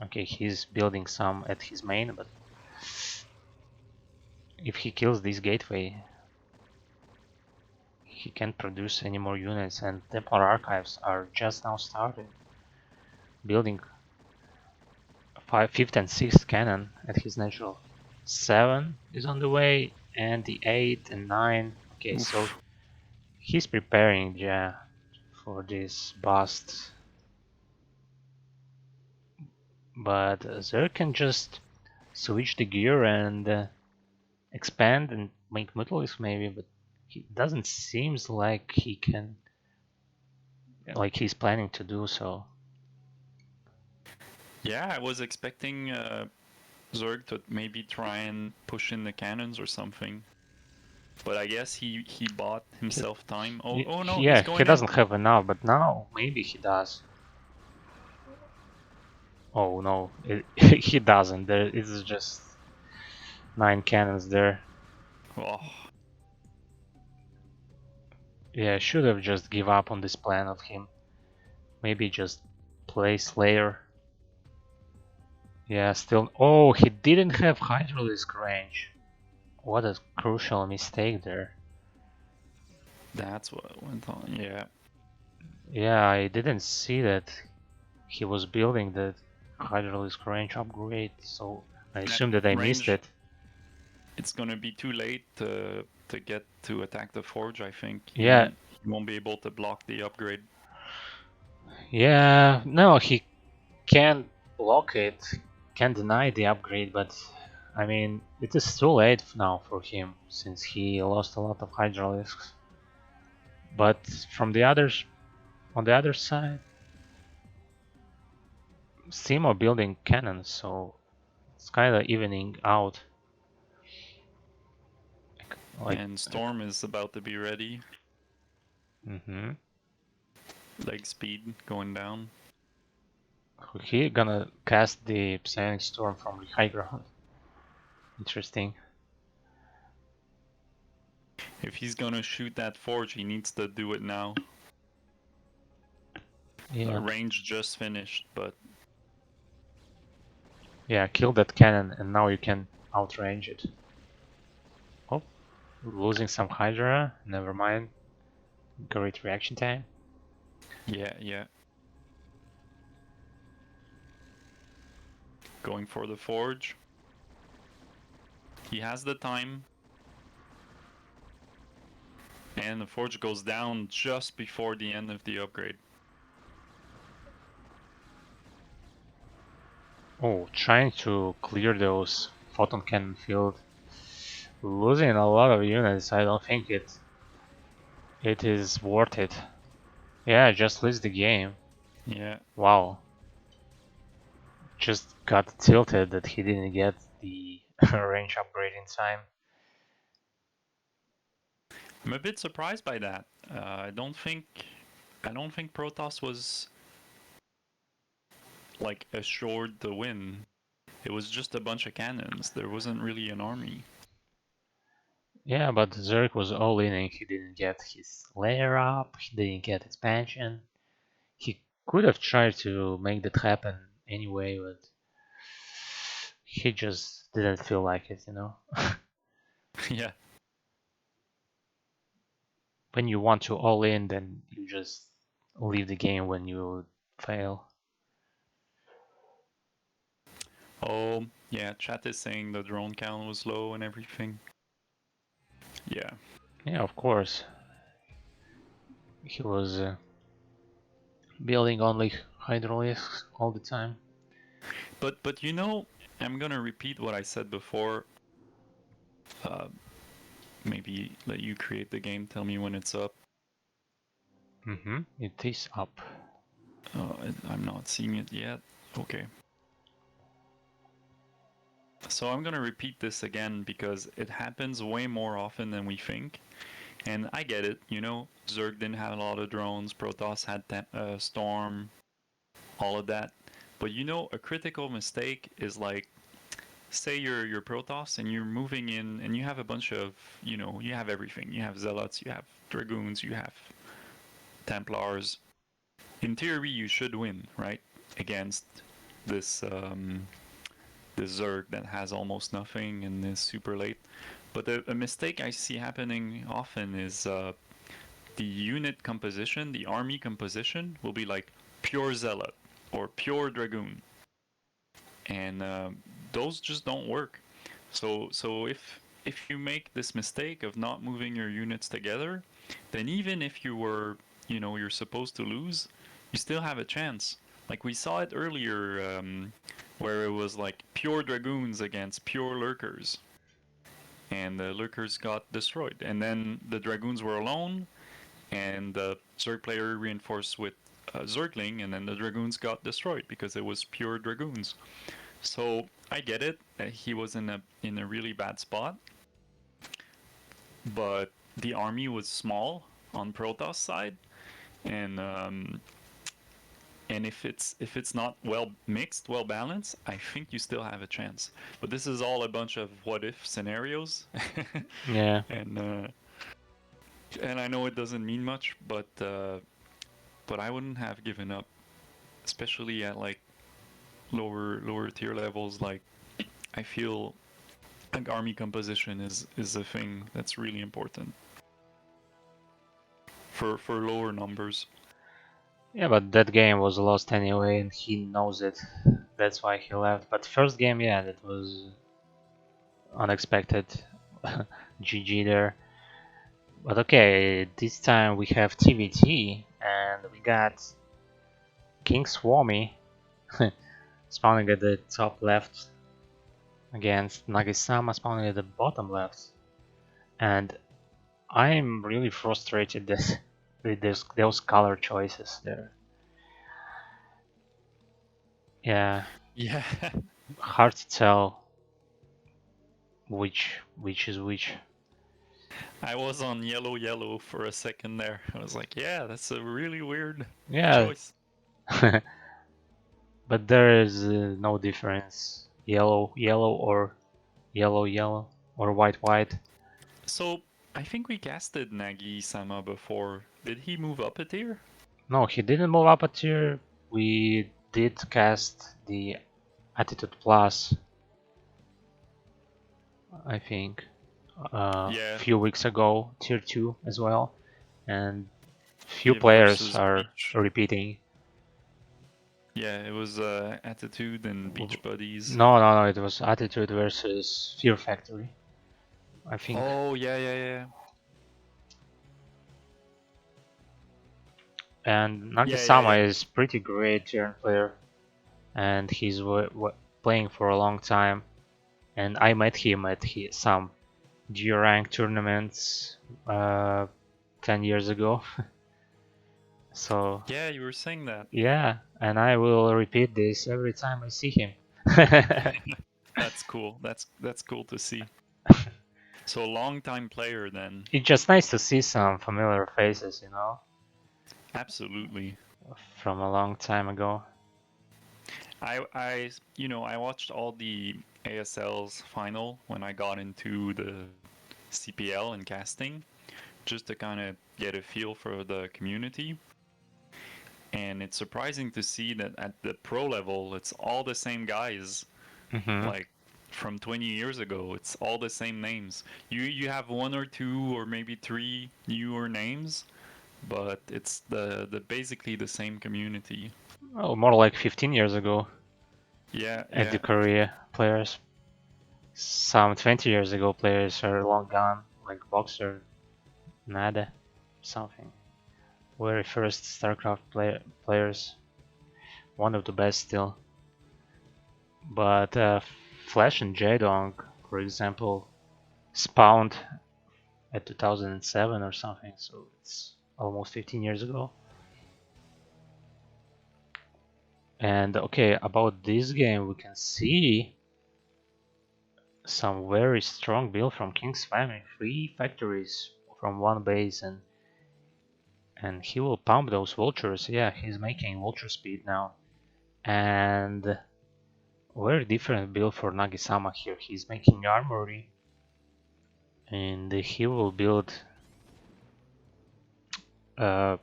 Okay, he's building some at his main, but if he kills this gateway, he can't produce any more units, and Templar Archives are just now started building fifth and sixth cannon at his natural. 7 is on the way, and the 8 and 9. Okay, Oof. so he's preparing, yeah, for this bust. But Zerg can just switch the gear and expand and make Mutalisks maybe, but it doesn't seems like he can, like he's planning to do so. Yeah, I was expecting Zerg to maybe try and push in the cannons or something. But I guess he bought himself time. Oh no, Yeah, he's he going in. doesn't have enough, but now maybe he does. Oh no, he doesn't. There is just 9 cannons there. Oh, Yeah, should have just give up on this plan of him. Maybe just play Slayer. Yeah, still. Oh, he didn't have Hydralisk range. What a crucial mistake there. that's what went on. Yeah. Yeah, I didn't see that he was building the Hydralisk range upgrade, so I That assume that I missed range, it. it's gonna be too late to get to attack the forge. I think Yeah, he won't be able to block the upgrade. yeah, no, he can't block it, can't deny the upgrade, but I mean, it is too late now for him since he lost a lot of Hydralisks. But from the others, on the other side, Steam are building cannons, so it's kind of evening out. Like, And Storm is about to be ready. mm-hmm. Leg speed going down. He gonna cast the Psionic Storm from the high ground. Interesting. If he's gonna shoot that forge, he needs to do it now. Yeah. Range just finished, but Yeah, kill that cannon and now you can outrange it. Oh, losing some Hydra. Never mind. Great reaction time. yeah. Going for the forge. He has the time. And the forge goes down just before the end of the upgrade. Oh, trying to clear those photon cannon field. Losing a lot of units. I don't think it is worth it. Yeah, just lose the game. Yeah. Wow. Just got tilted that he didn't get the range upgrade in time. I'm a bit surprised by that. I don't think Protoss was like assured to win. It was just a bunch of cannons. There wasn't really an army. Yeah, but Zerg was all in and he didn't get his layer up, he didn't get expansion. He could have tried to make that happen anyway, but he just didn't feel like it, you know? Yeah. When you want to all in, then you just leave the game when you fail. Oh, yeah. Chat is saying the drone count was low and everything. Yeah. Yeah, of course. He was building only hydraulics all the time. But you know, I'm gonna repeat what I said before. Uh, maybe let you create the game. Tell me when it's up. It is up. I'm not seeing it yet. Okay. So I'm gonna repeat this again because it happens way more often than we think. And I get it, you know, Zerg didn't have a lot of drones, Protoss had Storm, all of that. But you know, a critical mistake is like, say you're Protoss and you're moving in and you have a bunch of, you know, you have everything. You have Zealots, you have Dragoons, you have Templars. In theory, you should win, right? Against this this Zerg that has almost nothing and is super late. But a mistake I see happening often is the unit composition, the army composition, will be like pure Zealot or pure Dragoon. and those just don't work. So if you make this mistake of not moving your units together, then even if you're supposed to lose, you still have a chance. Like we saw it earlier, where it was like pure dragoons against pure lurkers, and the lurkers got destroyed, and then the dragoons were alone, and the Zerg player reinforced with Zergling, and then the dragoons got destroyed because it was pure dragoons. So I get it. He was in a really bad spot, but the army was small on Protoss side, and if it's not well mixed, well balanced, I think you still have a chance. But this is all a bunch of what if scenarios, Yeah. and I know it doesn't mean much, but I wouldn't have given up, especially at like lower tier levels. Like I feel like army composition is a thing that's really important for lower numbers. Yeah, but that game was lost anyway, and he knows it. That's why he left. But first game, yeah, that was unexpected. GG there. But okay, this time we have TVT, and we got King Swami spawning at the top left against Nagisama spawning at the bottom left. And I'm really frustrated with those color choices there. Yeah, Yeah. hard to tell which is which. I was on yellow for a second there. I was like, yeah, that's a really weird Yeah, choice. but there is no difference. Yellow or yellow or white. So I think we casted Nagi-sama before. Did he move up a tier? No, he didn't move up a tier. We did cast the Attitude Plus, I think, a Yeah, few weeks ago, tier 2 as well, and few Give players versus are Beach. repeating. Yeah, it was Attitude and Beach Buddies. No, it was Attitude versus Fear Factory, I think. Oh, yeah. And Yeah. Nagisama is pretty great turn player, and he's playing for a long time. And I met him at some G rank tournaments 10 years ago. So Yeah, you were saying that. yeah, and I will repeat this every time I see him. That's cool. That's cool to see. So long time player then. It's just nice to see some familiar faces, Absolutely. from a long time ago. I watched all the ASL's final when I got into the CPL and casting, just to kind of get a feel for the community. And it's surprising to see that at the pro level, it's all the same guys, like from 20 years ago. It's all the same names. You have one or two or maybe three newer names, but it's the basically the same community. Oh, more like 15 years ago Yeah, at the yeah. Korea players. Some 20 years ago players are long gone, like Boxer, Nada, something. Very first StarCraft players, one of the best still. But Flash and Jaedong, for example, spawned at 2007 or something, so it's almost 15 years ago. And okay, about this game, we can see some very strong build from King's family. 3 factories from one base, and he will pump those vultures. Yeah, he's making vulture speed now. And very different build for Nagisama here. He's making armory, and he will build uh,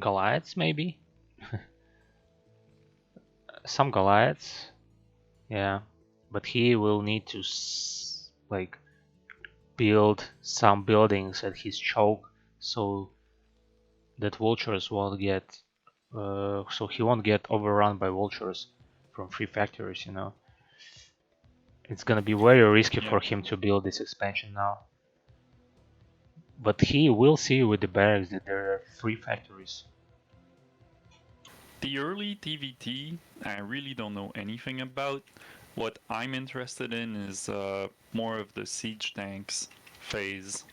Goliaths maybe? Some Goliaths, yeah. But he will need to like build some buildings at his choke so that vultures won't get so he won't get overrun by vultures from 3 factories, you know. It's gonna be very risky Yeah. for him to build this expansion now. But he will see with the barracks that there are 3 factories. The early TVT, I really don't know anything about. What I'm interested in is more of the siege tanks phase.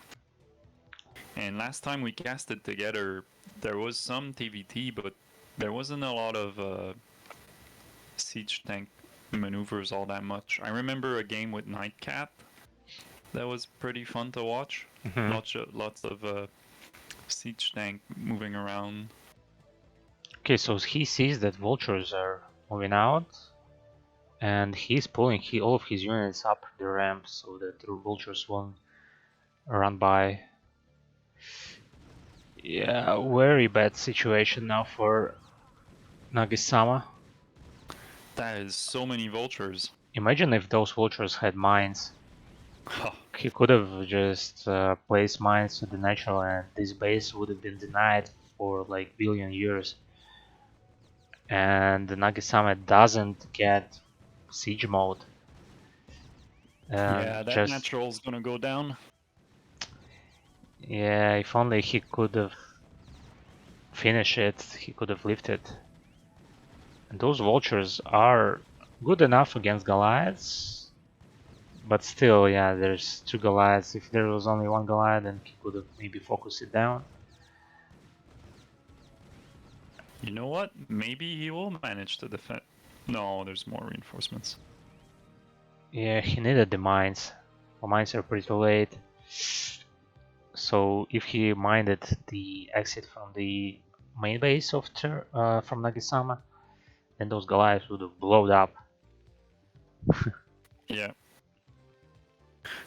And last time we casted together, there was some TVT, but there wasn't a lot of siege tank maneuvers all that much. I remember a game with Nightcat that was pretty fun to watch. Lots of siege tank moving around. Okay, so he sees that vultures are moving out, and he's pulling all of his units up the ramp so that the vultures won't run by. Yeah, very bad situation now for Nagisama. That is so many vultures. Imagine if those vultures had mines. He could have just placed mines to the natural, and this base would have been denied for like billion years. And the Nagisama doesn't get siege mode. Yeah, that Just natural's gonna go down. yeah, if only he could have finished it, he could have lifted. And those vultures are good enough against Goliaths, but still, yeah, there's 2 Goliaths. If there was only 1 Goliath, then he could have maybe focused it down. You know what? Maybe he will manage to defend. No, there's more reinforcements. Yeah, he needed the mines. The mines are pretty late. So if he minded the exit from the main base of from Nagisama, then those Goliaths would have blown up. Yeah.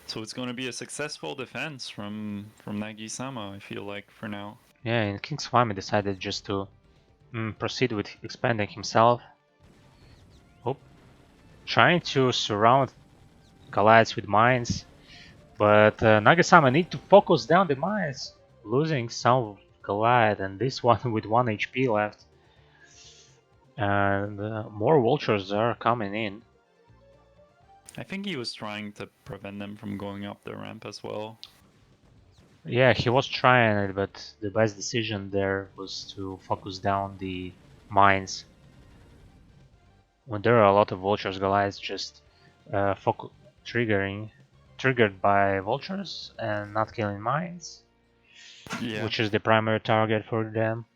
So it's going to be a successful defense from Nagisama, I feel like, for now. Yeah, and King Swami decided just to proceed with expanding himself. Oh, trying to surround Goliaths with mines, but Nagasama need to focus down the mines, losing some Goliath and this one with 1 HP left. And more vultures are coming in. I think he was trying to prevent them from going up the ramp as well. Yeah, he was trying it, but the best decision there was to focus down the mines. When there are a lot of vultures, Goliaths just triggered by vultures and not killing mines, Yeah. which is the primary target for them.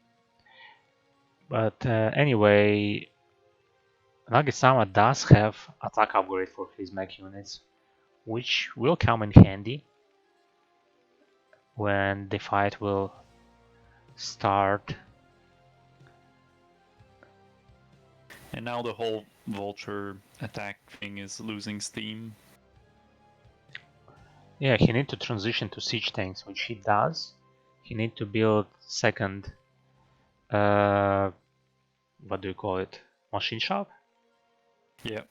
But anyway, Nagisama does have attack upgrade for his mech units, which will come in handy when the fight will start. And now the whole vulture attack thing is losing steam. Yeah, he needs to transition to siege tanks, which he does. He needs to build second, what do you call it, machine shop? Yeah.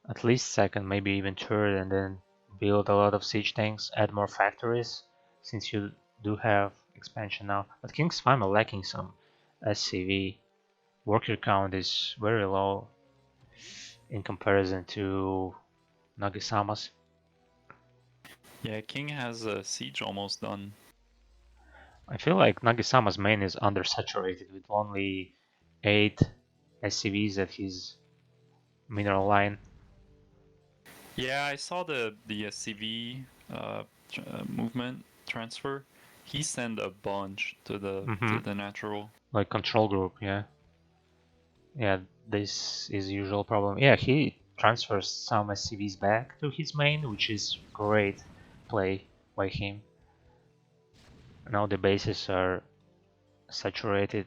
At least second, maybe even third, and then build a lot of siege tanks, add more factories, since you do have expansion now. But King's Farm are lacking some SCV. Worker count is very low in comparison to Nagisama's. Yeah, King has a siege almost done. I feel like Nagisama's main is undersaturated with only 8 SCVs at his mineral line. Yeah, I saw the SCV movement transfer. He sent a bunch to the natural. Like control group, yeah. Yeah, this is usual problem. Yeah, he transfers some SCVs back to his main, which is great play by him. Now the bases are saturated.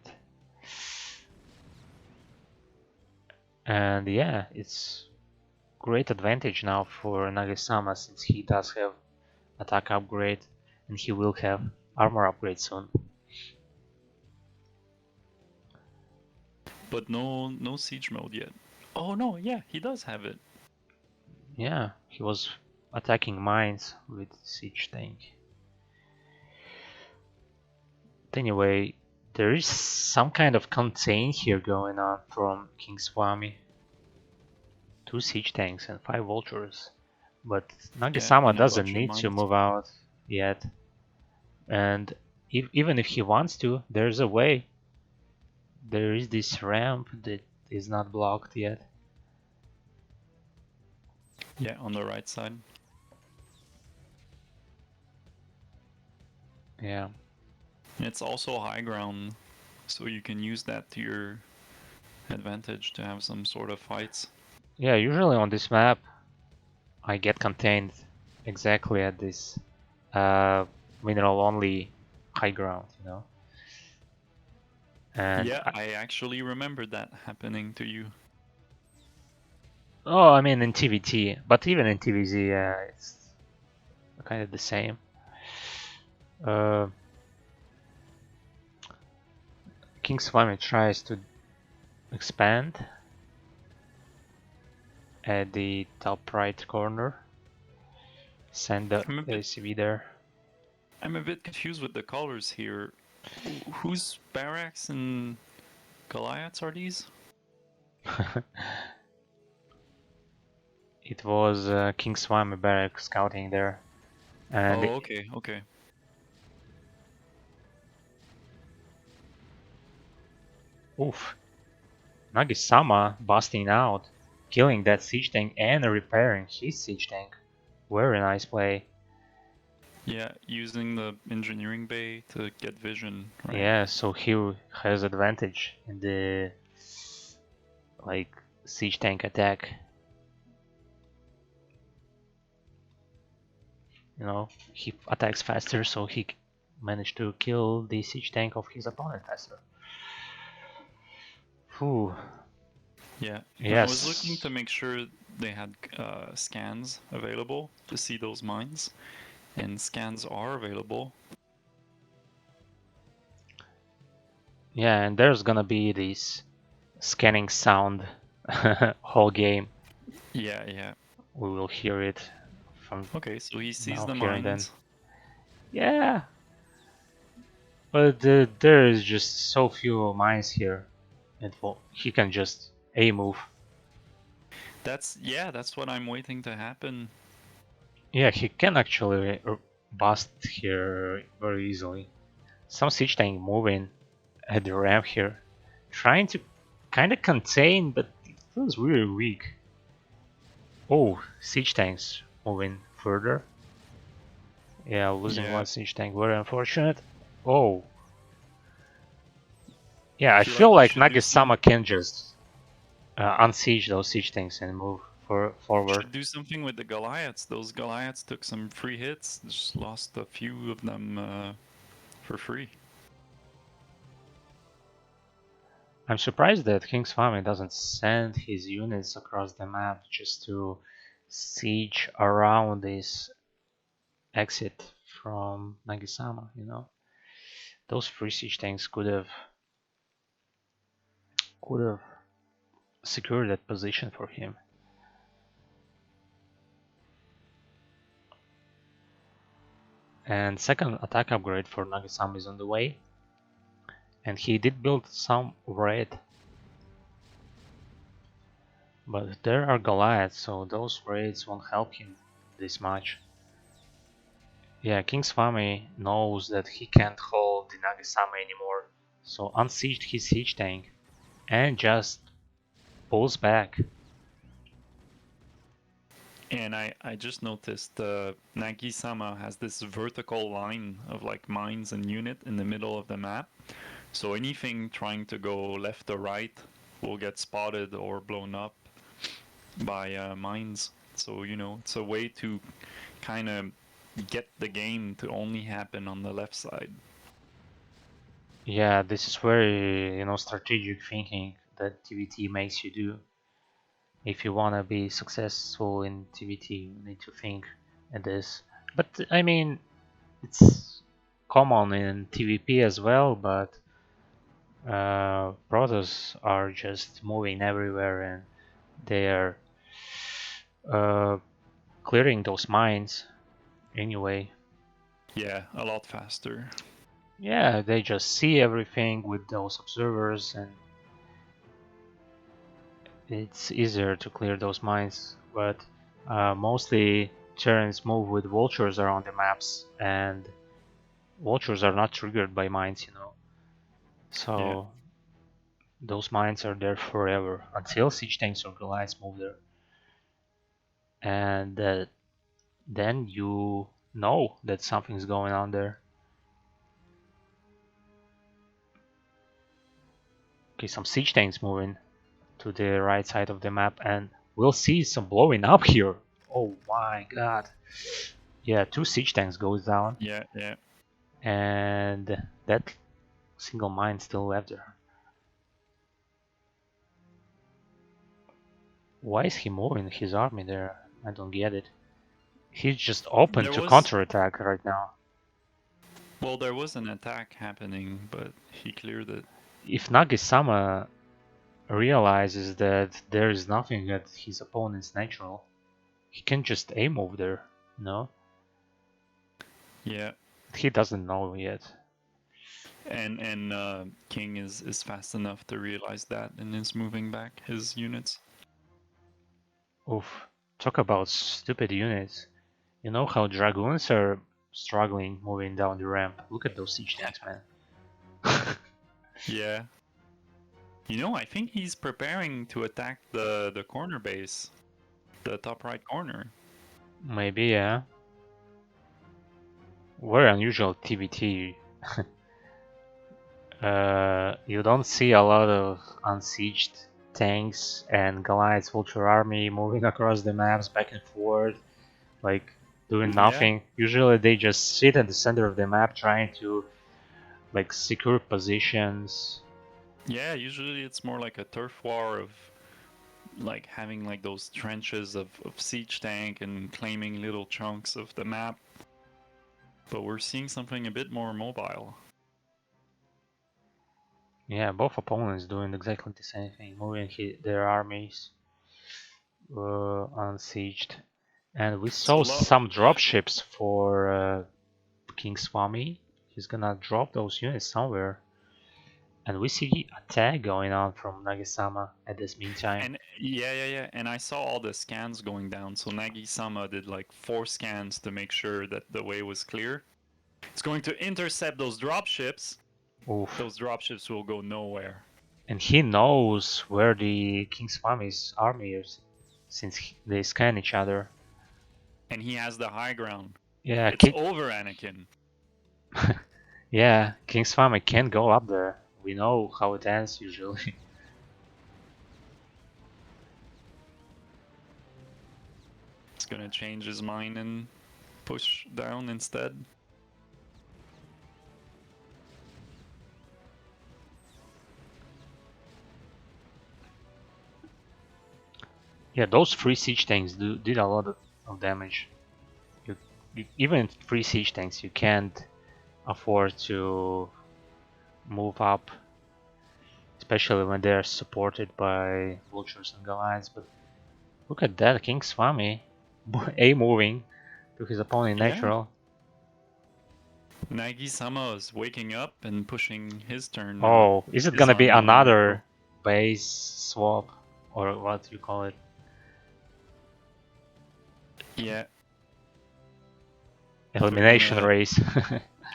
And yeah, it's great advantage now for Nagasama since he does have attack upgrade and he will have armor upgrade soon. But no siege mode yet. Oh no, yeah, he does have it. Yeah, he was attacking mines with siege tank. Anyway, there is some kind of contain here going on from King Swami. 2 siege tanks and 5 vultures. But Yeah, Nagisama and a doesn't bunch of need to mines. move out yet. And even if he wants to, there's a way. There is this ramp that is not blocked yet. Yeah, on the right side. Yeah. And it's also high ground, so you can use that to your advantage to have some sort of fights. Yeah, usually on this map, I get contained exactly at this mineral only high ground, you know. And Yeah, I actually remembered that happening to you. oh, I mean in TVT, but even in TVZ, it's kind of the same. Uh, King Swami tries to expand at the top right corner. Send the I'm a bit ACV there. I'm a bit confused with the colors here. Whose barracks and Goliaths are these? It was King Swami barrack scouting there, and Oh, okay, okay. oof, Nagisama busting out, killing that siege tank and repairing his siege tank. Very nice play. Yeah, using the engineering bay to get vision, right? Yeah, so he has advantage in the like siege tank attack. You know, he attacks faster, so he managed to kill the siege tank of his opponent faster. Whew. Yeah, and I was looking Yes. to make sure they had scans available to see those mines, and scans are available. Yeah, and there's gonna be this scanning sound whole game. Yeah, yeah. We will hear it from Okay, so he sees now, the here, and then. mines. Yeah, but there is just so few mines here. And he can just A move. That's what I'm waiting to happen. Yeah, he can actually bust here very easily. Some siege tank moving at the ramp here, trying to kind of contain, but it feels really weak. Oh, siege tanks moving further. Yeah, losing Yeah, one siege tank, very unfortunate. Oh, yeah, I I feel feel like you like should do some Nagisama can just unsiege those siege tanks and move forward. should do something with the Goliaths. Those Goliaths took some free hits. Just lost a few of them for free. I'm surprised that King's Family doesn't send his units across the map just to siege around this exit from Nagisama, you know? Those free siege tanks could have secured that position for him. And second attack upgrade for Nagisama is on the way. And he did build some red, but there are Goliaths, so those raids won't help him this much. Yeah, King's family knows that he can't hold the Nagisama anymore, so unsieged his siege tank and just pulls back. And I just noticed Nagi-sama has this vertical line of like mines and unit in the middle of the map. So anything trying to go left or right will get spotted or blown up by mines. So, it's a way to kind of get the game to only happen on the left side. Yeah, this is very, strategic thinking that TVT makes you do. If you wanna be successful in TVT, you need to think at this. But I mean, it's common in TVP as well, but Protoss are just moving everywhere and they are uh, clearing those mines anyway. Yeah, a lot faster. Yeah, they just see everything with those observers, and it's easier to clear those mines, but mostly Terrans move with vultures around the maps, and vultures are not triggered by mines, you know. Yeah. So those mines are there forever until siege tanks or goliaths move there, and then you know that something's going on there. Okay, some siege tanks moving to the right side of the map, and we'll see some blowing up here. Oh my god. Yeah, 2 siege tanks goes down, Yeah, yeah. and that single mine still left there. Why is he moving his army there? I don't get it. He's just open There to was counterattack right now. Well, there was an attack happening, but he cleared it. If Nagisama realizes that there is nothing at his opponent's natural, he can just aim over there, no? Yeah. He doesn't know yet. And King is fast enough to realize that and is moving back his units. Oof. Talk about stupid units. You know how dragoons are struggling moving down the ramp? Look at those siege tanks, man. Yeah. You know, I think he's preparing to attack the corner base, the top right corner. Maybe, yeah. Very unusual TVT. You don't see a lot of unsieged tanks and Goliath's Vulture army moving across the maps back and forth, like doing Yeah. nothing. Usually they just sit at the center of the map trying to like secure positions. Yeah, usually it's more like a turf war of like having like those trenches of siege tank and claiming little chunks of the map. But we're seeing something a bit more mobile. Yeah, both opponents doing exactly the same thing, moving their armies unsieged. And we saw So lo some yeah. dropships for King Swami. He's gonna drop those units somewhere. And we see a tag going on from Nagisama at this meantime. And yeah. And I saw all the scans going down. So Nagi-sama did like 4 scans to make sure that the way was clear. It's going to intercept those dropships. Oof. Those dropships will go nowhere. And he knows where the King Swami's army is, since they scan each other. And he has the high ground. Yeah, It's over, Anakin. yeah, King Swami can go up there. We know how it ends usually. It's gonna change his mind and push down instead. Yeah, those 3 siege tanks did a lot of damage. Even 3 siege tanks, you can't afford to move up, especially when they're supported by vultures and goliaths. But look at that, King Swami, A moving to his opponent Yeah. natural. Nagi-sama is waking up and pushing his turn now. Oh, is it His gonna be army on natural. another base swap or what you call it? Yeah. Elimination Gonna race.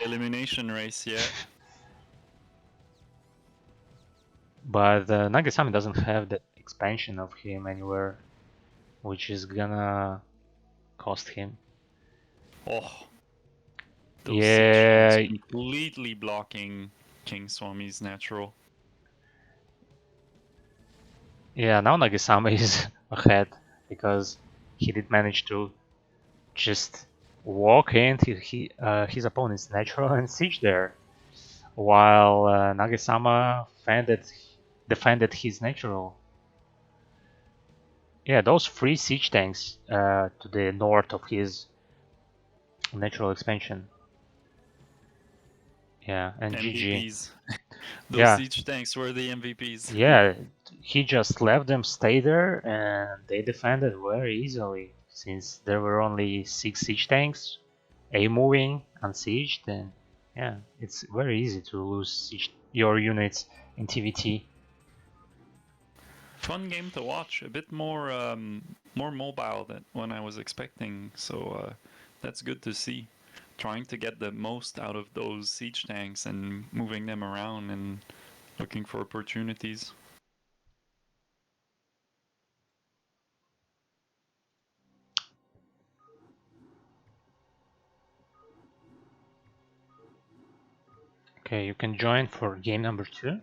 elimination race, yeah. But Nagasami doesn't have that expansion of him anywhere, which is gonna cost him. Oh, those siege Yeah, tanks completely blocking King Swami's natural. yeah. Now Nagasami is ahead because he did manage to just walk into his opponent's natural and siege there, while Nagasama defended his natural. Yeah, those 3 siege tanks to the north of his natural expansion. Yeah, and GG. MVPs. Those Yeah, siege tanks were the MVPs. yeah. He just let them stay there, and they defended very easily since there were only 6 siege tanks, a moving unsieged, and yeah, it's very easy to lose your units in TVT. fun game to watch. A bit more mobile than when I was expecting. So that's good to see. Trying to get the most out of those siege tanks and moving them around and looking for opportunities. Okay, you can join for game number 2.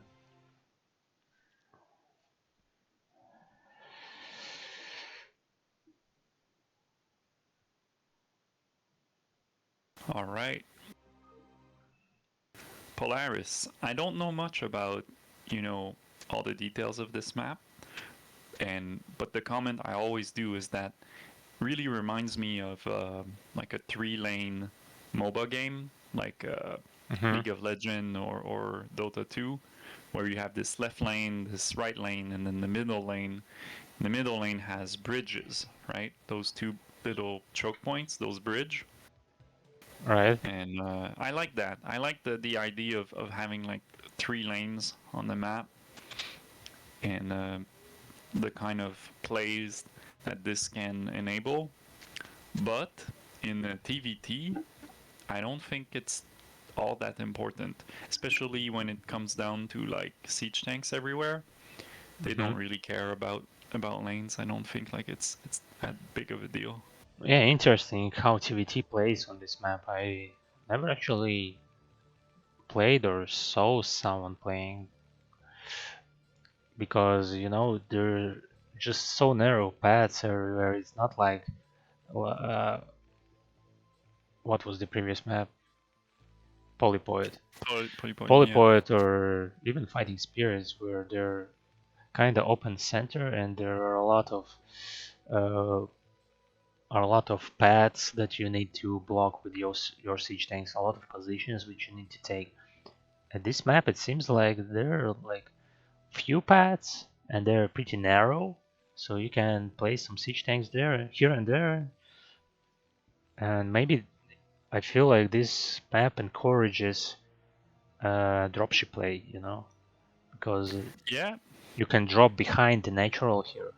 All right. Polaris. I don't know much about, you know, all the details of this map, but the comment I always do is that really reminds me of like a 3-lane MOBA game, like League of Legends or Dota 2, where you have this left lane, this right lane, and then the middle lane. The middle lane has bridges, right? Those two little choke points, those bridge. Right. And I like that. I like the idea of having like 3 lanes on the map, and the kind of plays that this can enable. But in the TVT, I don't think it's all that important, especially when it comes down to like siege tanks everywhere. They don't really care about lanes. I don't think like it's that big of a deal. Yeah, interesting how TVT plays on this map. I never actually played or saw someone playing, because they're just so narrow paths everywhere. It's not like uh, what was the previous map? Polypoid. Pretty point, yeah. Polypoid or even Fighting Spirits, where they're kind of open center and there are uh, a lot of paths that you need to block with your siege tanks, a lot of positions which you need to take. At this map, it seems like there are like few paths and they're pretty narrow, so you can place some siege tanks there, here and there, and maybe I feel like this map encourages dropship play, because Yeah, you can drop behind the natural here,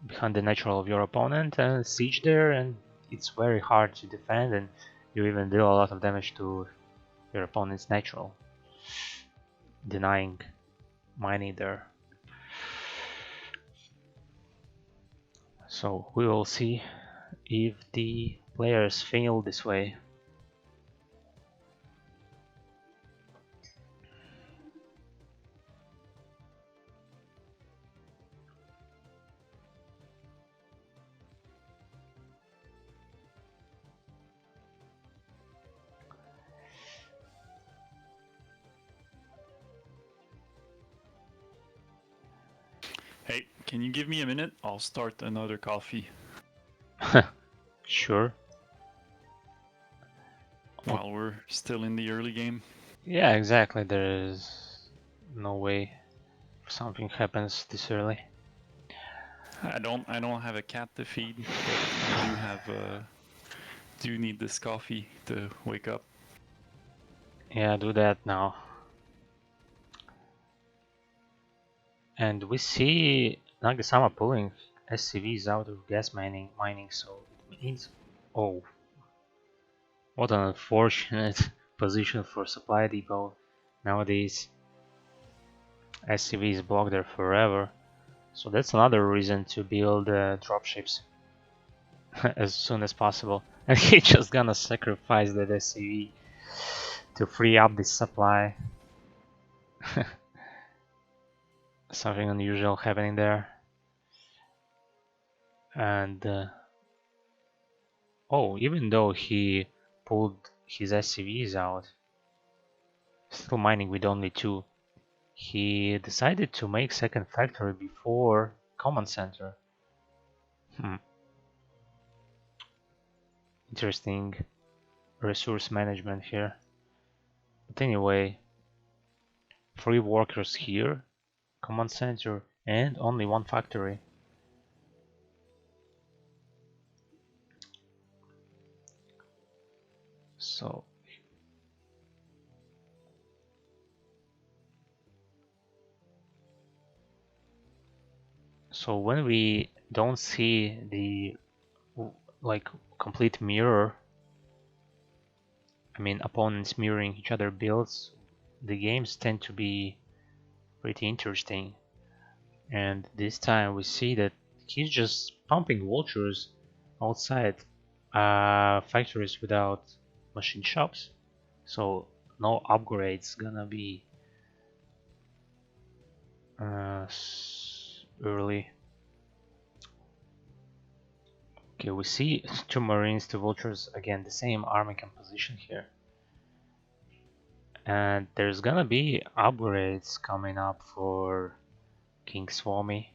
behind the natural of your opponent and siege there, and it's very hard to defend, and you even deal a lot of damage to your opponent's natural, denying mining there. So we will see if the players fail this way. hey, can you give me a minute? I'll start another coffee Sure. while we're still in the early game. Yeah, exactly. There is no way something happens this early. I don't have a cat to feed, but I do need this coffee to wake up. Yeah, do that now. And we see Nagasama pulling SCVs out of gas mining, so it means, oh, what an unfortunate position for supply depot. Nowadays, SCV is blocked there forever, so that's another reason to build dropships as soon as possible. And he just gonna sacrifice that SCV to free up the supply. Something unusual happening there. And oh, even though he pulled his SCVs out, still mining with only 2, he decided to make second factory before command center. Interesting resource management here. But anyway, 3 workers here, command center, and only 1 factory. So So when we don't see the like complete mirror, I mean opponents mirroring each other builds, the games tend to be pretty interesting. And this time we see that he's just pumping vultures outside factories without machine shops. So no upgrades gonna be early. Okay, we see two marines, two vultures, again the same army composition here. And there's gonna be upgrades coming up for King Swami,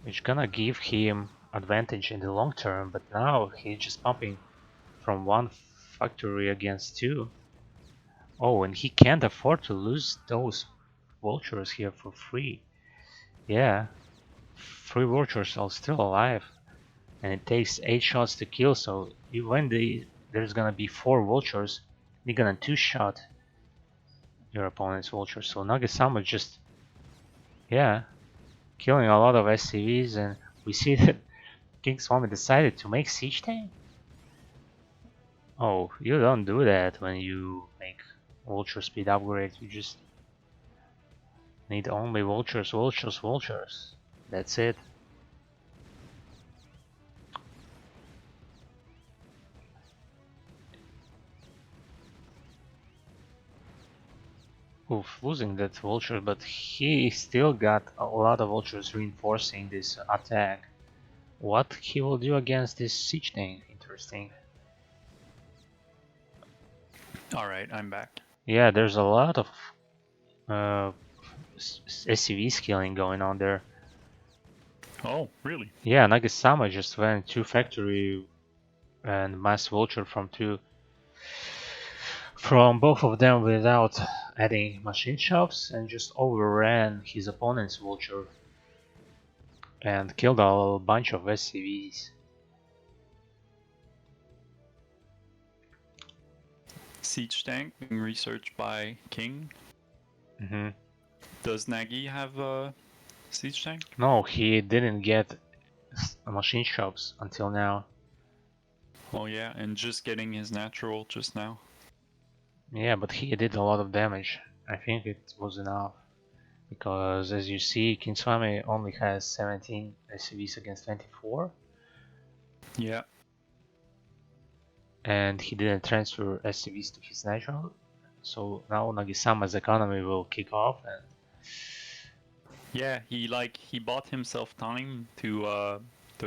which gonna give him advantage in the long term, but now he's just pumping from one factory against two. Oh, and he can't afford to lose those vultures here for free. Yeah, 3 vultures are still alive, and it takes 8 shots to kill, so when there's gonna be 4 vultures, they're gonna 2-shot your opponent's vultures. So Nagasama just, yeah, killing a lot of SCVs, and we see that King Swami decided to make siege tank. Oh, you don't do that when you make vulture speed upgrade. You just need only vultures, vultures, vultures. That's it. Oof, losing that vulture, but he still got a lot of vultures reinforcing this attack. What he will do against this siege thing? Interesting. Alright, I'm back. Yeah, there's a lot of SCV scaling going on there. Oh, really? Yeah, Nagasama just went 2 factory and mass vulture from both of them without adding machine shops, and just overran his opponent's vulture and killed a bunch of SCVs. Siege tank being researched by King. Mm-hmm. Does Nagy have a siege tank? No, he didn't get machine shops until now. Oh yeah, and just getting his natural just now. Yeah, but he did a lot of damage. I think it was enough. Because as you see, Kinsame only has 17 SCVs against 24. Yeah. And he didn't transfer SCVs to his natural. So now Nagisama's economy will kick off, and Yeah, he bought himself time to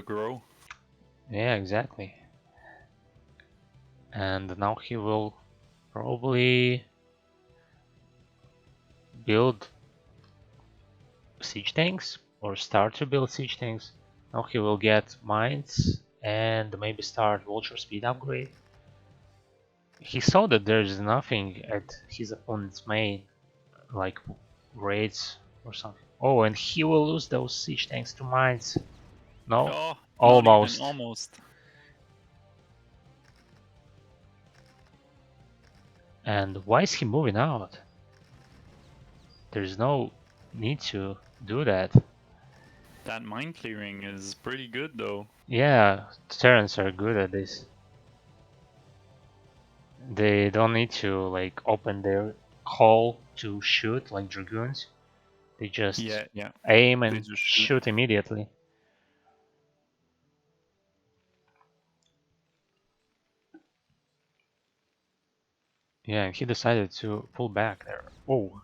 grow. yeah, exactly. And now he will probably build siege tanks or start to build siege tanks. Now he will get mines and maybe start vulture speed upgrade. He saw that there's nothing at his opponent's main, like raids or something. Oh, and he will lose those siege tanks to mines. No? Oh, not even Almost. almost. And why is he moving out? There's no need to do that. That mine clearing is pretty good though. Yeah, Terrans are good at this. They don't need to like open their hole to shoot like dragoons. They just Yeah. aim They and just shoot. shoot immediately. Yeah, and he decided to pull back there. Oh.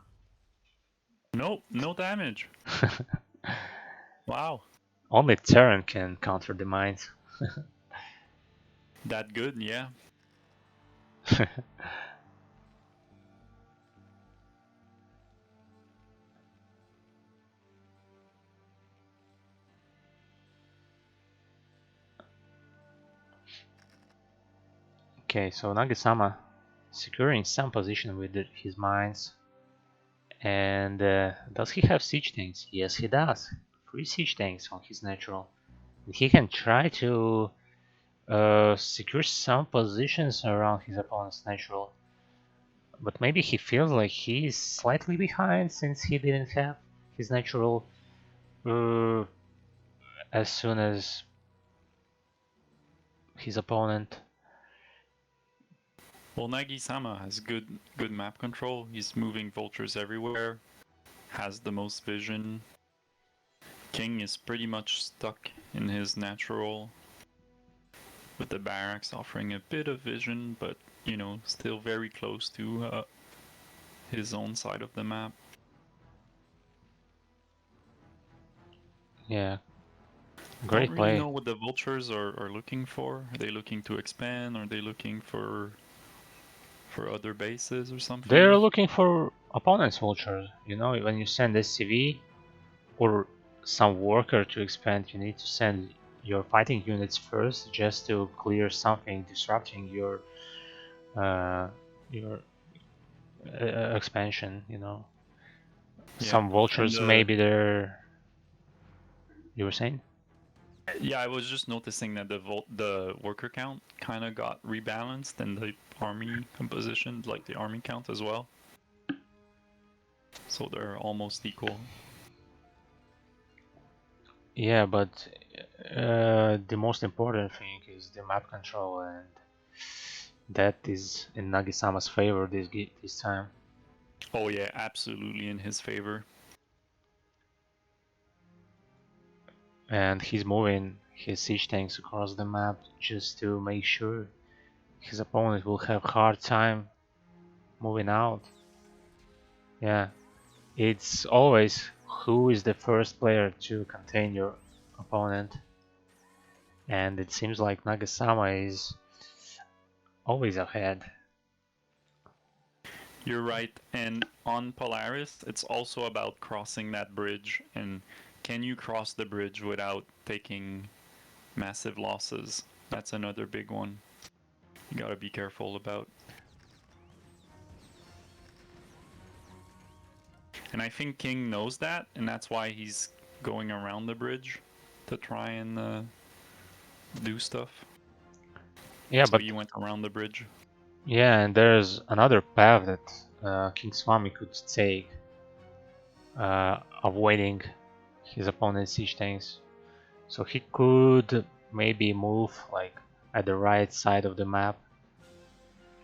Nope, no damage. Wow. Only Terran can counter the mines. That good, yeah. Okay, so Nagasama securing some position with his mines. And does he have siege tanks? Yes, he does. 3 siege tanks on his natural. He can try to secure some positions around his opponent's natural. But maybe he feels like he's slightly behind since he didn't have his natural as soon as his opponent. Well, Nagi-sama has good map control. He's moving vultures everywhere, has the most vision. King is pretty much stuck in his natural, with the barracks offering a bit of vision, but you know, still very close to his own side of the map. Yeah, Don't great really play. know what the vultures are looking for. Are they looking to expand? Are they looking for other bases or They're something? looking for opponent's vultures. You know, when you send SCV or some worker to expand, you need to send your fighting units first, just to clear something disrupting uh, your expansion. You know, Yeah, some and vultures maybe they're. You were saying? yeah, I was just noticing that the worker count kind of got rebalanced, and the army composition, like the army count as well. So they're almost equal. Yeah, but the most important thing is the map control, and that is in Nagisama's favor this time. Oh yeah, absolutely in his favor. And he's moving his siege tanks across the map just to make sure his opponent will have hard time moving out. Yeah, it's always who is the first player to contain your opponent, and it seems like Nagasama is always ahead. You're right, and on Polaris, it's also about crossing that bridge, and can you cross the bridge without taking massive losses? That's another big one. You gotta be careful about. And I think King knows that, and that's why he's going around the bridge to try and do stuff. Yeah, So but he went around the bridge. yeah, and there's another path that King Swami could take, avoiding his opponent's siege tanks. So he could maybe move like at the right side of the map,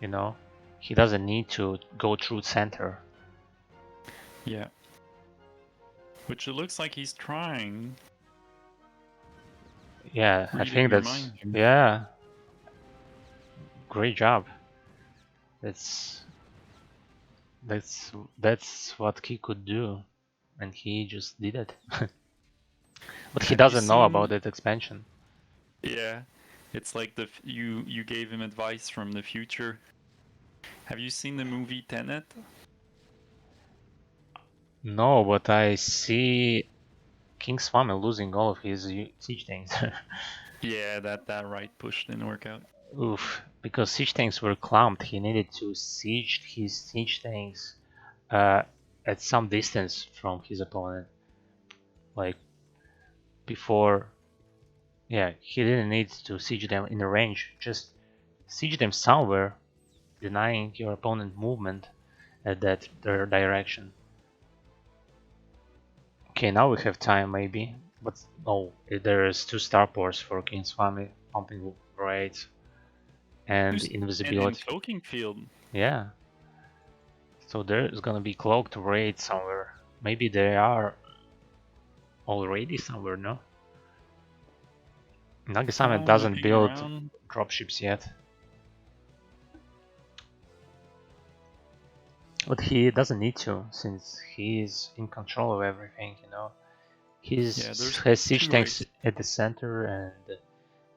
you know. He doesn't need to go through center. Yeah. Which it looks like he's trying, Yeah, I reading think your that's, mind. yeah, great job. That's that's that's what he could do, and he just did it. But he Have you doesn't know about seen? that expansion. Yeah, it's like you gave him advice from the future. Have you seen the movie Tenet? No, but I see King Swami losing all of his siege tanks. Yeah, that right push didn't work out. Oof, because siege tanks were clumped, he needed to siege his siege tanks at some distance from his opponent. Like before, yeah, he didn't need to siege them in a range, just siege them somewhere, denying your opponent movement at that their direction. Okay, now we have time maybe, but no, there's two starports for King's family, pumping raids and And invisibility. cloaking field. Yeah, so there's gonna be cloaked raids somewhere. Maybe they are already somewhere, no? Nagasama I'm doesn't looking build around. dropships yet, but he doesn't need to since he is in control of everything, you know. He Yeah, there's has siege two tanks raids. at the center, and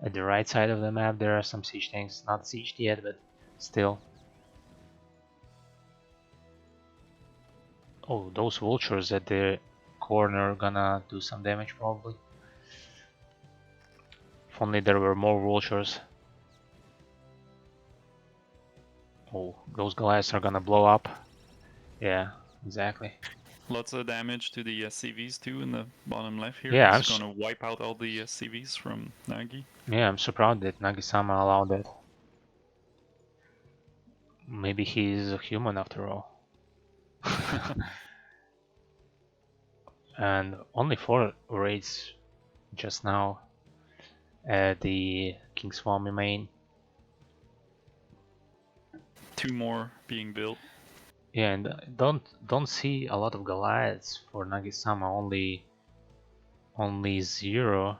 at the right side of the map there are some siege tanks, not sieged yet, but still. Oh, those vultures at the corner gonna do some damage probably. If only there were more vultures. Oh, those Goliaths are gonna blow up. Yeah, exactly. Lots of damage to the SCVs too in the bottom left here. Yeah, He's gonna wipe out all the SCVs from Nagi. I'm so proud that Nagisama allowed that. Maybe he's a human after all. And only 4 raids just now at the King Swami main. 2 more being built. Yeah, and don't see a lot of Goliaths for Nagisama. Only 0.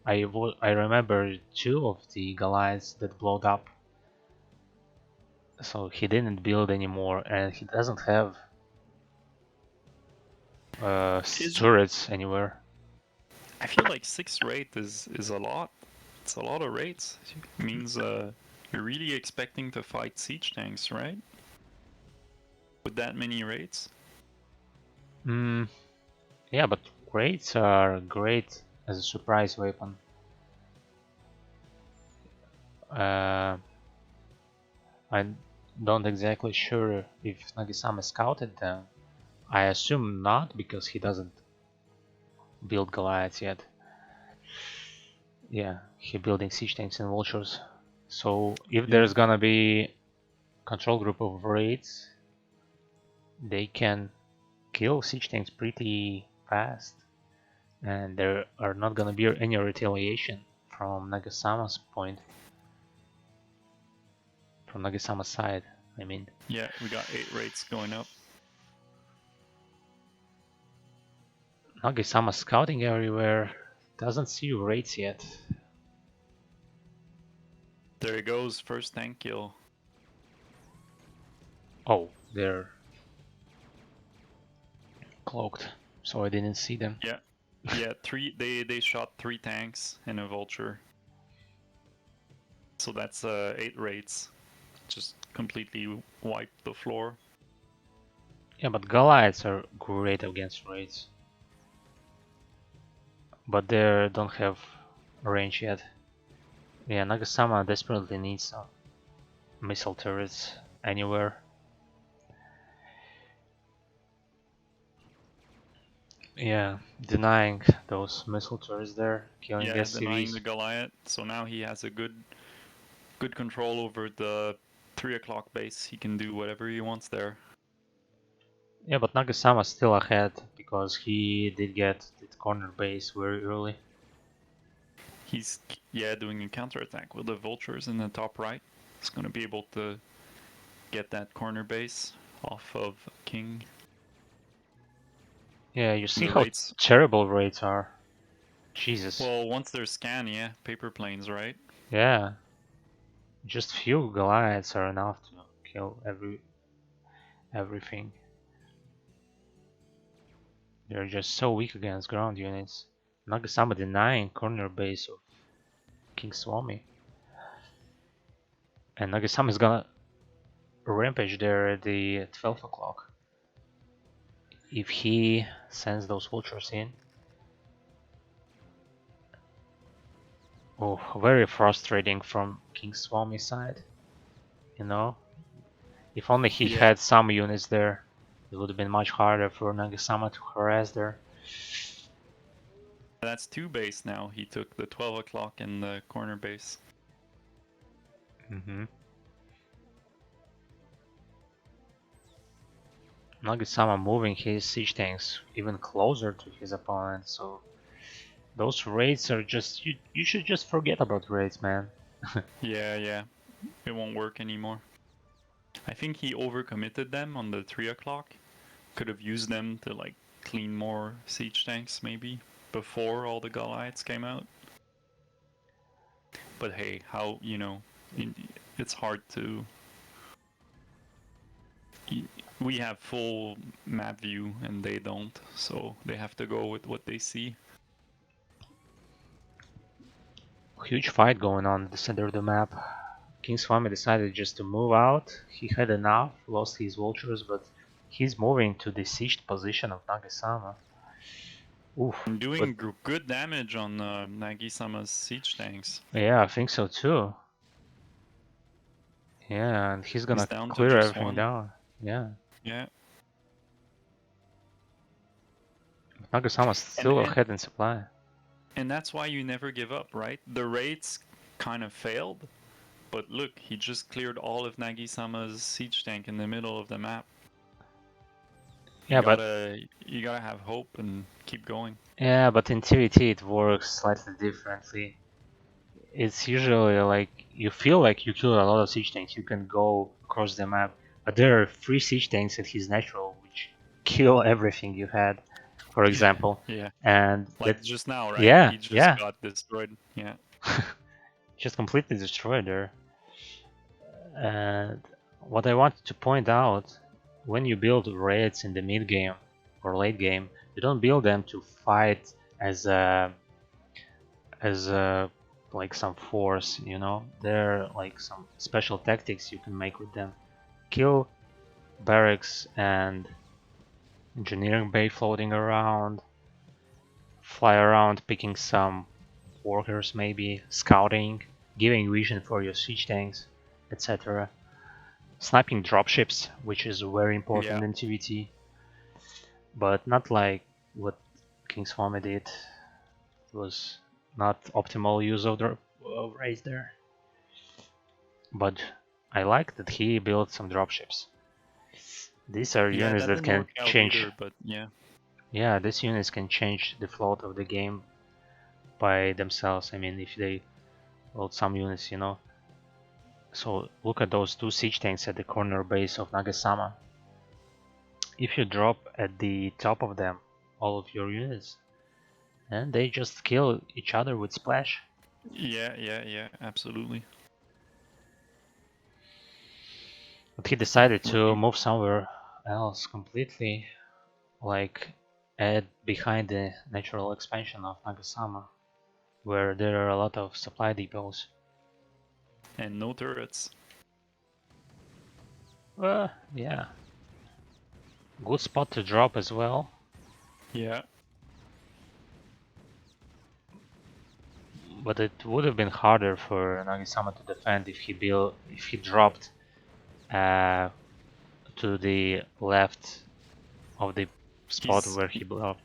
I remember 2 of the Goliaths that blowed up. So he didn't build anymore, and he doesn't have turrets anywhere. I feel like 6 raid is a lot. It's a lot of raids. It means you're really expecting to fight siege tanks, right? With that many raids? Yeah, but raids are great as a surprise weapon. I'm not exactly sure if Nagisama scouted them. I assume not, because he doesn't build Goliaths yet. Yeah, he building siege tanks and vultures. So if there's gonna be control group of raids, they can kill siege tanks pretty fast, and there are not gonna be any retaliation from Nagasama's point. From Nagasama's side, I mean. Yeah, we got 8 raids going up. Nagasama scouting everywhere. Doesn't see raids yet. There it goes, first tank kill. Oh, they're cloaked, so I didn't see them. Yeah, yeah. They shot 3 tanks and a vulture. So that's 8 raids. Just completely wiped the floor. Yeah, but Goliaths are great against raids. But they don't have range yet. Yeah, Nagasama desperately needs missile turrets anywhere. Yeah, denying those missile turrets there, killing SCVs. Denying the Goliath. So now he has a good control over the 3 o'clock base. He can do whatever he wants there. Yeah, but Nagasama's still ahead because he did get the corner base very early. He's doing a counterattack with the vultures in the top right. He's gonna be able to get that corner base off of King. Yeah, you see how terrible raids are. Jesus. Well, once they're scanned, yeah, paper planes, right? Yeah. Just few Goliaths are enough to kill everything. They're just so weak against ground units. Nagasama denying corner base of King Swami. And Nagasama is gonna rampage there at the 12 o'clock. If he sends those vultures in. Oh, very frustrating from King Swami's side. You know? If only he had some units there, it would have been much harder for Nagasama to harass there. That's 2 base now. He took the 12 o'clock and the corner base. Nagasama moving his siege tanks even closer to his opponent, so those raids are just you should just forget about raids, man. Yeah, it won't work anymore. I think he overcommitted them on the 3 o'clock. Could have used them to like clean more siege tanks maybe before all the Goliaths came out. But hey, how, it's hard to... We have full map view and they don't, so they have to go with what they see. Huge fight going on at the center of the map. King Swami decided just to move out. He had enough, lost his vultures, but he's moving to the sieged position of Nagasama. Oof, doing good damage on Nagisama's siege tanks. Yeah, I think so too. Yeah, and he's gonna clear everything down. Yeah. Nagasama's still ahead in supply. And that's why you never give up, right? The raids kind of failed, but look, he just cleared all of Nagisama's siege tank in the middle of the map. Yeah, but you gotta have hope and keep going. yeah, but in TVT it works slightly differently. It's usually like you feel like you kill a lot of siege tanks. You can go across the map, but there are 3 siege tanks at his natural which kill everything you had, for example. Yeah. And Like that, just now, right? yeah, He just yeah, got destroyed. Yeah. just completely destroyed her. And what I wanted to point out, when you build raids in the mid game or late game, you don't build them to fight as a like some force, you know. There are like some special tactics you can make with them. Kill barracks and engineering bay floating around, fly around picking some workers, maybe scouting, giving vision for your siege tanks, etc. Sniping dropships, which is very Yeah. important in TVT, but not like what King's Farmer did. It was not optimal use of the race there. But I like that he built some dropships. These are Yeah, units that that didn't can work out change. either, but yeah. Yeah, these units can change the flow of the game by themselves. I mean, if they load some units, you know. So look at those 2 siege tanks at the corner base of Nagasama. If you drop at the top of them all of your units, and they just kill each other with splash. Yeah, absolutely. But he decided to Right. move somewhere else completely, like behind the natural expansion of Nagasama, where there are a lot of supply depots. And no turrets. Yeah, good spot to drop as well. Yeah. But it would have been harder for Nagasama to defend if he dropped to the left of the spot He's where he blocked.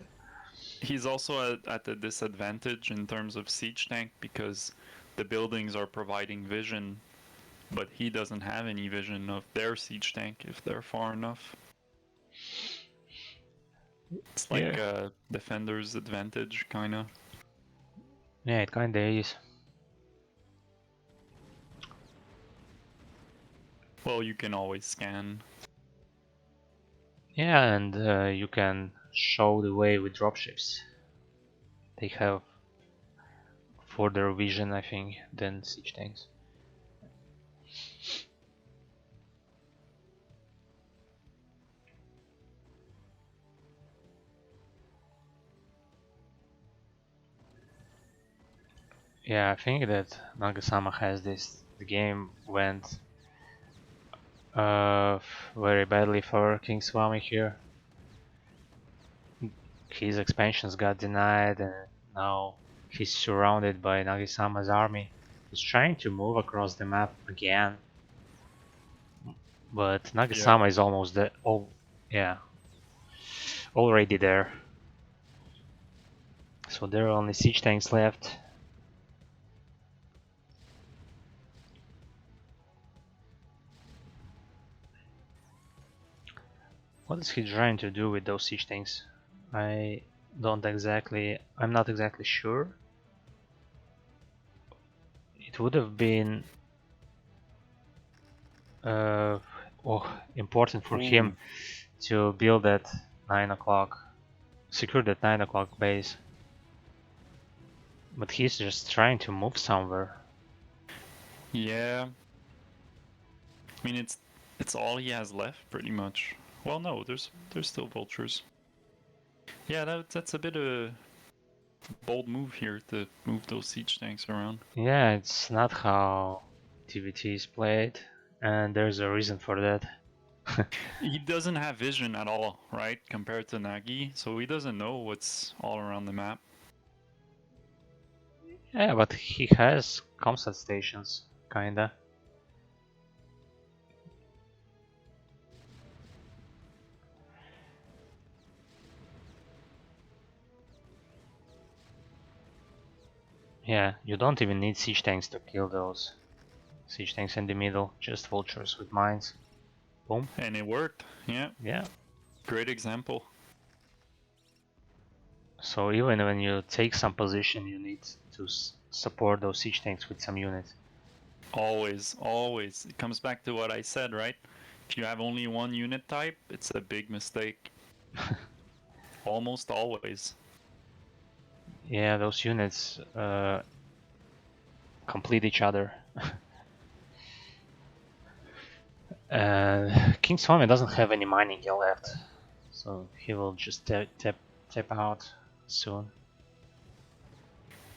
he's also at a disadvantage in terms of siege tank because the buildings are providing vision, but he doesn't have any vision of their siege tank if they're far enough. It's like Yeah, a defender's advantage, kinda. yeah, it kinda is. Well, you can always scan. Yeah, and you can show the way with dropships. They have further vision, I think, than siege tanks. Yeah, I think that Nagasama has this. The game went uh, very badly for King Swami here. His expansions got denied, and now he's surrounded by Nagasama's army. He's trying to move across the map again, but Yeah. Nagasama is almost there. Oh, yeah, already there. So there are only siege tanks left. What is he trying to do with those siege tanks? I'm not exactly sure. It would have been uh, important for Ooh. him to build that 9 o'clock, secure that 9 o'clock base. But he's just trying to move somewhere. Yeah. I mean, it's all he has left, pretty much. Well, no, there's still vultures. Yeah, that's a bit of a bold move here to move those siege tanks around. Yeah, it's not how TVT is played, and there's a reason for that. He doesn't have vision at all, right, compared to Nagi, so he doesn't know what's all around the map. Yeah, but he has comsat stations, kinda. Yeah, you don't even need siege tanks to kill those siege tanks in the middle, just vultures with mines. Boom. And it worked, yeah. Yeah. Great example. So even when you take some position, you need to support those siege tanks with some units. Always, always. It comes back to what I said, right? If you have only one unit type, it's a big mistake. Almost always. Yeah, those units complete each other. King Swami doesn't have any mining gear left, so he will just tap out soon.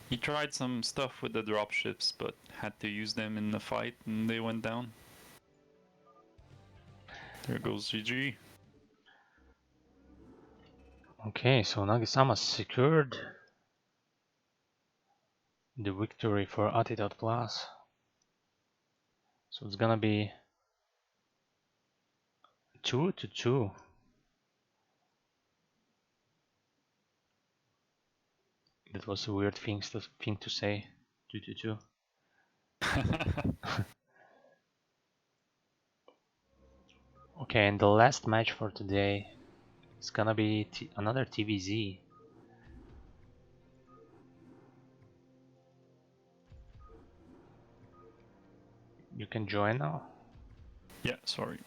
He tried some stuff with the dropships, but had to use them in the fight, and they went down. There goes GG. Okay, so Nagisama secured the victory for Attitude Plus. So it's gonna be 2-2. That was a weird thing to say. 2-2. Okay, and the last match for today is gonna be another TVZ. You can join now. Yeah, sorry.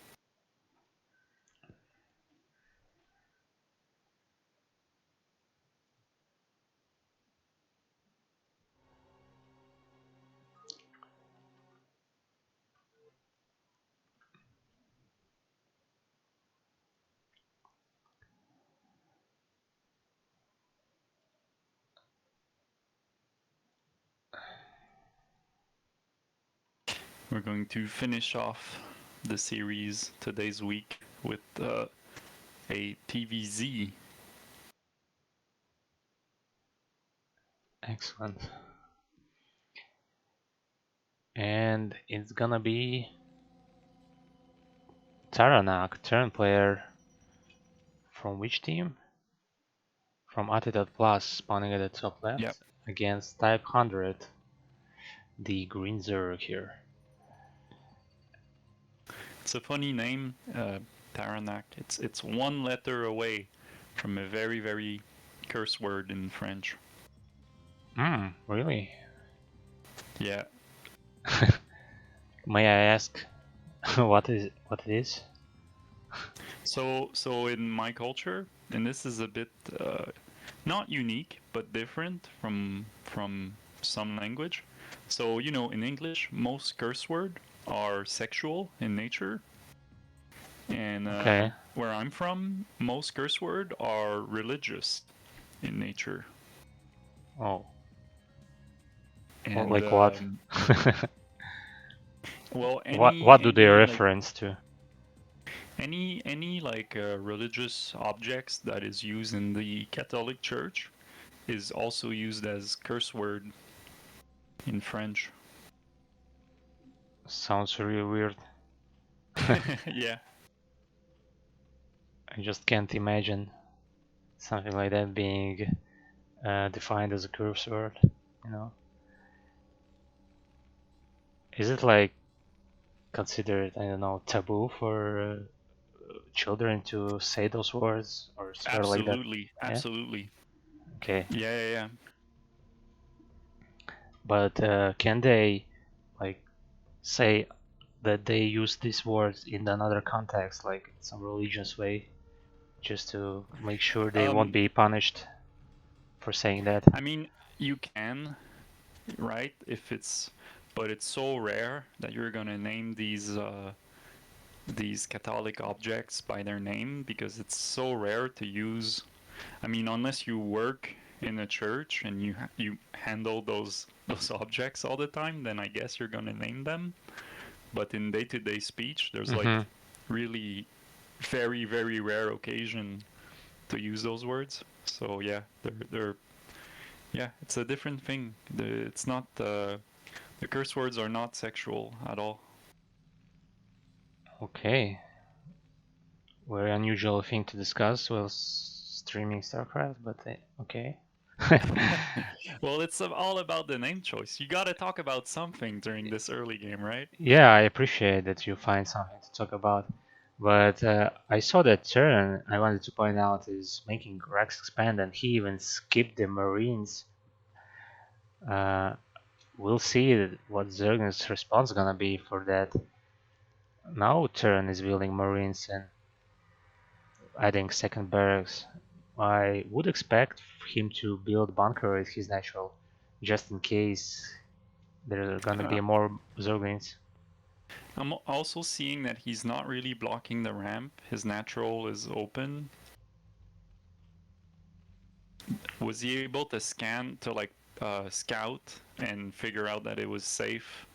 We're going to finish off the series today's week with a TVZ. Excellent. And it's gonna be Taranak, turn player. From which team? From Attitude Plus, spawning at the top left. Yep. Against Type 100, the Green Zerg here. It's a funny name, Taranak. It's one letter away from a very, very curse word in French. Really? Yeah. May I ask what it is? So in my culture, and this is a bit not unique but different from some language. So in English, most curse words are sexual in nature, and Okay. where I'm from, most curse words are religious in nature. Oh. And Like what? well, what do they any reference to? any like religious objects that is used in the Catholic Church is also used as curse word in French. Sounds really weird. Yeah. I just can't imagine something like that being defined as a curse word, you know? Is it like considered, I don't know, taboo for children to say those words or swear like that? Absolutely. Yeah? Absolutely. Okay. Yeah. But can they like say that they use these words in another context, like some religious way, just to make sure they won't be punished for saying that? I mean, you can, right? But it's so rare that you're gonna name these Catholic objects by their name because it's so rare to use. I mean, unless you work in a church and you handle those objects all the time, then I guess you're gonna name them. But in day-to-day speech, there's like really very, very rare occasion to use those words. So yeah, they're yeah, it's a different thing. It's not the curse words are not sexual at all. Okay. Very unusual thing to discuss while streaming StarCraft, but okay. Well, it's all about the name choice. You gotta talk about something during this early game, right? Yeah, I appreciate that you find something to talk about. But I saw that turn. I wanted to point out is making Rex expand, and he even skipped the Marines. We'll see what Zergen's response gonna be for that. Now Turn is building Marines and adding second barracks. I would expect him to build bunker as his natural, just in case there are gonna be more Zerglings. I'm also seeing that he's not really blocking the ramp. His natural is open. Was he able to scan to like scout and figure out that it was safe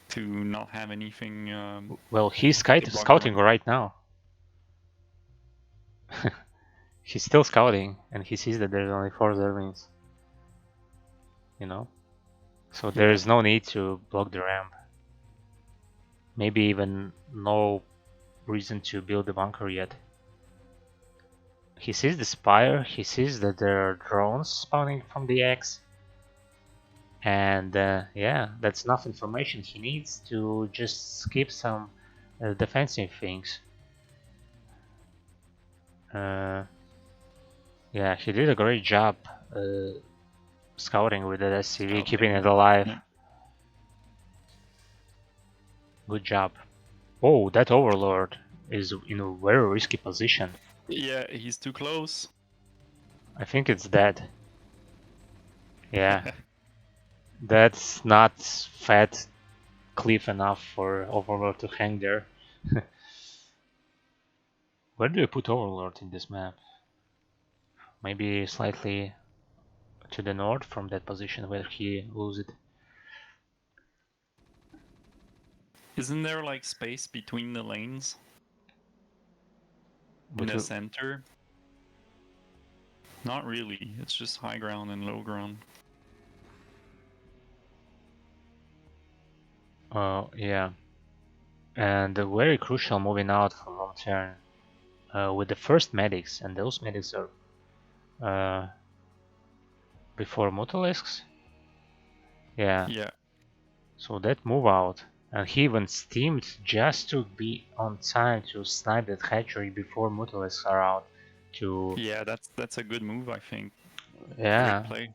to not have anything Well, he's to block the scouting ramp? right now. He's still scouting, and he sees that there's only 4 Zerglings. You know? So there Yeah. is no need to block the ramp. Maybe even no reason to build the bunker yet. He sees the spire, he sees that there are drones spawning from the X, and yeah, that's enough information he needs to just skip some defensive things. Yeah, he did a great job scouting with that SCV, keeping it Scouting. alive. Yeah. Good job. Oh, that Overlord is in a very risky position. Yeah, he's too close. I think it's dead. Yeah, that's not fat cliff enough for Overlord to hang there. Where do you put Overlord in this map? Maybe slightly to the north from that position where he loses it. Isn't there like space between the lanes in the center? Not really. It's just high ground and low ground. Yeah. And very crucial moving out from long turn with the first medics, and those medics are before Mutalisks. Yeah. Yeah. So that move out, and he even steamed just to be on time to snipe that hatchery before Mutalisks are out. To Yeah, that's a good move, I think. Great yeah, play.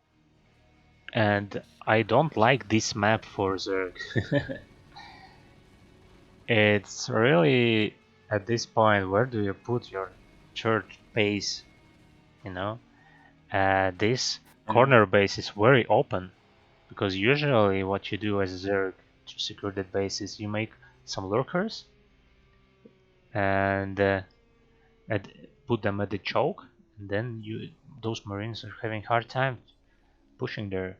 and I don't like this map for Zerg. It's really at this point, where do you put your church base? You know, this Yeah. corner base is very open because usually what you do as a Zerg to secure that base is you make some lurkers and put them at the choke, and then those Marines are having hard time pushing there.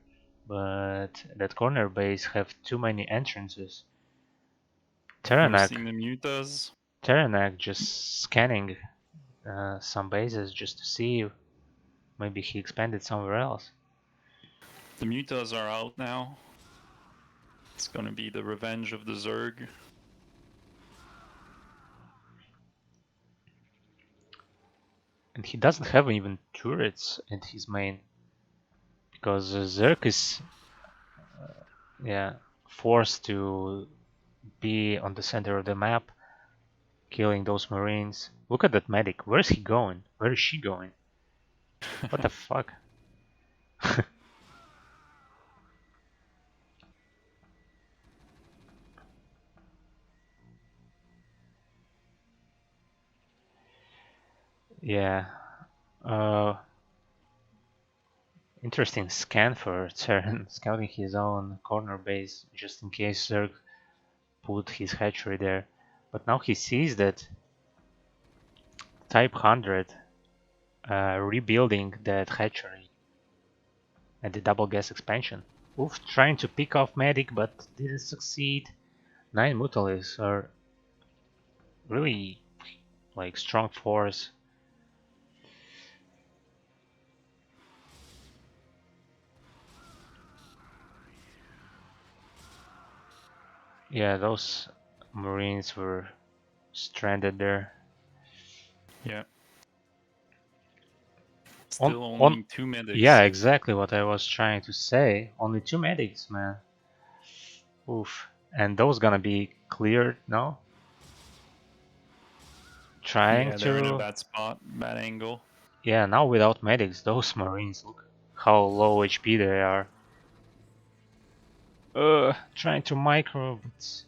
But that corner base have too many entrances. We're Terranak, seeing the mutas. Terranak just scanning some bases just to see if maybe he expanded somewhere else. The mutas are out now. It's gonna be the revenge of the Zerg. And he doesn't have even turrets in his main because Zerk is yeah forced to be on the center of the map, killing those Marines. Look at that medic. Where's he going? Where is she going? What the fuck? Yeah. Uh, Interesting scan for Terran, scouting his own corner base just in case Zerg put his hatchery there. But now he sees that Type 100 rebuilding that hatchery and the double gas expansion. Wolf trying to pick off Medic but didn't succeed. 9 Mutalis are really like strong force. Yeah, those Marines were stranded there. Yeah. On Still on only 2 Yeah, medics. exactly what I was trying to say. Only 2 medics, man. Oof. And those gonna be cleared now? trying Yeah, they're in a to... bad spot, bad angle. Yeah, now without medics, those Marines, look how low HP they are. Trying to micro, but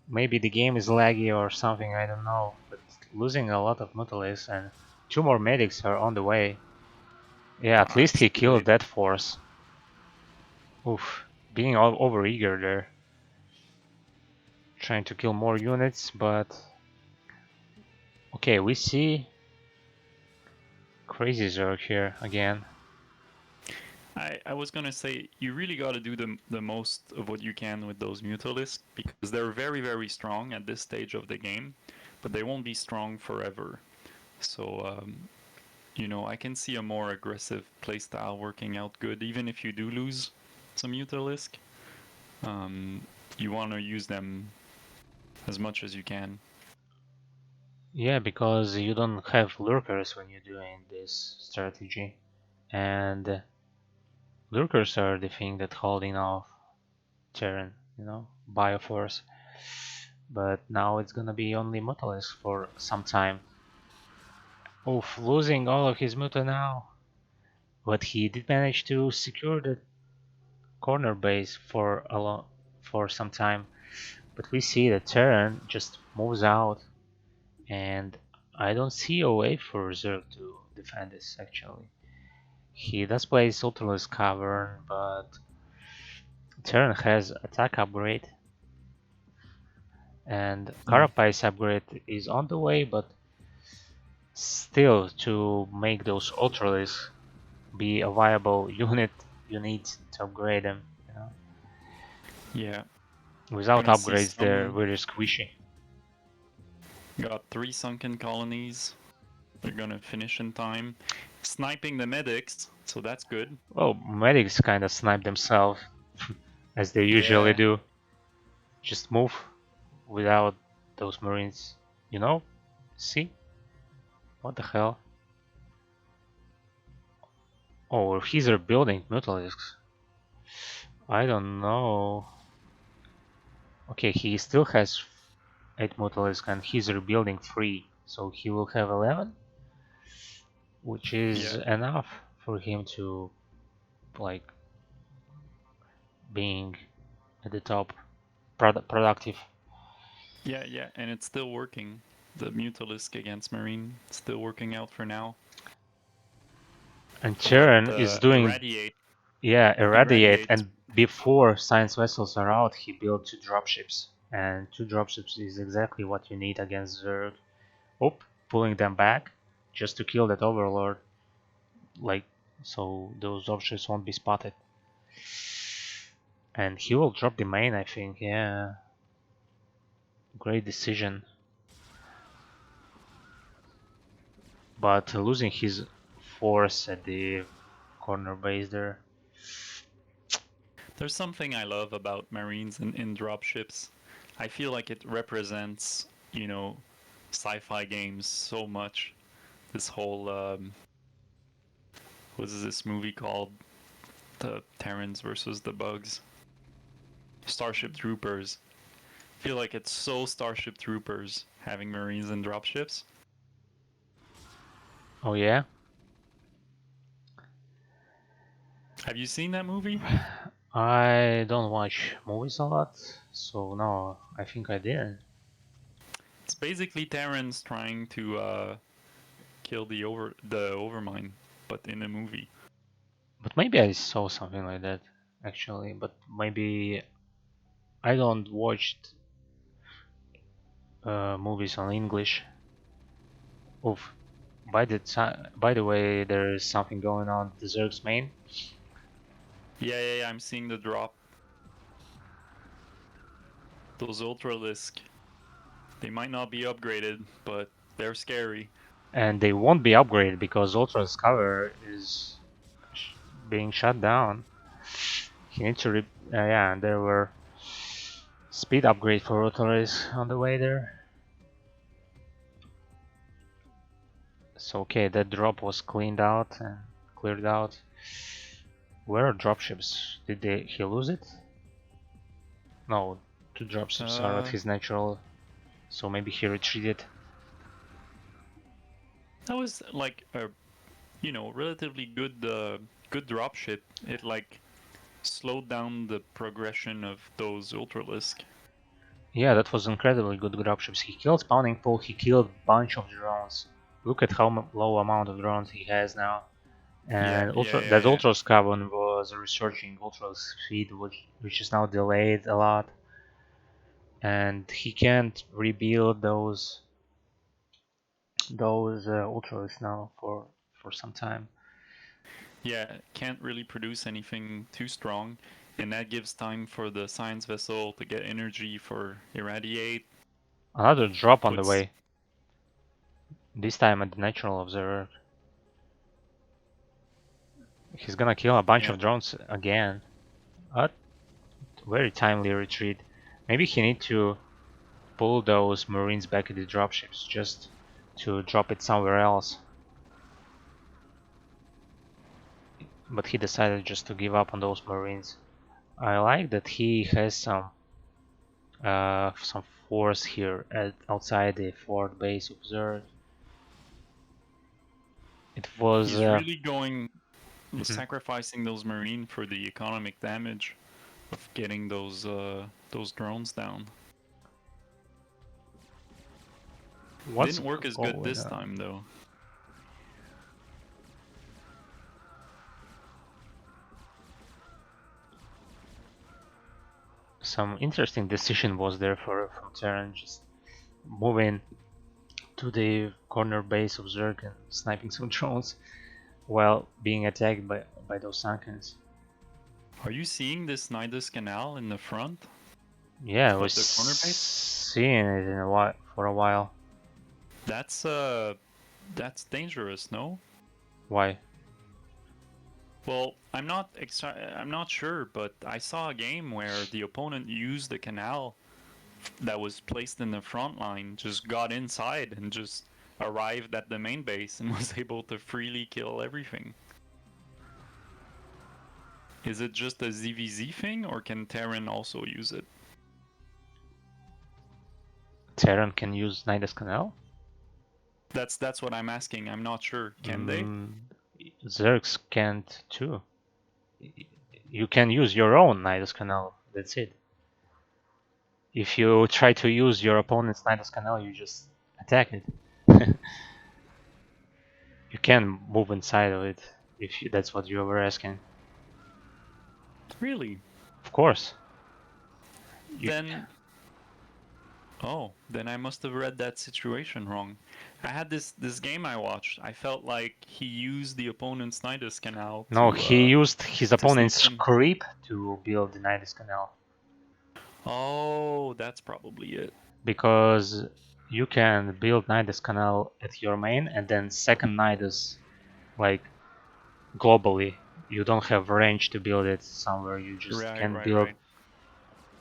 maybe the game is laggy or something, I don't know. But losing a lot of Mutalisks and 2 more medics are on the way. Yeah, at least It's he too killed late. that force. Oof, being all over eager there. Trying to kill more units, but... Okay, we see Crazy Zerg here again. I was gonna say you really got to do the most of what you can with those Mutalisks because they're very very strong at this stage of the game, but they won't be strong forever. So you know, I can see a more aggressive playstyle working out good, even if you do lose some Mutalisk. You want to use them as much as you can. Yeah, because you don't have lurkers when you're doing this strategy. And lurkers are the thing that holding off Terran, you know, Bioforce. But now it's gonna be only Mutalisk for some time. Oof, losing all of his Muta now. But he did manage to secure the corner base for some time. But we see that Terran just moves out, and I don't see a way for Zerg to defend this actually. He does play Sultanless Cavern, but Terran has attack upgrade, and Carapace upgrade is on the way, but still, to make those Ultralisks be a viable unit, you need to upgrade them. You know, Yeah, without gonna see upgrades, they're some. very squishy. Got 3 sunken colonies. They're gonna finish in time. Sniping the medics, so that's good. Well, medics kind of snipe themselves, as they usually Yeah, do. Just move without those Marines. You know? See? What the hell? Oh, he's rebuilding Mutalisks. I don't know. Okay, he still has 8 Mutalisks and he's rebuilding 3. So he will have 11? Which is yeah, enough for him to, like, being at the top, productive. yeah, and it's still working. The Mutalisk against Marine still working out for now. And But Terran is doing, yeah, irradiate, irradiate. and before science vessels are out, he built 2 dropships. And 2 dropships is exactly what you need against Zerg. Oh, pulling them back just to kill that overlord, like, so those dropships won't be spotted. And he will drop the main, I think. Yeah, great decision. But losing his force at the corner base there. There's something I love about Marines in dropships. I feel like it represents, you know, sci-fi games so much. This whole what is this movie called? The Terrans versus the Bugs. Starship Troopers. I feel like it's so Starship Troopers having Marines and dropships. Oh yeah? Have you seen that movie? I don't watch movies a lot, so no, I think I didn't. It's basically Terrans trying to kill the Overmind, but in a movie. But maybe I saw something like that, actually. But maybe I don't watch movies on English. Oof. By the way, there is something going on at the Zerg's main. Yeah, I'm seeing the drop. Those Ultralisk. They might not be upgraded, but they're scary. And they won't be upgraded because Ultra's cover is being shut down. He needs to yeah, and there were speed upgrade for Ultras on the way there. So okay, that drop was cleaned out and cleared out. Where are dropships? He lose it? No, 2 dropships are at Uh, his natural, so maybe he retreated. That was like a relatively good dropship. It like slowed down the progression of those Ultralisk. Yeah, that was incredibly good dropships. He killed Spawning Pool, he killed a bunch of drones. Look at how low amount of drones he has now. Yeah, And yeah, yeah, that yeah. Ultra Scaven was researching Ultra Speed, which is now delayed a lot. And he can't rebuild those Ultras now for some time. Yeah, can't really produce anything too strong, and that gives time for the science vessel to get energy for irradiate. Another drop on the Puts way. This time at the Natural Observer. He's gonna kill a bunch yeah. of drones again. A very timely retreat. Maybe he need to pull those Marines back at the dropships just to drop it somewhere else. But he decided just to give up on those Marines. I like that he has some force here outside the fort base observed. It was He's really going mhm. sacrificing those marine for the economic damage of getting those drones down. What's Didn't work as good going this on? time though. Some interesting decision was there from Terran, just moving to the corner base of Zerg and sniping some drones while being attacked by those Sankans. Are you seeing this Nidus Canal in the front Yeah, I was of the corner base? seeing it for a while. That's dangerous, no? Why? Well, I'm not sure, but I saw a game where the opponent used the canal that was placed in the front line, just got inside and just arrived at the main base and was able to freely kill everything. Is it just a ZVZ thing, or can Terran also use it? Terran can use Nidus Canal? That's what I'm asking. I'm not sure. Can they? Zergs can't too. You can use your own Nidus Canal, that's it. If you try to use your opponent's Nidus Canal, you just attack it. You can move inside of it if that's what you were asking. Really? Of course. You, Then then I must have read that situation wrong. I had this game I watched. I felt like he used the opponent's Nidus Canal no, he used his to sneak opponent's in. creep to build the Nidus Canal. Oh, that's probably it. Because you can build Nidus Canal at your main and then second Nidus like globally. You don't have range to build it somewhere, you just Right, can right, build right.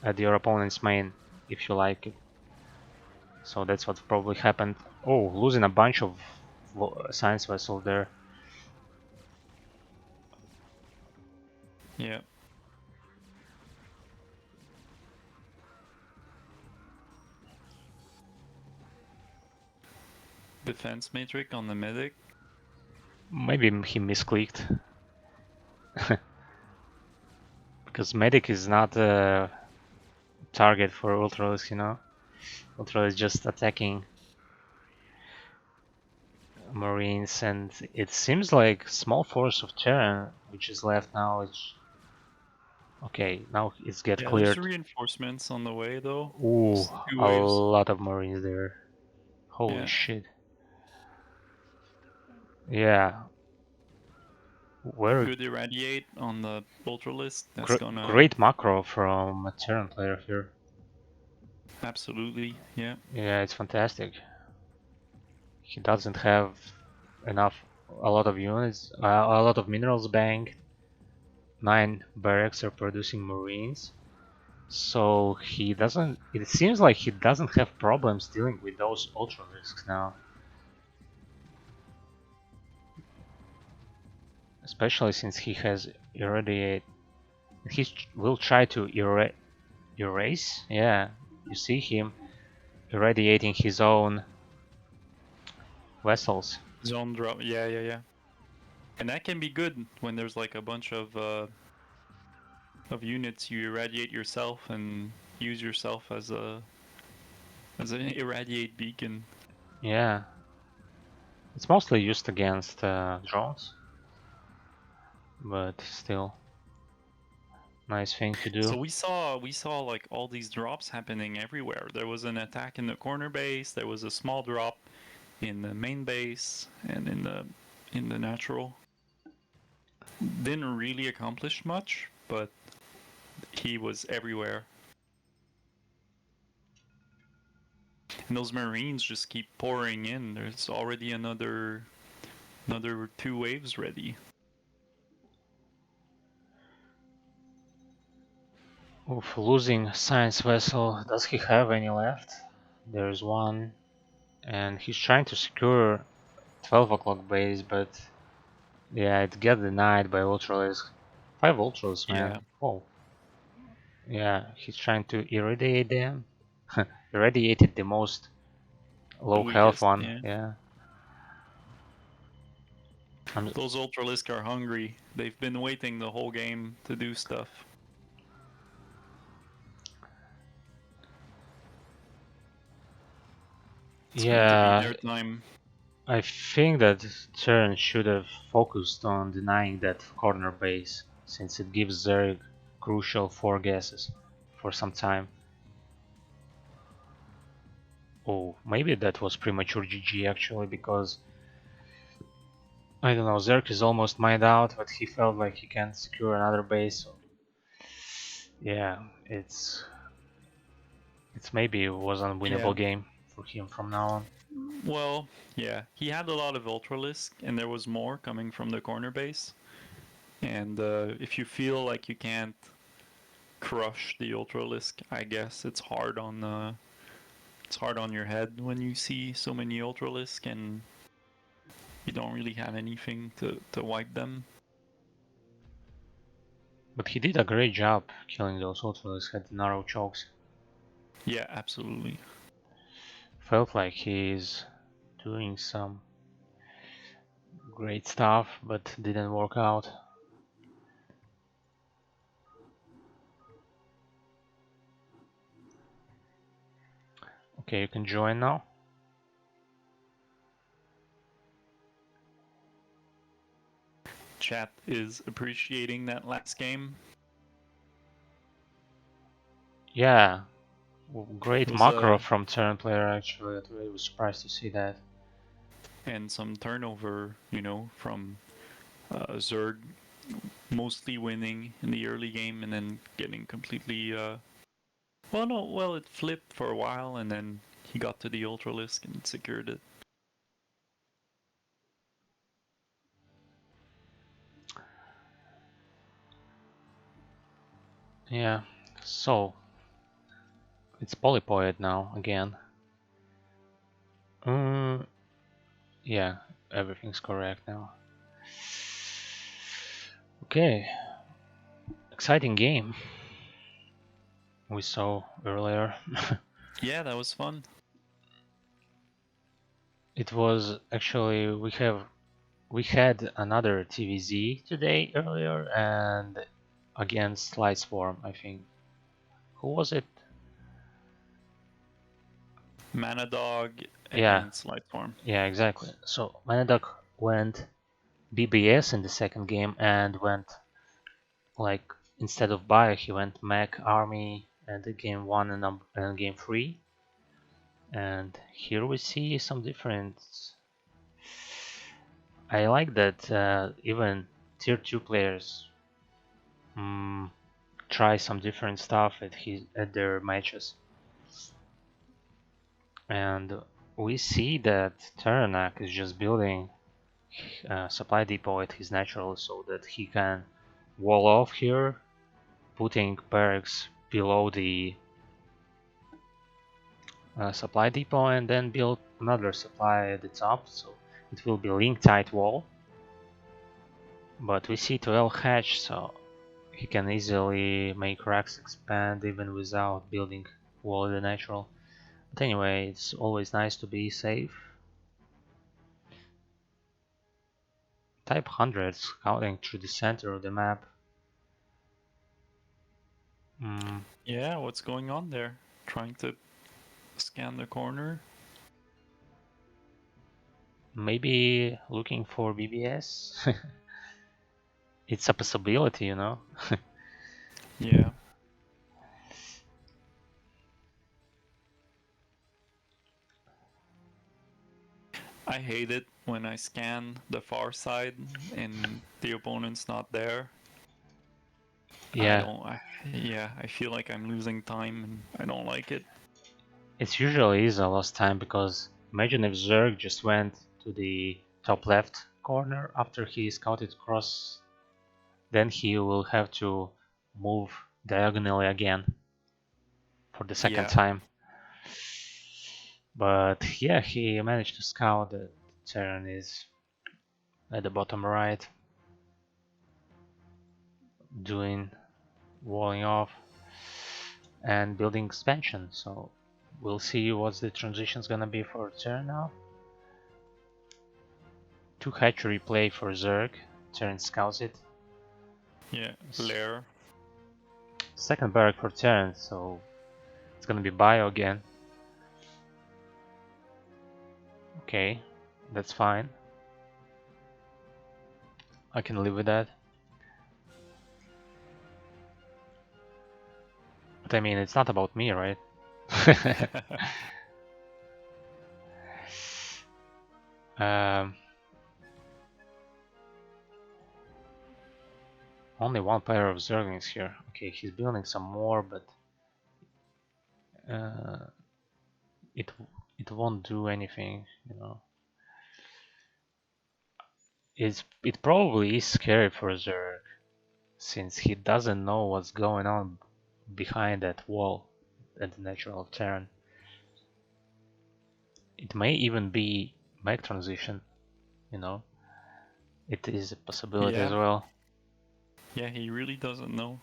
at your opponent's main if you like it. So that's what probably happened. Oh, losing a bunch of science vessels there. Yeah. Defense matrix on the medic. Maybe he misclicked. Because medic is not a target for Ultras, you know? Ultra is just attacking Marines, and it seems like small force of Terran, which is left now. Okay, now it's get Yeah, there's cleared. reinforcements on the way though. Ooh, Two a waves. lot of Marines there. Holy Yeah. shit. Yeah, where Good irradiate on the ultralisk. That's gr gonna great macro from a Terran player here. absolutely, yeah. Yeah, it's fantastic. He doesn't have a lot of units, a lot of minerals banked. 9 barracks are producing Marines. So he doesn't. It seems like he doesn't have problems dealing with those ultra risks now, especially since he has irradiate. He will try to erase. Yeah, you see him irradiating his own vessels. Zone drop. Yeah. And that can be good when there's like a bunch of units. You irradiate yourself and use yourself as an irradiate beacon. Yeah, it's mostly used against drones, but still, nice thing to do. So we saw like all these drops happening everywhere. There was an attack in the corner base. There was a small drop in the main base and in the natural. Didn't really accomplish much, but he was everywhere. And those Marines just keep pouring in. There's already another 2 waves ready. Oof, losing science vessel. Does he have any left? There's one, and he's trying to secure 12 o'clock base, but yeah, it get denied by Ultralisk. 5 Ultras, Yeah. man. Oh, yeah, he's trying to irradiate them. Irradiated the most The low health weakest, one, yeah. yeah. I'm, Those Ultralisk are hungry. They've been waiting the whole game to do stuff. It's going to be yeah, their time. I think that Turn should have focused on denying that corner base, since it gives Zerg crucial 4 guesses for some time. Oh, maybe that was premature GG actually, because I don't know, Zerg is almost mined out, but he felt like he can't secure another base. So yeah, it's maybe it was an Yeah. unwinnable game for him from now on. Well, yeah. He had a lot of Ultralisk, and there was more coming from the corner base. And if you feel like you can't crush the Ultralisk, I guess it's hard on your head when you see so many Ultralisk and you don't really have anything to wipe them. But he did a great job killing those Ultralisk, had narrow chokes. Yeah, absolutely. Felt like he's doing some great stuff, but didn't work out. Okay, you can join now. Chat is appreciating that last game. Yeah, great It was macro from turn player actually. I was surprised to see that. and some turnover, from Zerg mostly winning in the early game and then getting completely. Well, it flipped for a while and then he got to the Ultralisk and secured it. Yeah, so it's polypoid now again. Yeah, everything's correct now. Okay, exciting game we saw earlier. Yeah, that was fun. It was actually we had another TVZ today earlier and against Lightswarm, I think. Who was it? Mana Dog Yeah, against Lightstorm. yeah, exactly. So Manadok went BBS in the second game and went like instead of Bio he went Mech Army and the game 1 and game 3. And here we see some difference. I like that even tier 2 players try some different stuff at their matches. And we see that Teranak is just building a supply depot at his natural so that he can wall off here, putting barracks below the supply depot and then build another supply at the top, so it will be link tight wall. But we see 12 hatch, so he can easily make racks expand even without building wall at the natural. But anyway, it's always nice to be safe. Type 100 scouting through the center of the map. Yeah, what's going on there? Trying to scan the corner? Maybe looking for BBS? It's a possibility, you know? Yeah. I hate it when I scan the far side and the opponent's not there. Yeah, Yeah, I feel like I'm losing time and I don't like it. it usually is a lost time because imagine if Zerg just went to the top left corner after he scouted across, then he will have to move diagonally again for the second Yeah. time. But yeah, he managed to scout that Terran is at the bottom right, doing walling off and building expansion. So we'll see what the transition's gonna be for Terran now. 2 hatchery play for Zerg. Terran scouts it. Yeah. Lair. Second barrack for Terran, so it's gonna be bio again. Okay, that's fine. I can live with that. But I mean, it's not about me, right? um, only one pair of Zerglings here. Okay, he's building some more, but uh, it it won't do anything, you know. It probably is scary for Zerg since he doesn't know what's going on behind that wall at the natural Terran. It may even be mech transition, you know. It is a possibility as Yeah. well. Yeah, he really doesn't know.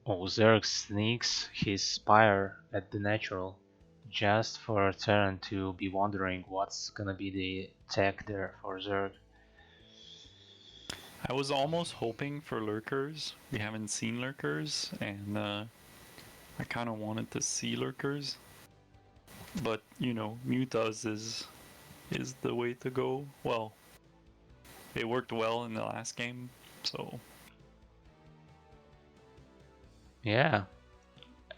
Oh, Zerg sneaks his Spire at the natural just for Terran to be wondering what's gonna be the tech there for Zerg. I was almost hoping for lurkers. We haven't seen lurkers, and I kind of wanted to see lurkers. But you know, mutas is the way to go. Well, it worked well in the last game, so. Yeah,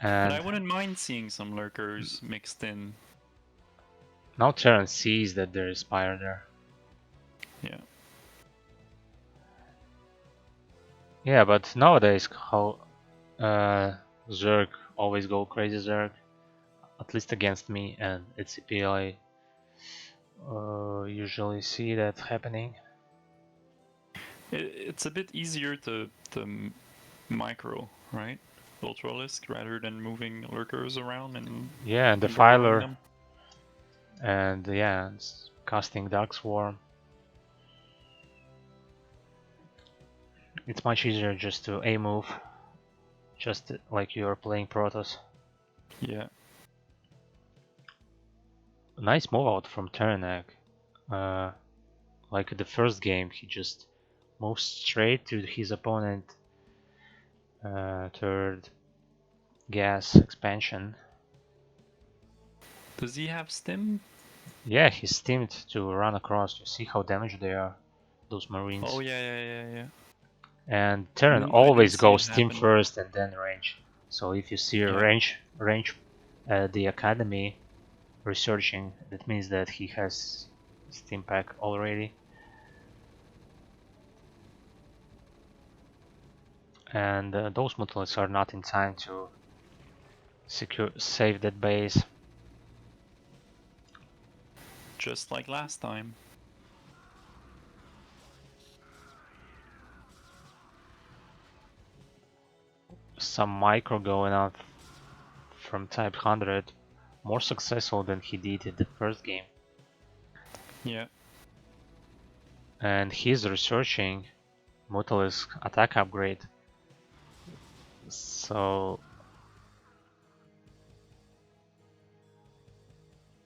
But and I wouldn't mind seeing some lurkers mixed in. now Terran sees that there is Spire there. Yeah. Yeah, but nowadays how Zerg always go crazy Zerg, at least against me and at CPL I usually see that happening. It's a bit easier to micro, right? Ultralisk rather than moving lurkers around and Yeah, and aggroing Defiler them. and yeah, casting Dark Swarm. It's much easier just to A move, just like you're playing Protoss. Yeah. Nice move out from Terranek. Uh, like the first game, he just moves straight to his opponent third gas expansion. Does he have stim? Yeah, he's steamed to run across. You see how damaged they are, those Oh marines. yeah. And Terran I didn't always see goes it steam happen. first and then range. So if you see a Yeah. range the academy researching, that means that he has steam pack already. And those mutants are not in time to save that base. Just like last time. Some micro going out from type 100, more successful than he did in the first game. Yeah. And he's researching Mutalisk attack upgrade. So,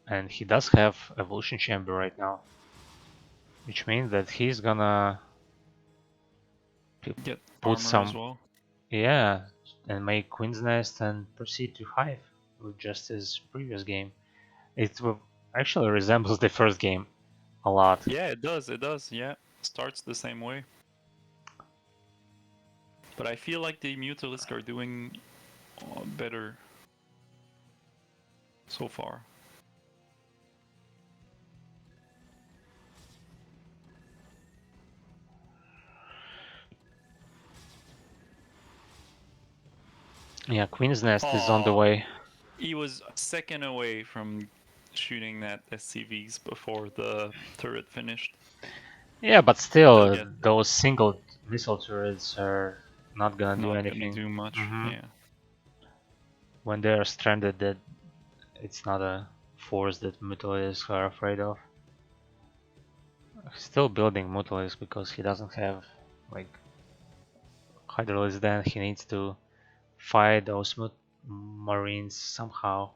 and he does have evolution chamber right now. which means that he's gonna Get put armor as some, well. yeah, and make Queen's Nest and proceed to Hive with just his previous game. It actually resembles the first game a lot. Yeah, it does. It does. Yeah, starts the same way. But I feel like the Mutalisk are doing better so far. Yeah, Queen's Nest is on the Oh, way. he was a second away from shooting that SCVs before the turret finished. Yeah, but They'll still, get those single missile turrets are not gonna do not gonna anything. do much. Yeah. When they are stranded, that it's not a force that Mutalisks are afraid of. Still building Mutalisk because he doesn't have like Hydralisk. Then he needs to fight those Marines somehow.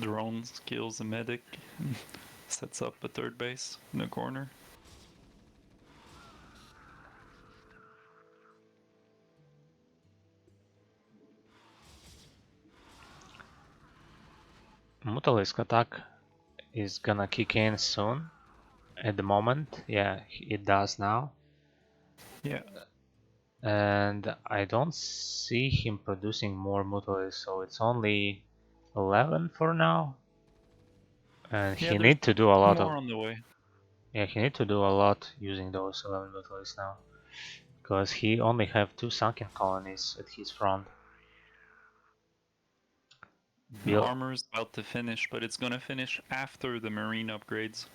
Drone kills a medic and sets up a third base in the corner. Mutalisk attack is gonna kick in soon. At the moment, yeah, it does now. Yeah. And I don't see him producing more Mutalisks, so it's only 11 for now. And Yeah, he there's need to do a lot more of, on the way. yeah, he need to do a lot using those 11 Mutalisks now, because he only have 2 sunken colonies at his front. And Build, armor is about to finish, but it's gonna finish after the marine upgrades.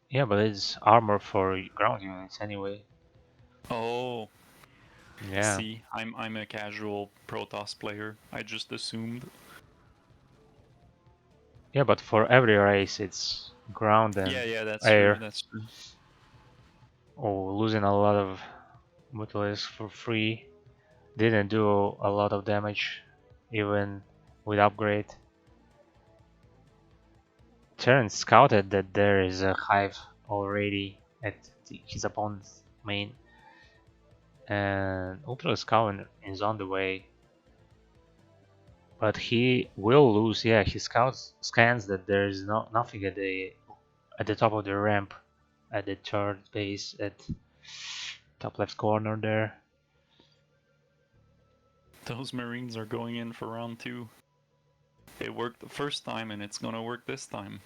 yeah, but it's armor for ground units anyway. Oh, Yeah, see, I'm a casual Protoss player. I just assumed. yeah, but for every race it's ground Yeah, and yeah, that's true. air. That's true. Oh, losing a lot of Mutalisks for free. Didn't do a lot of damage, even with upgrade. Terran scouted that there is a hive already at his opponent's main, and Ultra Scout is on the way. But he will lose. Yeah, he scans that there is nothing at the top of the ramp, at the third base at top left corner there. Those marines are going in for round 2. It worked the first time, and it's gonna work this time.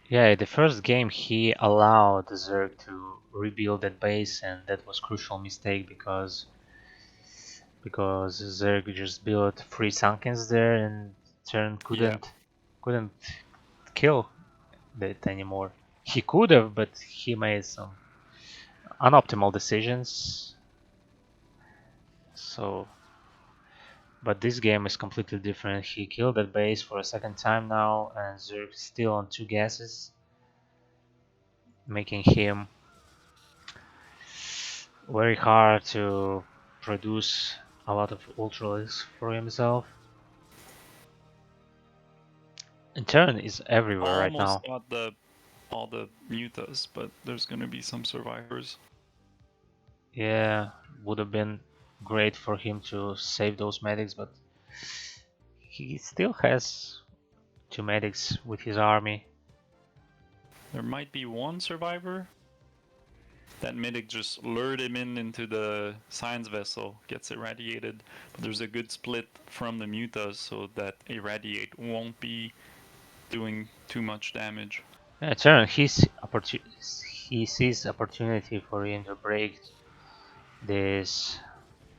Yeah, the first game he allowed Zerg to rebuild that base, and that was crucial mistake because Zerg just built 3 Sunkens there, and Turn Yeah, couldn't kill that anymore. He could have, but he made some unoptimal decisions. So, but this game is completely different. He killed that base for a second time now, and Zerg still on 2 gases, making him very hard to produce a lot of ultralisks for himself. And Terran is everywhere right almost now. got the all the mutas, but there's gonna be some survivors. Yeah, would have been great for him to save those medics, but he still has 2 medics with his army. There might be one survivor. That medic just lured him into the science vessel, gets irradiated. But there's a good split from the mutas, so that irradiate won't be doing too much damage. Yeah, Terran, he sees opportunity for him to break this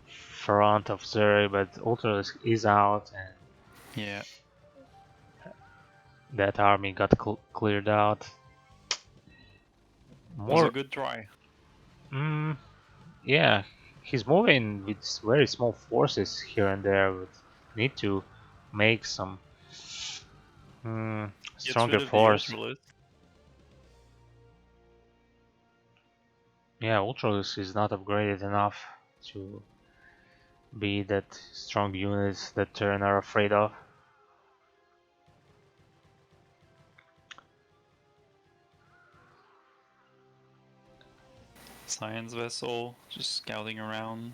front of Zerg, but Ultralisk is out, and Yeah, that army got cleared out. was a More, good try. yeah, he's moving with very small forces here and there, but need to make some Gets rid stronger of the force. Ultralisk. Yeah, Ultralisk is not upgraded enough to be that strong units that Terran are afraid of. Science vessel, just scouting around.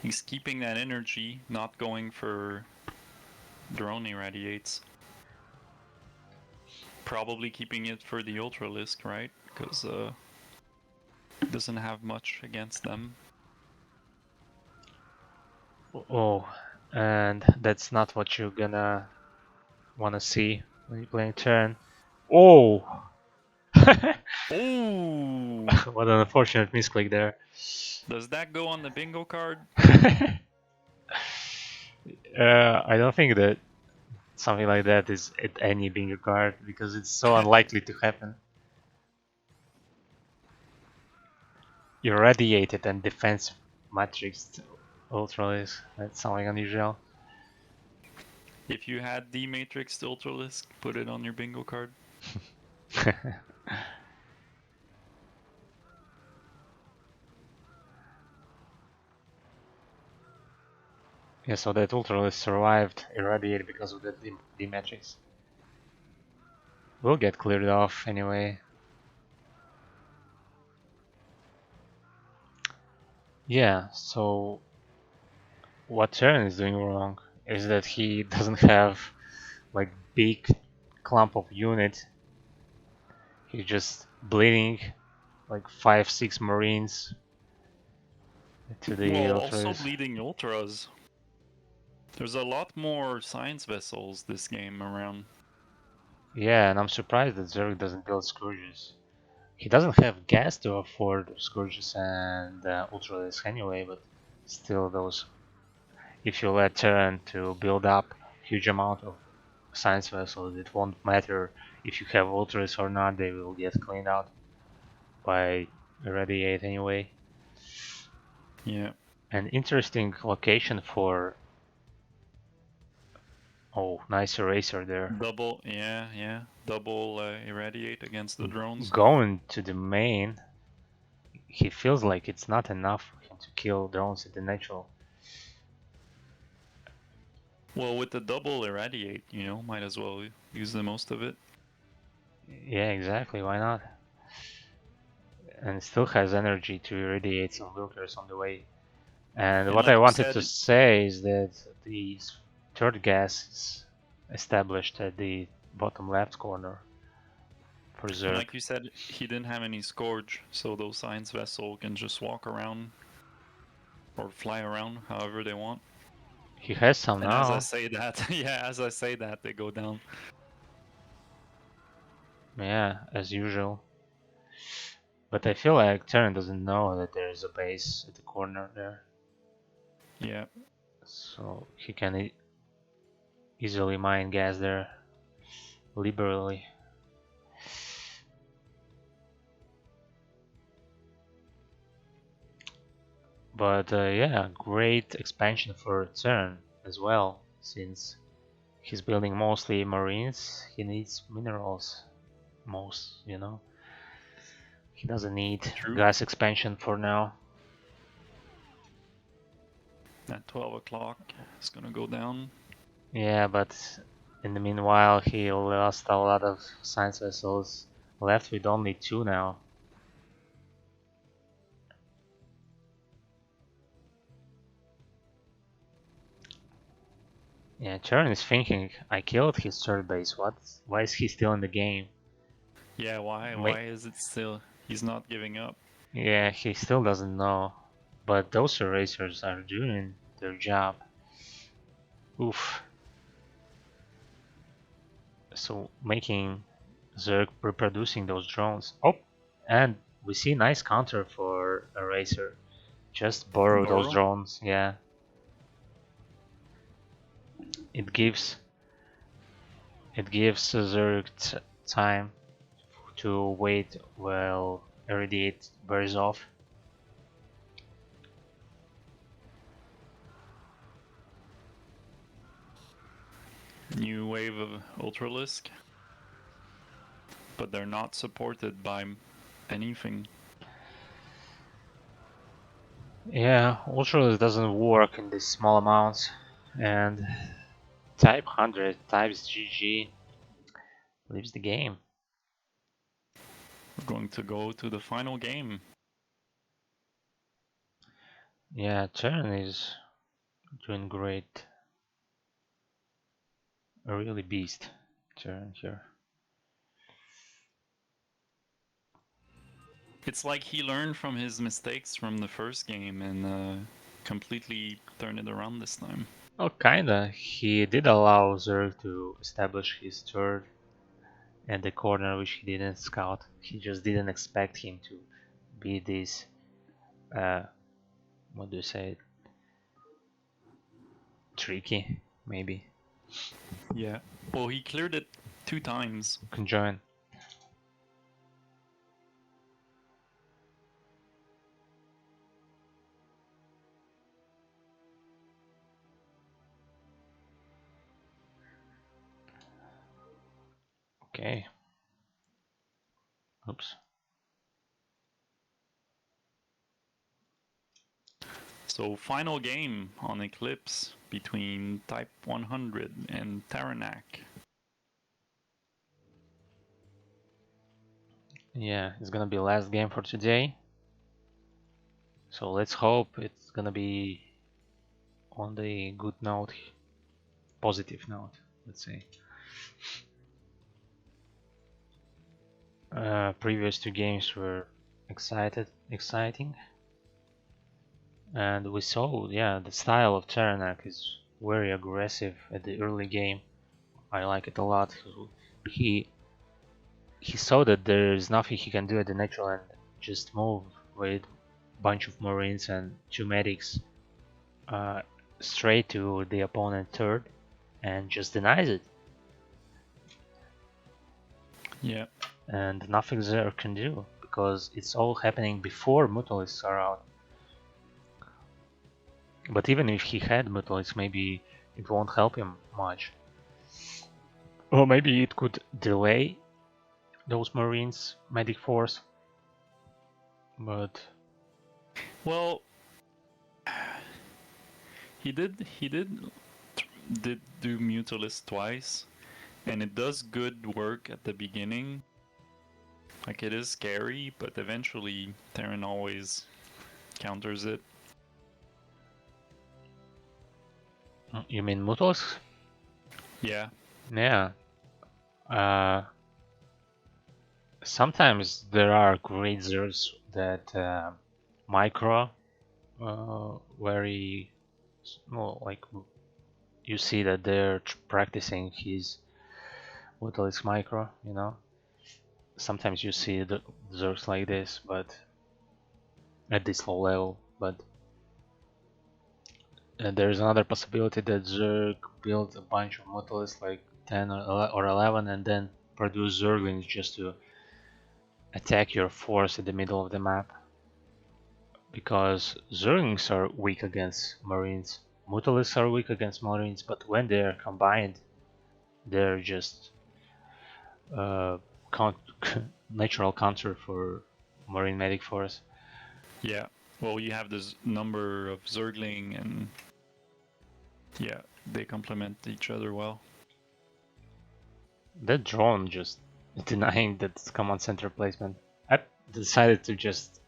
He's keeping that energy, not going for drone irradiates. Probably keeping it for the Ultralisk, right? Because it doesn't have much against them. Oh, and that's not what you're gonna wanna see when you're playing Terran. Oh! Oh! What an unfortunate misclick there. Does that go on the bingo card? I don't think that something like that is at any bingo card because it's so unlikely to happen. Irradiated and defensive matrix ultralis. That's something unusual. If you had the Matrix Ultralisk, put it on your bingo card. Yeah, so that ultralis survived irradiated because of the D matrix. Will get cleared off anyway. Yeah, so what Terran is doing wrong is that he doesn't have like big clump of unit. He's just bleeding like 5-6 marines to the Well, also ultras. bleeding Ultras. There's a lot more science vessels this game around. Yeah, and I'm surprised that Zerg doesn't build Scourges. He doesn't have gas to afford Scourges and Ultralisk anyway, but still those, if you let Terran to build up huge amount of science vessels, it won't matter if you have Ultras or not, they will get cleaned out by Irradiate anyway. Yeah. An interesting location for... Oh, nice eraser there. Double, yeah. Double irradiate against the drones. Going to the main, he feels like it's not enough for him to kill drones at the natural. Well, with the double irradiate, might as well use the most of it. Yeah, exactly, why not? And still has energy to irradiate some lurkers on the way. And And what I like you wanted to said, say is that the third gas is established at the bottom left corner for and Zerg. like you said, he didn't have any scourge, so those science vessel can just walk around or fly around however they want. He has some And as I now. say that, yeah, as I say that, they go down. Yeah, as usual. But I feel like Terran doesn't know that there is a base at the corner there. Yeah. So he can easily mine gas there liberally. But yeah, great expansion for Terran as well, since he's building mostly marines. He needs minerals most, you know. He doesn't need True. gas expansion for now. At 12 o'clock, it's gonna go down. Yeah, but in the meanwhile, he lost a lot of science vessels, left with only 2 now. Yeah, Chern is thinking, I killed his third base, why is he still in the game? Yeah, why? Ma Why is it still... He's not giving up. Yeah, he still doesn't know. But those erasers are doing their job. Oof. So making Zerg reproducing those drones. Oh, and we see nice counter for Eraser. Just borrow those Borrow? drones, yeah. It gives Zerg time to wait while Irradiate wears off. New wave of Ultralisk. But they're not supported by anything. Yeah, ultra doesn't work in these small amounts, and type 100 types GG leaves the game. We're going to go to the final game. Yeah, Turn is doing great. A really beast Turn here. It's like he learned from his mistakes from the first game and completely turned it around this time. Oh, kinda. He did allow Zerg to establish his turret and the corner which he didn't scout. He just didn't expect him to be this, what do you say, tricky, maybe. Yeah. Well, he cleared it 2 times. You can join. Okay. Oops. So final game on Eclipse between Type 100 and Taranak. Yeah, it's gonna be last game for today. So let's hope it's gonna be on the good note, positive note, let's say. Previous 2 games were exciting, and we saw, yeah, the style of Taranak is very aggressive at the early game. I like it a lot. He he saw that there's nothing he can do at the natural and just move with bunch of Marines and 2 medics uh, straight to the opponent third and just denies it. Yeah. And nothing there can do because it's all happening before Mutalisks are out. But even if he had Mutalisks, maybe it won't help him much. Or maybe it could delay those Marines medic force. But Well, he did do Mutalist twice, and it does good work at the beginning. Like, it is scary, but eventually Terran always counters it. you mean Mutalisks? Yeah. Yeah. Uh, Sometimes there are great Zergs that micro very well, like you see that they're practicing his Mutalisks micro, you know. Sometimes you see the Zergs like this, but at this low level. But there's another possibility that Zerg build a bunch of Mutalisks like 10 or 11 and then produce Zerglings just to attack your force in the middle of the map. Because Zerglings are weak against Marines, Mutalisks are weak against Marines, but when they're combined, they're just uh, natural counter for Marine Medic Force. Yeah. Well, you have this number of Zergling, and yeah, they complement each other well. That drone just denying that command center placement. I decided to just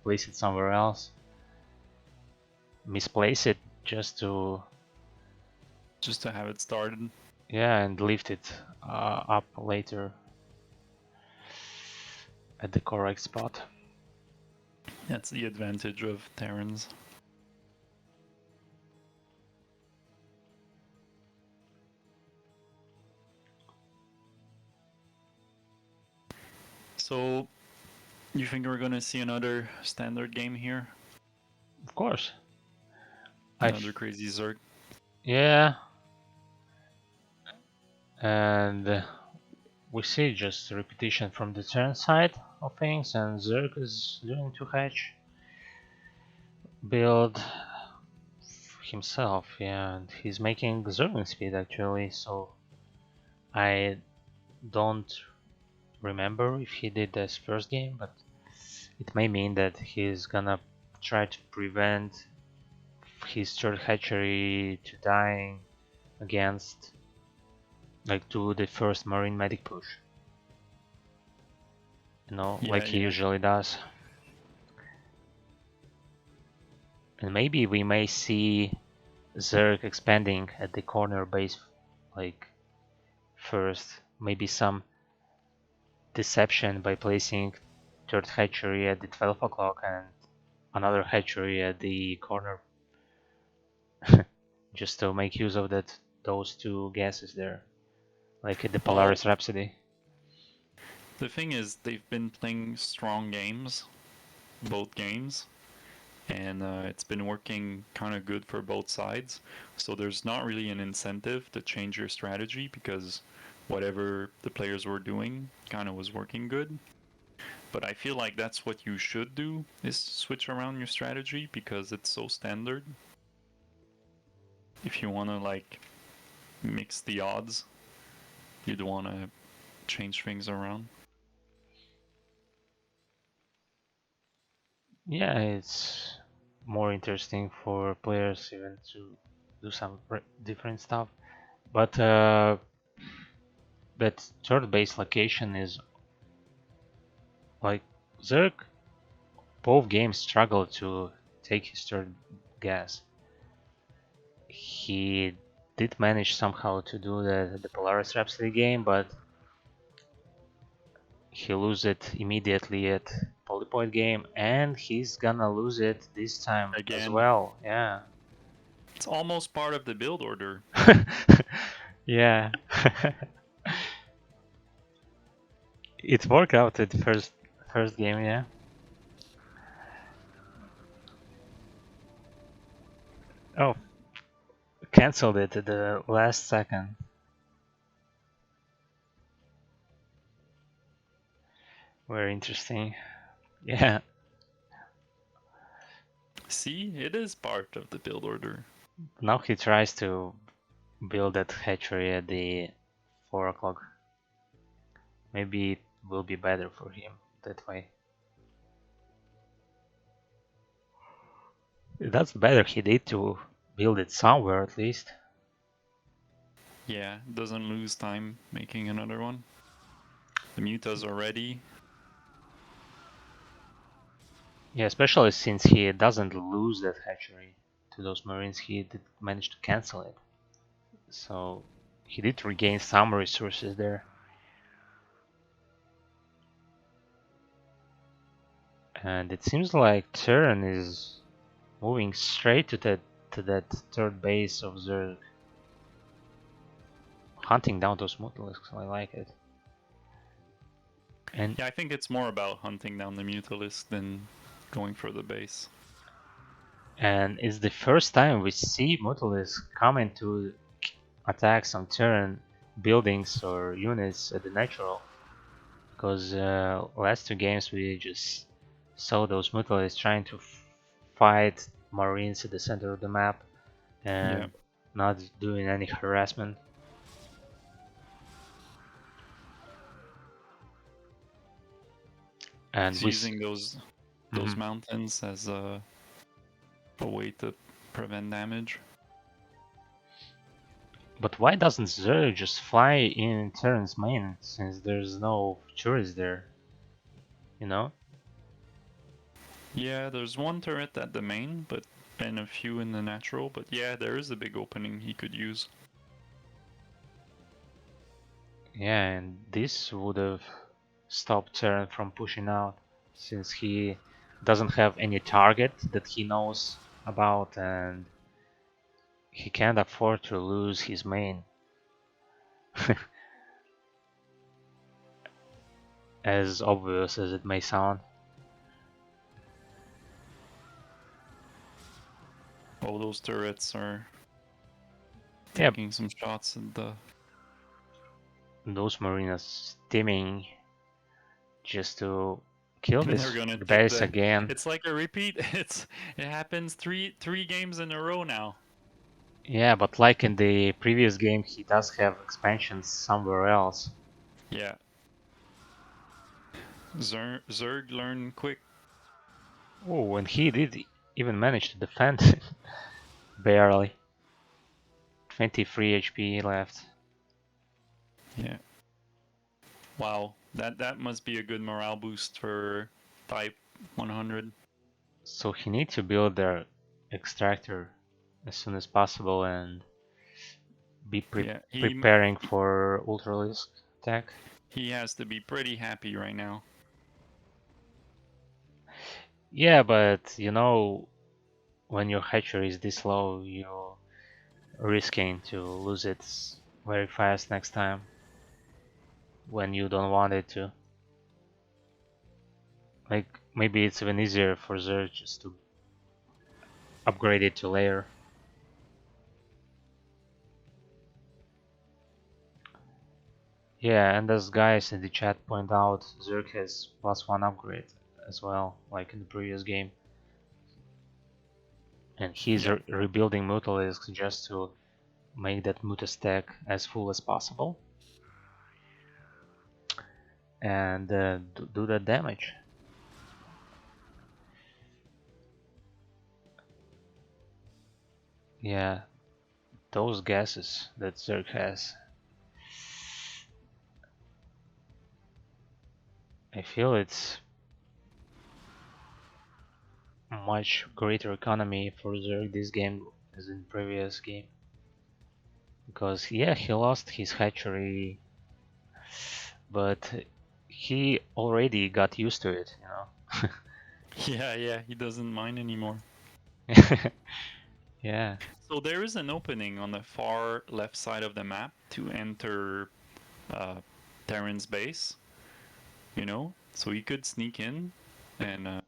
place it somewhere else, misplace it just to Just to have it started. yeah, and lift it up later at the correct spot. That's the advantage of Terrans. So, you think we're gonna see another standard game here? Of course. Another crazy Zerg? Yeah, and we see just a repetition from the turn side of things, and Zerg is doing to hatch build himself, yeah, and he's making Zergling speed actually, so I don't remember if he did this first game, but it may mean that he's gonna try to prevent his third hatchery to dying against, like, to the first Marine medic push. You know, like he usually does. And maybe we may see Zerg expanding at the corner base, like, first. Maybe some deception by placing third hatchery at the 12 o'clock and another hatchery at the corner, just to make use of those two gases there, like at the Polaris Rhapsody. The thing is, they've been playing strong games, both games, and it's been working kind of good for both sides. So there's not really an incentive to change your strategy because whatever the players were doing kind of was working good. But I feel like that's what you should do, is switch around your strategy because it's so standard. If you want to like mix the odds, you'd want to change things around. Yeah, it's more interesting for players even to do some different stuff. But that third base location is like Zerg. Both games struggle to take his third gas. He did manage somehow to do the Polaris Rhapsody game, but he lose it immediately at Polypoid game, and he's gonna lose it this time Again. as well. Yeah. It's almost part of the build order. Yeah. It worked out at first game, yeah. Oh, cancelled it at the last second. Very interesting. Yeah. See, it is part of the build order. Now he tries to build that hatchery at the 4 o'clock. Maybe it will be better for him that way. That's better he did to build it somewhere at least. Yeah, doesn't lose time making another one. The mutas are ready. Yeah, especially since he doesn't lose that hatchery to those Marines, he did manage to cancel it. So he did regain some resources there. And it seems like Terran is moving straight to that third base of Zerg. Hunting down those Mutalisks, I like it. And yeah, I think it's more about hunting down the Mutalisk than going for the base. And it's the first time we see Mutalisks coming to attack some Terran buildings or units at the natural. Because last two games we just saw those Mutalisks trying to fight Marines at the center of the map and not doing any harassment. And he's using those mountains as a way to prevent damage. But why doesn't Zerg just fly in Terran's main since there's no tourists there? You know? Yeah, there's one turret at the main, but and a few in the natural. But yeah, there is a big opening he could use. Yeah, and this would have stopped Terran from pushing out since he doesn't have any target that he knows about and he can't afford to lose his main. As obvious as it may sound. All those turrets are taking some shots at the... Those Marinas steaming just to kill this base again. It's like a repeat. It happens three games in a row now. Yeah, but like in the previous game, he does have expansions somewhere else. Yeah. Zerg learn quick. Oh, and he did even managed to defend. Barely. 23 HP left. Yeah. Wow, that must be a good morale boost for type 100. So he needs to build their extractor as soon as possible and be Yeah, preparing for Ultralisk attack. he has to be pretty happy right now. Yeah, but you know, when your hatchery is this low, you're risking to lose it very fast next time when you don't want it to. Like, maybe it's even easier for Zerg just to upgrade it to layer. Yeah, and as guys in the chat point out, Zerg has +1 upgrade as well, like in the previous game. And he's rebuilding Mutalisk just to make that Muta stack as full as possible. And do that damage. Yeah, those gases that Zerg has. I feel it's much greater economy for Zerg this game as in previous game. Because yeah, he lost his hatchery, but he already got used to it, you know. Yeah, he doesn't mind anymore. Yeah. So there is an opening on the far left side of the map to enter Terran's base, you know? So he could sneak in, and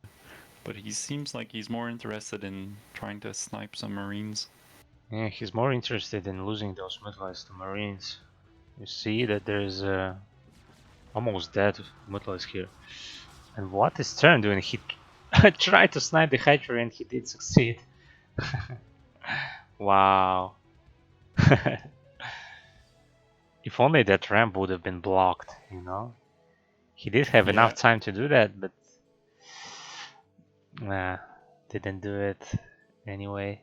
but he seems like he's more interested in trying to snipe some Marines. Yeah, he's more interested in losing those Mutalisk to Marines. You see that there's almost dead Mutalisk here. And what is Stern doing? He tried to snipe the hatchery and he did succeed. Wow. If only that ramp would have been blocked, you know? He did have enough time to do that, but nah, didn't do it anyway.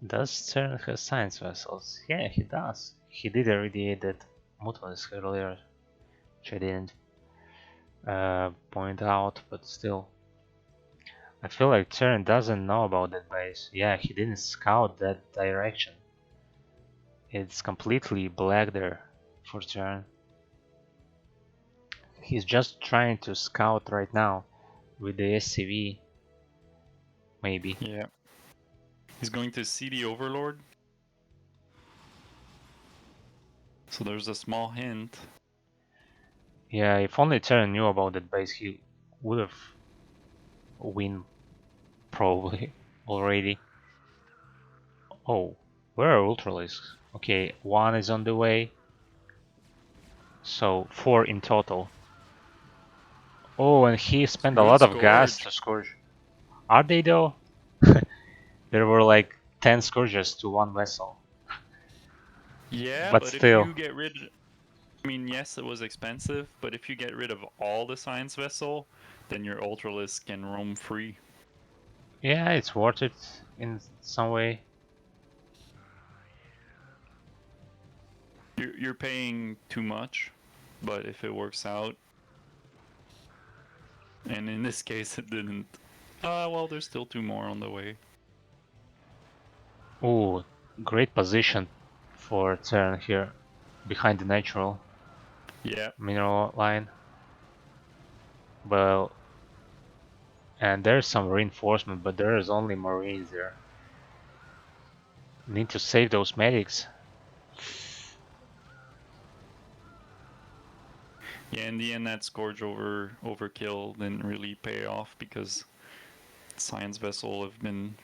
Does Stern have science vessels? Yeah, he does. He did irradiate that Mutalisk earlier, which I didn't point out, but still. I feel like Tern doesn't know about that base. Yeah, he didn't scout that direction. It's completely black there for Tern. He's just trying to scout right now with the SCV, maybe. Yeah. He's going to see the Overlord. So there's a small hint. Yeah, if only Tern knew about that base, he would have win probably already. Oh, where are Ultralisks? Okay, one is on the way. So 4 in total. Oh, and he spent a Good lot of gas scourge. to scourge. Are they though? There were like 10 scourges to one vessel. Yeah, But but if still. you get rid, I mean, yes, it was expensive, but if you get rid of all the science vessel, then your Ultralisk can roam free. Yeah, it's worth it in some way. You're paying too much, but if it works out, and in this case it didn't. Well, there's still 2 more on the way. Ooh, great position for turn here. Behind the natural Yeah. mineral line. Well, and there's some reinforcement, but there is only marines there. Need to save those medics. Yeah, in the end, that Scourge overkill didn't really pay off because science vessel have been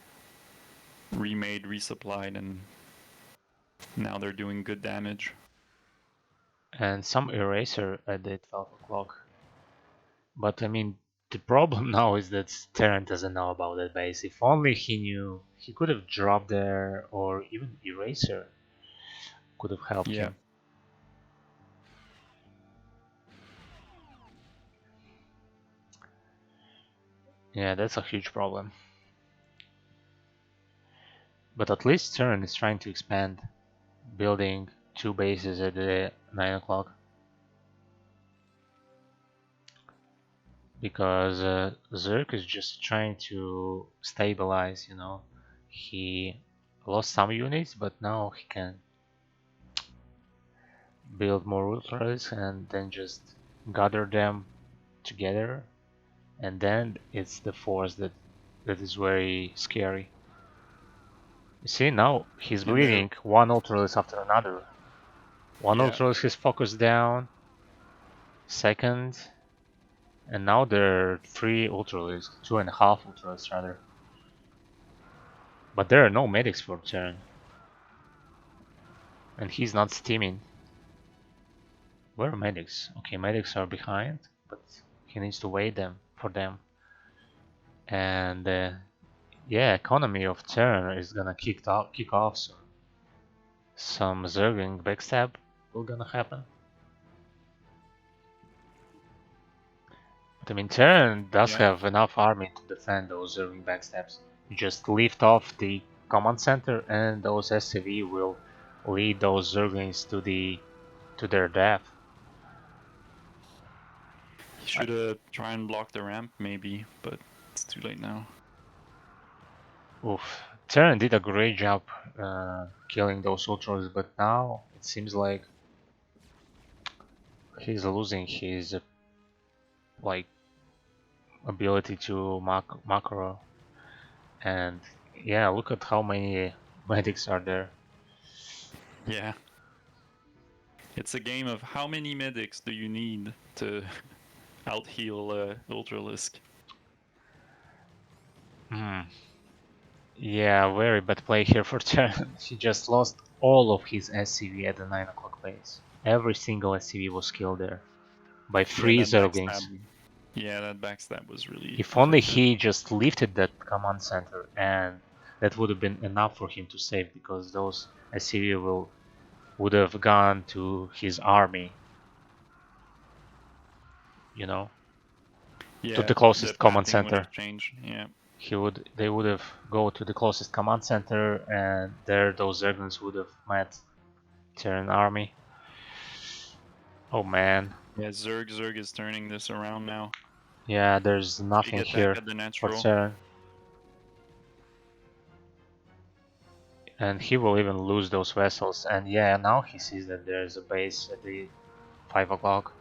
remade, resupplied, and now they're doing good damage. And some eraser at the 12 o'clock. But I mean, the problem now is that Terran doesn't know about that base. If only he knew, he could have dropped there, or even eraser could have helped Yeah. him. Yeah, that's a huge problem. But at least Turn is trying to expand, building 2 bases at the 9 o'clock. Because Zerk is just trying to stabilize, you know. He lost some units, but now he can build more ultras and then just gather them together, and then it's the force that is very scary. You see, now he's And the bleeding one ultralis after another. One yeah, ultralis is focused down, second, and now there are 3 ultralis, 2.5 ultralis rather. But there are no medics for turn. And he's not steaming. Where are medics? Okay, medics are behind, but he needs to wait them for them. And yeah, economy of turn is gonna kick off soon. Some Zergling backstab will gonna happen. But I mean, turn does yeah. have enough army to defend those Zergling backstabs. You just lift off the command center, and those SCV will lead those Zerglings to their death. He should have try and block the ramp maybe, but it's too late now. Oof. Terran did a great job killing those ultras, but now it seems like he's losing his like ability to macro. And yeah, look at how many medics are there. Yeah. It's a game of how many medics do you need to out heal Ultralisk. Hmm. Yeah, very bad play here for Terran. He just lost all of his SCV at the 9 o'clock base. Every single SCV was killed there by Yeah, 3 that Zerglings. backstab. Yeah, that backstab was really If only effective. he just lifted that command center, and that would have been enough for him to save, because those Assyria would have gone to his army, you know, to Yeah, the the closest command pathing would center. have changed. Yeah. They would have go to the closest command center, and there those Zerglings would have met Terran army. Oh man, Yeah, Zerg is turning this around now. yeah, there's Big nothing attack here at the for natural. Terran, and he will even lose those vessels. And yeah, now he sees that there's a base at the 5 o'clock.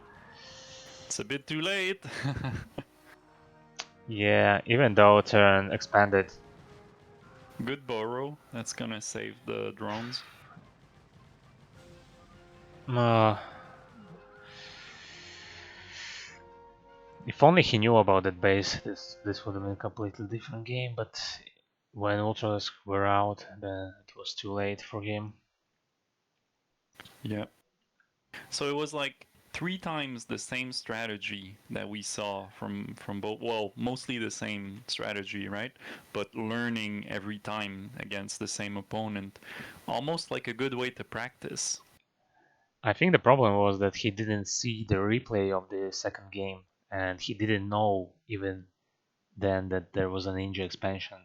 It's a bit too late. Yeah, even though Terran expanded. Good borrow. That's gonna save the drones. Uh, if only he knew about that base, this would have been a completely different game. But when Ultras were out, then it was too late for him. Yeah. So it was like 3 times the same strategy that we saw from both. Well, mostly the same strategy, right? But learning every time against the same opponent, almost like a good way to practice. I think the problem was that he didn't see the replay of the second game, and he didn't know even then that there was a ninja expansion.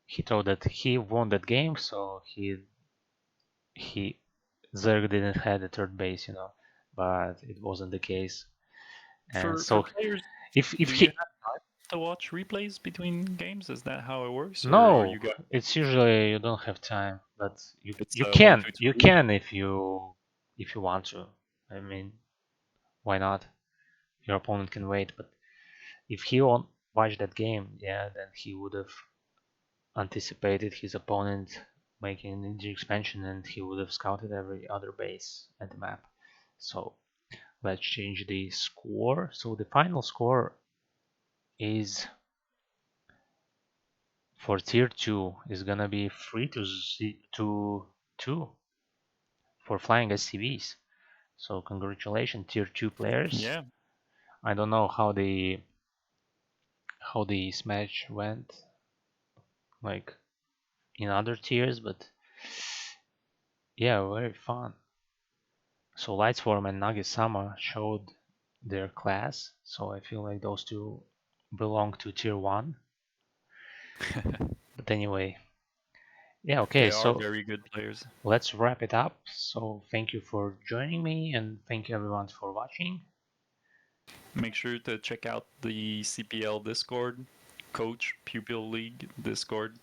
He thought that he won that game, so he Zerg didn't have the third base, you know, but it wasn't the case. And For so players, if do you he have time to watch replays between games? Is that how it works, or no, you got it's usually you don't have time, but it's you one, can two, you three? can if you want to. I mean, why not? Your opponent can wait, but if he won't watch that game, yeah, then he would have anticipated his opponent making an injury expansion, and he would have scouted every other base at the map. So let's change the score. So the final score is for tier 2 is gonna be 3 to 2 for flying SCVs. So congratulations, tier 2 players. Yeah, I don't know how the match went like in other tiers, but yeah, very fun. So Lightsworm and Nagisama showed their class, so I feel like those two belong to tier 1. But anyway, Yeah, okay, They are so very good players. let's wrap it up. So thank you for joining me and thank you everyone for watching. Make sure to check out the CPL Discord, Coach-Pupil League Discord.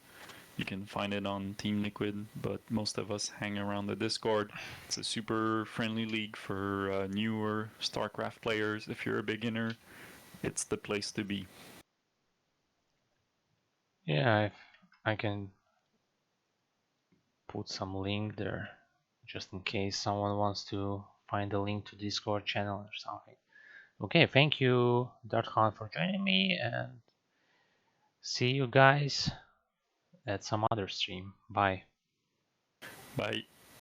You can find it on Team Liquid, but most of us hang around the Discord. It's a super friendly league for newer StarCraft players. If you're a beginner, it's the place to be. Yeah, if I can put some link there just in case someone wants to find a link to Discord channel or something. Okay, thank you, Darkhan, for joining me, and see you guys at some other stream. Bye. Bye.